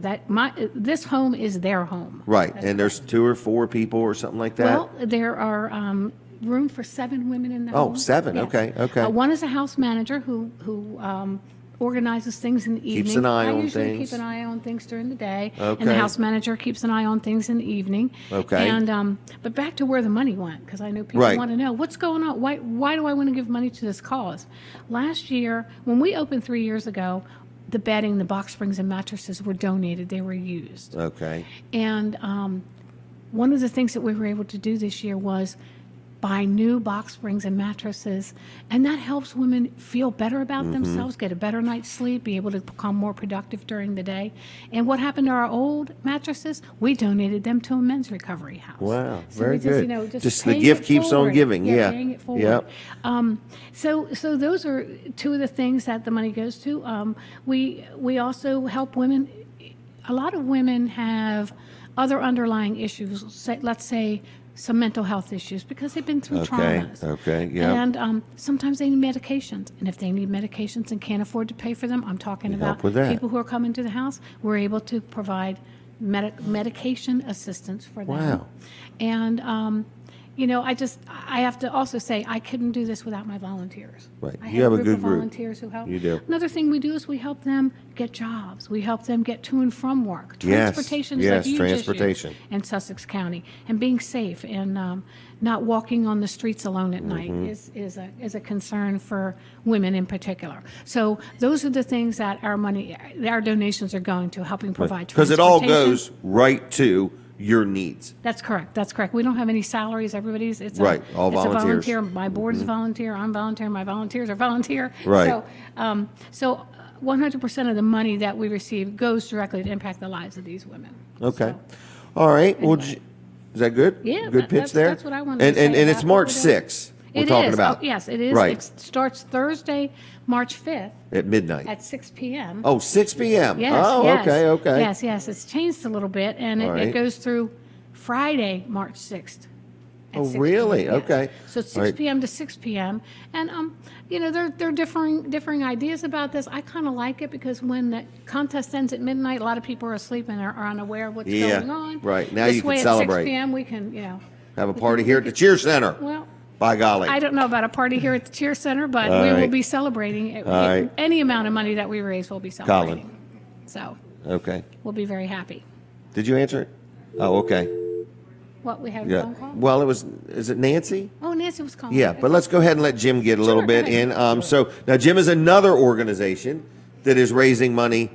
S11: This home is their home.
S2: Right,
S11: That's
S2: and there's 2 or 4 people or something like that?
S11: Well, there are room for 7 women in the
S2: Oh,
S11: home.
S2: 7, okay, okay.
S11: One is a house manager who organizes things in the evening.
S2: Keeps an eye on
S11: I usually
S2: things.
S11: keep an eye on things during the day,
S2: Okay.
S11: and the house manager keeps an eye on things in the evening.
S2: Okay.
S11: And but back to where the money went, because I know people
S2: Right.
S11: want to know what's going on. Why do I want to give money to this cause? Last year, when we opened 3 years ago, the bedding, the box springs, and mattresses were donated. They were used.
S2: Okay.
S11: And one of the things that we were able to do this year was buy new box springs and mattresses, and that helps women feel better about themselves, get a better night's sleep, be able to become more productive during the day. And what happened to our old mattresses? We donated them to a men's recovery house.
S2: Wow,
S11: So
S2: very
S11: we just, you
S2: good.
S11: know,
S2: Just the
S11: paying
S2: gift
S11: it
S2: keeps on
S11: forward.
S2: giving, yeah.
S11: Paying it forward.
S2: Yep.
S11: So those are two of the things that the money goes to. We also help women. A lot of women have other underlying issues. Let's say some mental health issues because they've been through traumas.
S2: Okay, yeah.
S11: And sometimes they need medications. And if they need medications and can't afford to pay for them, I'm talking
S2: You
S11: about
S2: help with that.
S11: people who are coming to the house. We're able to provide medication assistance for them.
S2: Wow.
S11: And, you know, I have to also say, I couldn't do this without my volunteers.
S2: Right.
S11: I
S2: You have a
S11: group
S2: good
S11: of
S2: group.
S11: volunteers who help.
S2: You do.
S11: Another thing we do is we help them get jobs. We help them get to and from work.
S2: Yes,
S11: Transportation is
S2: yes,
S11: a huge
S2: transportation.
S11: issue in Sussex County, and being safe and not walking on the streets alone at night
S2: Mm-hmm.
S11: is a concern for women in particular. So those are the things that our donations are going to, helping provide
S2: Because it all
S11: transportation.
S2: goes right to your needs.
S11: That's correct. That's correct. We don't have any salaries. Everybody's
S2: Right, all
S11: it's
S2: volunteers.
S11: a volunteer. My board is volunteer. I'm volunteer. My volunteers are volunteer.
S2: Right.
S11: So 100% of the money that we receive goes directly to impact the lives of these women.
S2: Okay.
S11: So,
S2: All right. Well,
S11: anyway.
S2: is that good?
S11: Yeah,
S2: Good pitch there?
S11: that's what I wanted
S2: and,
S11: to say
S2: and it's
S11: about what
S2: March
S11: we're doing.
S2: 6th we're
S11: It
S2: talking
S11: is.
S2: about.
S11: Oh, yes, it is.
S2: Right.
S11: It starts Thursday, March 5th
S2: At midnight.
S11: at 6 p.m.
S2: Oh, 6 p.m.
S11: Yes,
S2: Oh,
S11: yes.
S2: okay.
S11: Yes. It's changed a little bit, and
S2: All
S11: it
S2: right.
S11: goes through Friday, March 6th. at
S2: Oh,
S11: 6
S2: really?
S11: p.m., yes.
S2: Okay.
S11: So it's
S2: All
S11: 6
S2: right.
S11: p.m. to 6 p.m. And you know, there are differing ideas about this. I kind of like it because when the contest ends at midnight, a lot of people are asleep and are unaware of what's
S2: Yeah,
S11: going on.
S2: right. Now
S11: This
S2: you can
S11: way
S2: celebrate.
S11: At 6 p.m. we can, you know.
S2: Have a
S11: we
S2: party
S11: can-
S2: here
S11: we
S2: at the
S11: can-
S2: Cheer Center.
S11: Well,
S2: By golly.
S11: I don't know about a party here at the Cheer Center, but
S2: All
S11: we will
S2: right.
S11: be celebrating.
S2: right.
S11: Any amount of money that we raise, we'll be celebrating. So
S2: Okay.
S11: we'll be very happy.
S2: Did you answer it? Oh, okay.
S11: What, we have a
S2: Yeah.
S11: phone call?
S2: Well, is it Nancy?
S11: Oh, Nancy was calling.
S2: Yeah, but let's go ahead and let Jim get a little
S11: Sure,
S2: bit
S11: go
S2: in.
S11: ahead.
S2: So now Jim is another organization that is raising money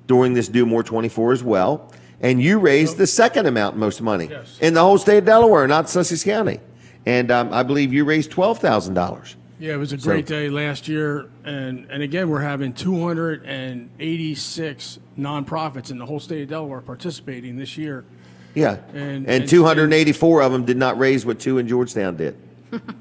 S2: during this Do More 24 as well. And you raised the second amount most money
S12: Yes.
S2: in the whole state of Delaware, not Sussex County. And I believe you raised $12,000.
S12: Yeah, it was a great day last year, and again, we're having 286 nonprofits in the whole state of Delaware participating this year.
S2: Yeah.
S12: And
S2: 284 of them did not raise what 2 in Georgetown did.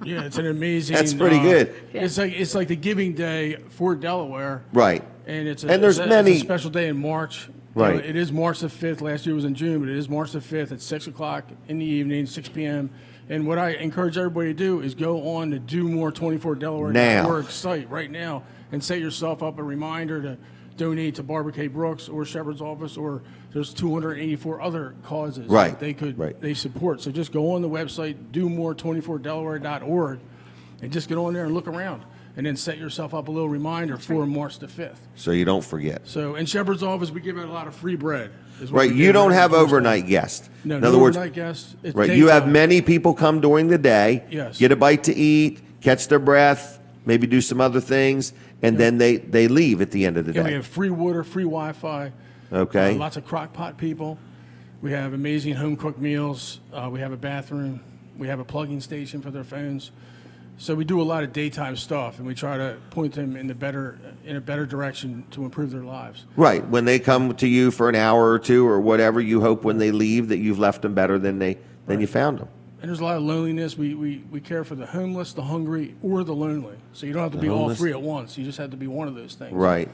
S12: Yeah, it's an amazing.
S2: That's pretty good.
S12: It's like the Giving Day for Delaware,
S2: Right.
S12: and it's
S2: there's
S12: it's
S2: many-
S12: a special day in March.
S2: Right.
S12: It is March the 5th. Last year was in June, but it is March the 5th at 6 o'clock in the evening, 6 p.m. And what I encourage everybody to do is go on the Do More 24 Delaware.org site right now and set yourself up a reminder to donate to Barbara K. Brooks or Shepherd's Office, or there's 284 other causes
S2: Right,
S12: that they could
S2: right.
S12: they support. So just go on the website, domore24delaware.org, and just get on there and look around. And then set yourself up a little reminder for March the 5th.
S2: So you don't forget.
S12: So in Shepherd's Office, we give out a lot of free bread. is what
S2: Right.
S12: we
S2: You
S12: give
S2: don't
S12: out
S2: have
S12: in Georgetown.
S2: overnight guests.
S12: No,
S2: In
S12: no
S2: other words,
S12: overnight guests. It's
S2: right. You have
S12: daytime.
S2: many people come during the day,
S12: Yes.
S2: get a bite to eat, catch their breath, maybe do some other things, and then they leave at the end of the
S12: Yeah, we
S2: day.
S12: have free water, free Wi-Fi.
S2: Okay.
S12: Lots of crock pot people. We have amazing home cooked meals. We have a bathroom. We have a plugging station for their phones. So we do a lot of daytime stuff, and we try to point them in a better direction to improve their lives.
S2: Right. When they come to you for an hour or two or whatever, you hope when they leave that you've left them better than you found them.
S12: And there's a lot of loneliness. We care for the homeless, the hungry, or the lonely. So you don't have to be all
S2: homeless.
S12: three at once. You just have to be one of those things.
S2: Right.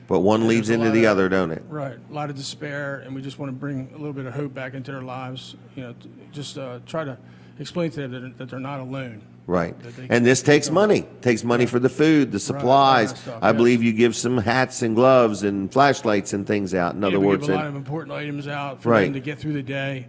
S2: But one
S12: And
S2: leads
S12: there's a
S2: into
S12: lot
S2: the
S12: of-
S2: other, don't it?
S12: Right. A lot of despair, and we just want to bring a little bit of hope back into their lives. You know, just try to explain to them that they're not alone.
S2: Right.
S12: That they
S2: And
S12: can-
S2: this takes money. Takes money for the food, the supplies.
S12: that stuff,
S2: I
S12: yes.
S2: believe you give some hats and gloves and flashlights and things out. In
S12: Yeah,
S2: other
S12: we
S2: words,
S12: give a lot of important items out for
S2: Right.
S12: them to get through the day.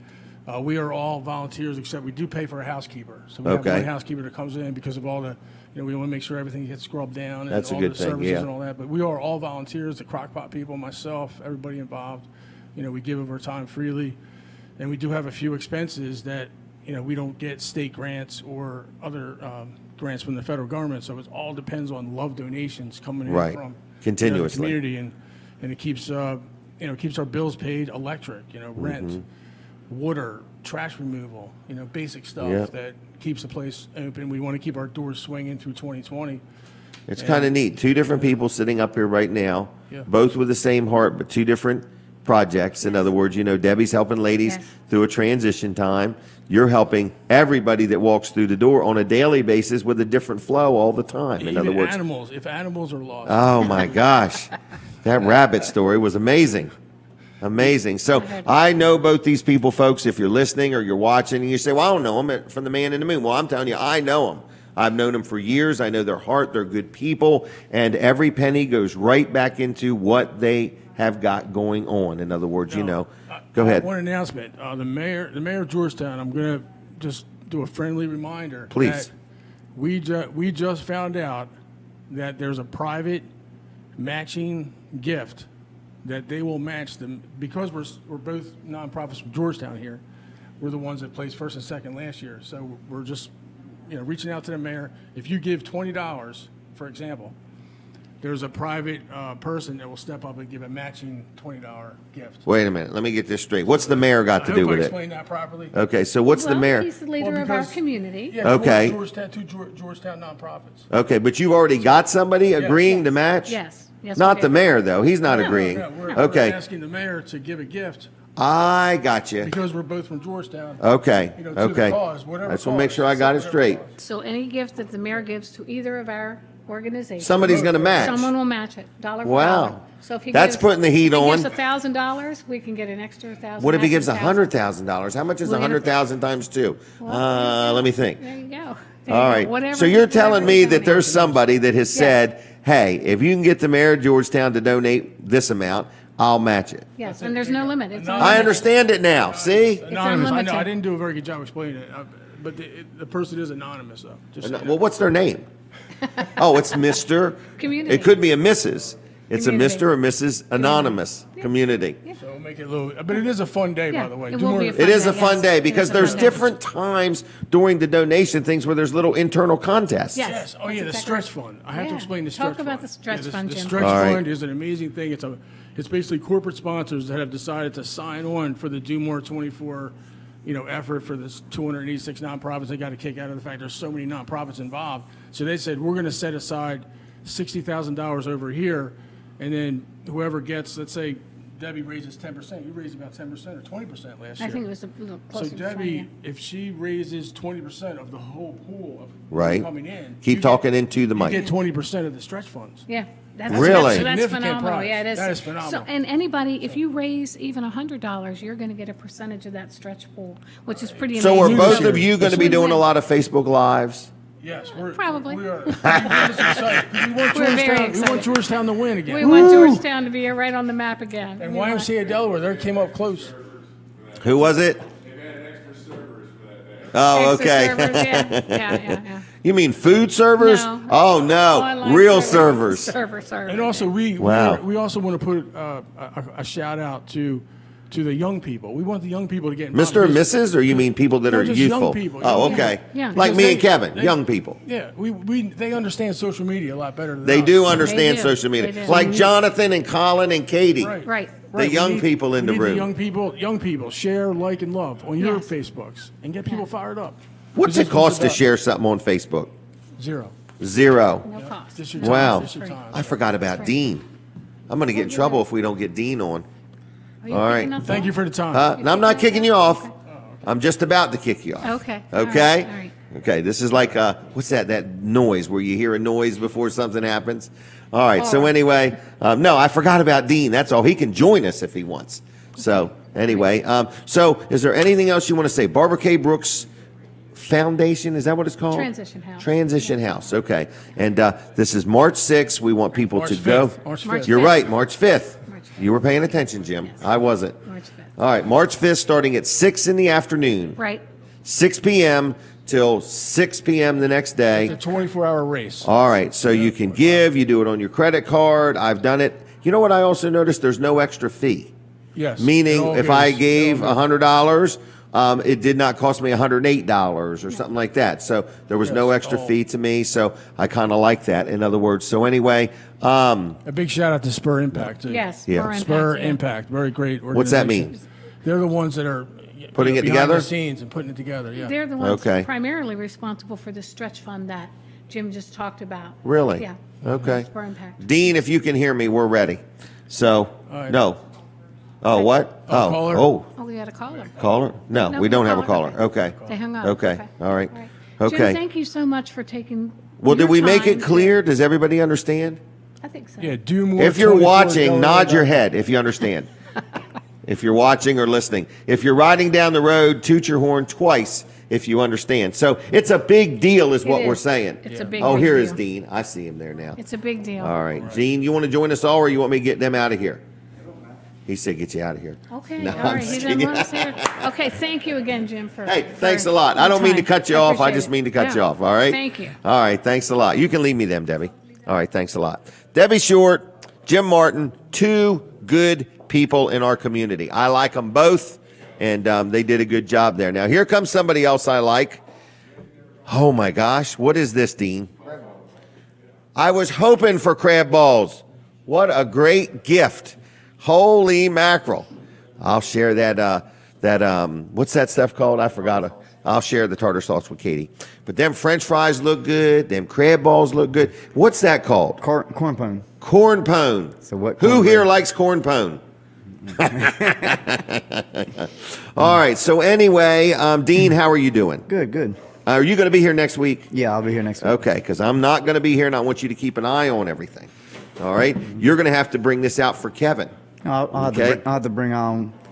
S12: We are all volunteers, except we do pay for a housekeeper. So we have
S2: Okay.
S12: one housekeeper that comes in because of all the, we want to make sure everything gets scrubbed down and
S2: That's a
S12: all
S2: good
S12: the
S2: thing,
S12: services
S2: yeah.
S12: and all that. But we are all volunteers, the crockpot people, myself, everybody involved. We give of our time freely, and we do have a few expenses that we don't get state grants or other grants from the federal government. So it all depends on love donations coming in
S2: Right.
S12: from
S2: Continuously.
S12: the community. and it keeps keeps our bills paid, electric, rent, water, trash removal, basic stuff
S2: Yep.
S12: that keeps the place open. We want to keep our doors swinging through 2020.
S2: It's kind of neat. Two different people sitting up here right now,
S12: Yeah.
S2: both with the same heart, but two different projects. In other words, Debbie's helping ladies
S11: Yes.
S2: through a transition time. You're helping everybody that walks through the door on a daily basis with a different flow all the time. In
S12: Even
S2: other words,
S12: animals, if animals are lost.
S2: oh my gosh, that rabbit story was amazing. Amazing. So I know both these people, folks. If you're listening or you're watching and you say, well, I don't know them from the Man in the Moon. Well, I'm telling you, I know them. I've known them for years. I know their heart. They're good people. And every penny goes right back into what they have got going on. In other words, go ahead.
S12: One announcement. The mayor of Georgetown, I'm going to just do a friendly reminder.
S2: Please.
S12: That we just found out that there's a private matching gift that they will match them because we're both nonprofits from Georgetown here. We're the ones that placed first and second last year. So we're just reaching out to the mayor. If you give $20, for example, there's a private person that will step up and give a matching $20 gift.
S2: Wait a minute. Let me get this straight. What's the mayor got to do with
S12: I
S2: it?
S12: explained that properly.
S2: Okay, so what's the mayor?
S11: He's the leader of our community.
S12: Yeah,
S2: Okay.
S12: Two Georgetown nonprofits.
S2: Okay, but you've already got somebody agreeing to match?
S11: Yes. Yes,
S2: Not
S11: we
S2: the
S11: do.
S2: mayor, though. He's not agreeing.
S12: No, we're
S2: Okay,
S12: asking the mayor to give a gift
S2: I got you.
S12: because we're both from Georgetown.
S2: Okay,
S12: To the
S2: okay.
S12: cause, whatever
S2: I just want to make
S12: cause,
S2: sure I got it
S12: whatever
S2: straight.
S12: cause.
S11: So any gift that the mayor gives to either of our organizations.
S2: Somebody's going to match.
S11: Someone will match it, dollar for
S2: Wow.
S11: dollar. So if he
S2: That's
S11: gives,
S2: putting the heat
S11: if he
S2: on.
S11: gives $1,000, we can get an extra $1,000.
S2: What if he gives
S11: $100,000?
S2: $100,000? How much is
S11: We're gonna-
S2: 100,000 times 2?
S11: Well,
S2: Let me think.
S11: There you go. There
S2: All
S11: you go.
S2: right.
S11: Whatever-
S2: So you're telling
S11: whatever
S2: me
S11: you
S2: that
S11: donate.
S2: there's somebody that has said, hey, if you can get the mayor of Georgetown to donate this amount, I'll match it.
S11: Yes, and there's no limit. It's
S2: I
S11: unlimited.
S2: understand it now. See?
S12: Anonymous. I know
S11: unlimited.
S12: I didn't do a very good job explaining it, but the person is anonymous though. Just so you know.
S2: Well, what's their name? Oh, it's Mr.
S11: Community.
S2: It could be a Mrs. It's
S11: Community.
S2: a Mr. or Mrs. Anonymous Community.
S12: So we'll make it a little. But it is a fun day,
S11: Yeah,
S12: by the way.
S11: it
S12: Do
S11: will
S12: more-
S11: be a fun
S2: It is a
S11: day,
S2: fun
S11: yes.
S2: day
S11: It
S2: because
S11: is a
S2: there's
S11: fun day.
S2: different times during the donation things where there's little internal contests.
S11: Yes.
S12: Yes. Oh yeah, the
S11: That's
S12: stretch
S11: exactly
S12: fund. I have to
S11: Yeah.
S12: explain the
S11: Talk
S12: stretch
S11: about
S12: fund.
S11: the stretch fund,
S12: The
S11: Jim.
S12: stretch
S2: All right.
S12: fund is an amazing thing. It's basically corporate sponsors that have decided to sign on for the Do More 24, effort for this 286 nonprofits. They got a kick out of the fact there's so many nonprofits involved. So they said we're going to set aside $60,000 over here, and then whoever gets, let's say Debbie raises 10%. You raised about 10% or 20% last year.
S11: I think it was a little
S12: So
S11: closer to 20,
S12: Debbie,
S11: yeah.
S12: if she raises 20% of the whole pool of
S2: Right.
S12: coming in,
S2: Keep
S12: you
S2: talking into the
S12: you
S2: mic.
S12: get 20% of the stretch funds.
S11: Yeah. That's,
S2: Really?
S11: That's
S12: Significant
S11: phenomenal.
S12: prize.
S11: Yeah, it is.
S12: That is phenomenal.
S11: So, and anybody, if you raise even $100, you're going to get a percentage of that stretch pool, which is pretty amazing.
S2: So are
S12: New
S2: both
S12: year.
S2: of you going to be doing a lot of Facebook Lives?
S12: Yes,
S11: Probably.
S12: We are. We're excited. We want
S11: We're very
S12: Georgetown. We
S11: excited.
S12: want Georgetown to win again.
S11: We want Georgetown to be right on the map again.
S12: And
S11: You know.
S12: YMCA Delaware, they came up close.
S2: Who was it? Oh,
S11: Extra
S2: okay.
S11: servers, yeah.
S2: You mean food servers?
S11: No.
S2: Oh no,
S11: Online
S2: real servers.
S11: Server.
S12: And also, we
S2: Wow.
S12: also want to put a shout out to the young people. We want the young people to get involved.
S2: Mr. and Mrs. Or you mean people that
S12: No,
S2: are
S12: just
S2: youthful?
S12: young people,
S2: Oh,
S12: young
S2: okay.
S12: people.
S11: Yeah.
S2: Like
S12: Because
S2: me
S12: they-
S2: and Kevin,
S12: they-
S2: young people.
S12: Yeah, they understand social media a lot better than
S2: They
S12: us.
S2: do understand
S11: do.
S2: social
S11: They
S2: media.
S11: do.
S2: Like Jonathan and Colin and Katie.
S11: Right.
S2: The young people in the
S12: we need
S2: room.
S12: young people, share, like, and love on your
S11: Yes.
S12: Facebooks and get people fired up.
S2: What's
S12: This
S2: it
S12: is what
S2: cost
S12: it's
S2: to
S12: about.
S2: share something on Facebook?
S12: 0.
S2: 0.
S11: No cost.
S12: Just your time.
S2: Wow.
S12: Just your time.
S2: I forgot about Dean. I'm going to get in trouble if we don't get Dean on.
S11: Are you
S2: All right.
S11: picking up
S12: Thank
S11: on?
S12: you for the time.
S2: And I'm not kicking you off. I'm just about to kick you off.
S11: Okay. All
S2: Okay?
S11: right. All right.
S2: Okay, this is like, what's that noise where you hear a noise before something happens? All right, so anyway, no, I forgot about Dean. That's all. He can join us if he wants. So anyway, so is there anything else you want to say? Barbara K. Brooks Foundation, is that what it's called?
S11: Transition House.
S2: Transition House, okay. And this is March 6th. We want people
S12: March
S2: to
S12: 5th.
S2: go.
S12: March
S11: March
S12: 5th.
S2: You're
S11: 5th.
S2: right, March 5th.
S11: March 5th.
S2: You were paying attention, Jim. I wasn't.
S11: March 5th.
S2: All right, March 5th, starting at 6 in the afternoon.
S11: Right.
S2: 6 p.m. till 6 p.m. the next day.
S12: It's a 24-hour race.
S2: All right, so you can give, you do it on your credit card. I've done it. You know what I also noticed? There's no extra fee.
S12: Yes. It
S2: Meaning,
S12: all
S2: if
S12: goes-
S2: I
S12: it all
S2: gave
S12: goes-
S2: $100 it did not cost me $108 or something like that. So there was no extra fee to me. So I kind of like that. In other words, so anyway.
S12: A big shout out to Spur Impact, too.
S11: Yes,
S2: Yeah.
S12: Spur Impact, very great organization.
S2: What's that mean?
S12: They're the ones that are
S2: Putting it
S12: behind
S2: together?
S12: the scenes and putting it together, yeah.
S11: They're the ones
S2: Okay.
S11: primarily responsible for the stretch fund that Jim just talked about.
S2: Really?
S11: Yeah.
S2: Okay.
S11: Spur Impact.
S2: Dean, if you can hear me, we're ready. So,
S12: right.
S2: no. Oh, what?
S12: caller?
S2: Oh,
S11: Oh, we had a caller.
S2: caller? No,
S11: No,
S2: we don't
S11: no
S2: have a
S11: caller.
S2: caller. Okay.
S11: They hung up.
S2: Okay. All right. Okay.
S11: Jim, thank you so much for taking.
S2: Well, did
S11: your
S2: we make
S11: time
S2: it clear? Does everybody understand?
S11: I think so.
S12: Yeah, do more.
S2: If you're
S12: 24
S2: watching, nod your
S12: Delaware.
S2: head if you understand. If you're watching or listening. If you're riding down the road, toot your horn twice if you understand. So it's a big deal is what
S11: It
S2: we're
S11: is.
S2: saying.
S11: It's a big,
S2: Oh,
S11: big
S2: here
S11: deal.
S2: is Dean. I see him there now.
S11: It's a big deal.
S2: All right. Gene, you want to join us all or you want me to get them out of here? He said get you out of here.
S11: Okay,
S2: No,
S11: all
S2: I'm
S11: right.
S2: just
S11: He doesn't
S2: kidding.
S11: want us here. Okay, thank you again, Jim, for.
S2: Hey,
S11: for
S2: thanks a lot. I
S11: your
S2: don't mean to
S11: time.
S2: cut you off. I
S11: appreciate
S2: just
S11: it.
S2: mean to cut you
S11: Yeah.
S2: off. All right?
S11: Thank you.
S2: All right. Thanks a lot. You can leave me them, Debbie. All right. Thanks a lot. Debbie Short, Jim Martin, two good people in our community. I like them both, and they did a good job there. Now, here comes somebody else I like. Oh, my gosh. What is this, Dean? I was hoping for crab balls. What a great gift. Holy mackerel. I'll share that, what's that stuff called? I forgot. I'll share the tartar sauce with Katie. But them French fries look good. Them crab balls look good. What's that called?
S13: Corn pone.
S2: Corn pone.
S13: So what?
S2: Who
S13: corn
S2: here
S13: bread?
S2: likes corn pone? All right. So anyway, Dean, how are you doing?
S13: Good, good.
S2: Are you going to be here next week?
S13: Yeah, I'll be here next week.
S2: Okay, because I'm not going to be here, and I want you to keep an eye on everything. All right? You're going to have to bring this out for Kevin.
S13: I'll
S2: Okay.
S13: have to bring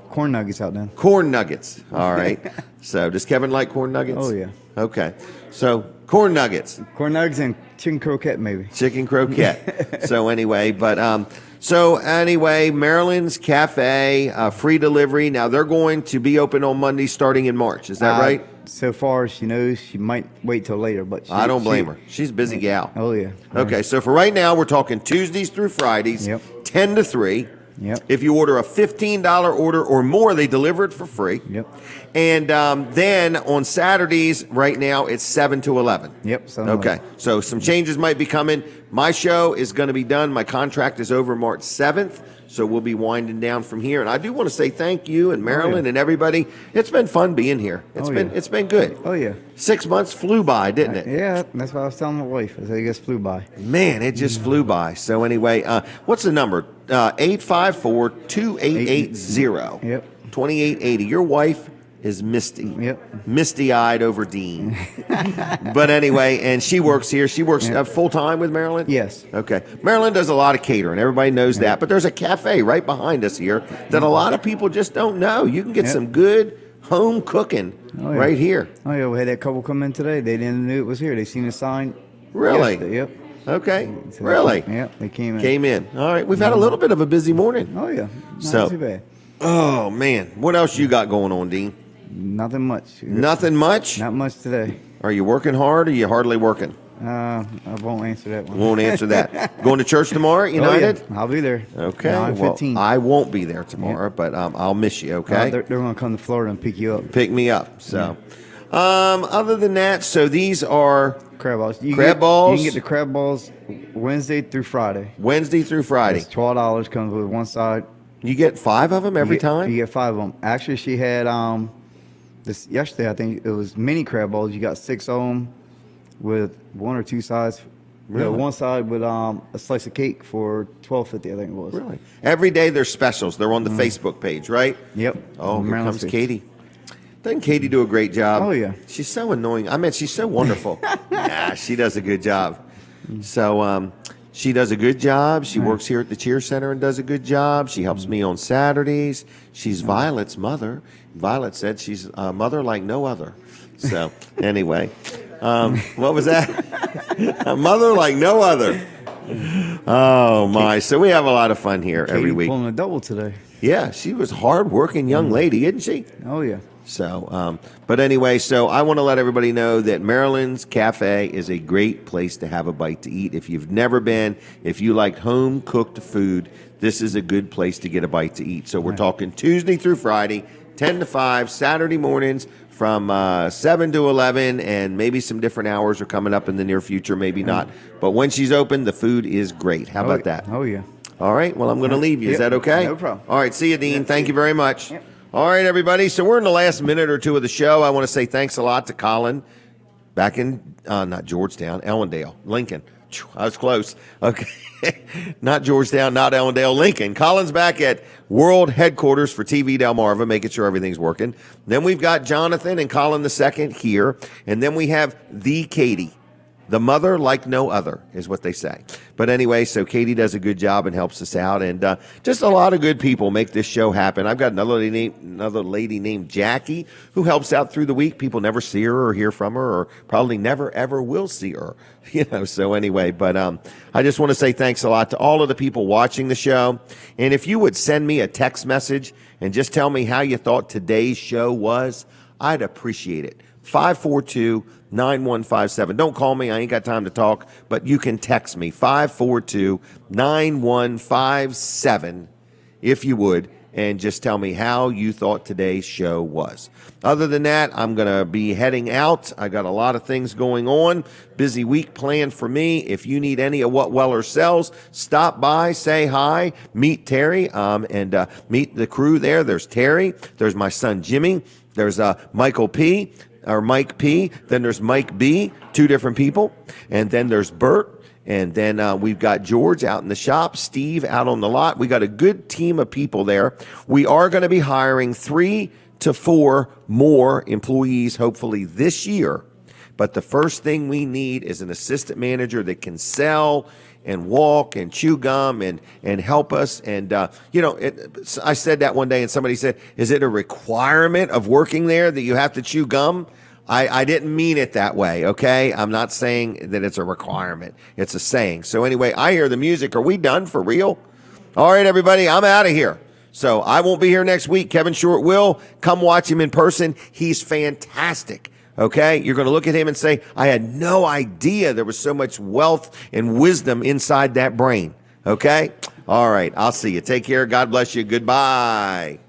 S13: corn nuggets out then.
S2: Corn nuggets. All right. So does Kevin like corn nuggets?
S13: Oh, yeah.
S2: Okay. So corn nuggets.
S13: Corn nuggets and chicken croquette maybe.
S2: Chicken croquette. So anyway, Marilyn's Cafe, free delivery. Now they're going to be open on Monday starting in March. Is that right?
S13: So far, she knows she might wait till later, but
S2: I don't blame her. She's a busy gal.
S13: Oh yeah.
S2: Okay, so for right now, we're talking Tuesdays through Fridays,
S13: Yep.
S2: 10 to 3.
S13: Yep.
S2: If you order a $15 order or more, they deliver it for free.
S13: Yep.
S2: And then on Saturdays, right now, it's 7 to 11.
S13: Yep.
S2: Okay, so some changes might be coming. My show is going to be done. My contract is over March 7th, so we'll be winding down from here. And I do want to say thank you and Marilyn and everybody. It's been fun being here. It's been good.
S13: Oh yeah.
S2: 6 months flew by, didn't it?
S13: Yeah, that's what I was telling my wife. I said it just flew by.
S2: Man, it just flew by. So anyway, what's the number? 854-2880.
S13: Yep.
S2: 2880. Your wife is Misty.
S13: Yep.
S2: Misty-eyed over Dean. But anyway, and she works here. She works full-time with Marilyn?
S13: Yes.
S2: Okay. Marilyn does a lot of catering. Everybody knows that. But there's a cafe right behind us here that a lot of people just don't know. You can get some good home cooking right here.
S13: Oh yeah, we had that couple come in today. They didn't know it was here. They seen the sign.
S2: Really?
S13: yesterday. Yep.
S2: Okay.
S13: So
S2: Really?
S13: Yep. They came in.
S2: Came in. All right. We've had a little bit of a busy morning.
S13: Oh yeah. Not
S2: So-
S13: too bad.
S2: Oh, man. What else you got going on, Dean?
S13: Nothing much.
S2: Nothing much?
S13: Not much today.
S2: Are you working hard or you hardly working?
S13: I won't answer that one.
S2: Won't answer that. Going to church tomorrow, United?
S13: Oh, yeah. I'll be there.
S2: Okay.
S13: 9:15.
S2: Well, I won't be there tomorrow, but I'll miss you, okay?
S13: They're going to come to Florida and pick you up.
S2: Pick me up. So, other than that, so these are
S13: Crab balls.
S2: Crab balls?
S13: You can get the crab balls Wednesday through Friday.
S2: Wednesday through Friday.
S13: It's $12. Comes with one side.
S2: You get 5 of them every time?
S13: You get 5 of them. Actually, she had this yesterday. I think it was mini crab balls. You got 6 of them with 1 or 2 sides.
S2: Really?
S13: One side with a slice of cake for $12.50. I think it was.
S2: Really? Every day there's specials. They're on the Facebook page, right?
S13: Yep.
S2: Oh, here
S13: Marilyn's
S2: comes
S13: page.
S2: Katie. Doesn't Katie do a great job?
S13: Oh, yeah.
S2: She's so annoying. I mean, she's so wonderful. Yeah, she does a good job. So she does a good job. She works here at the Cheer Center and does a good job. She helps me on Saturdays. She's Violet's mother. Violet said she's a mother like no other. So anyway, what was that? A mother like no other. Oh, my. So we have a lot of fun here every
S13: Katie
S2: week.
S13: pulling a double today.
S2: Yeah, she was a hard-working young lady, isn't she?
S13: Oh, yeah.
S2: So, but anyway, so I want to let everybody know that Marilyn's Cafe is a great place to have a bite to eat. If you've never been, if you like home-cooked food, this is a good place to get a bite to eat. So we're talking Tuesday through Friday, 10 to 5, Saturday mornings from 7 to 11, and maybe some different hours are coming up in the near future, maybe not. But when she's open, the food is great. How about that?
S13: Oh, yeah.
S2: All right, well, I'm going to leave you. Is that okay?
S13: No problem.
S2: All right, see you, Dean. Thank you very much. All right, everybody. So we're in the last minute or two of the show. I want to say thanks a lot to Colin back in, not Georgetown, Ellendale, Lincoln. I was close. Okay. Not Georgetown, not Ellendale, Lincoln. Colin's back at World Headquarters for TV Delmarva, making sure everything's working. Then we've got Jonathan and Colin II here. And then we have the Katie. The mother like no other is what they say. But anyway, so Katie does a good job and helps us out. And just a lot of good people make this show happen. I've got another lady named Jackie who helps out through the week. People never see her or hear from her, or probably never, ever will see her. So anyway, but I just want to say thanks a lot to all of the people watching the show. And if you would send me a text message and just tell me how you thought today's show was, I'd appreciate it. 542-9157. Don't call me. I ain't got time to talk, but you can text me. 542-9157 if you would, and just tell me how you thought today's show was. Other than that, I'm going to be heading out. I got a lot of things going on. Busy week planned for me. If you need any of what Weller sells, stop by, say hi, meet Terry, and meet the crew there. There's Terry. There's my son Jimmy. There's Michael P. Or Mike P. Then there's Mike B. 2 different people. And then there's Bert. And then we've got George out in the shop, Steve out on the lot. We got a good team of people there. We are going to be hiring 3 to 4 more employees, hopefully this year. But the first thing we need is an assistant manager that can sell and walk and chew gum and help us. And, I said that one day and somebody said, is it a requirement of working there that you have to chew gum? I didn't mean it that way, okay? I'm not saying that it's a requirement. It's a saying. So anyway, I hear the music. Are we done for real? All right, everybody, I'm out of here. So I won't be here next week. Kevin Short will. Come watch him in person. He's fantastic. Okay, you're going to look at him and say, I had no idea there was so much wealth and wisdom inside that brain. Okay, all right, I'll see you. Take care. God bless you. Goodbye.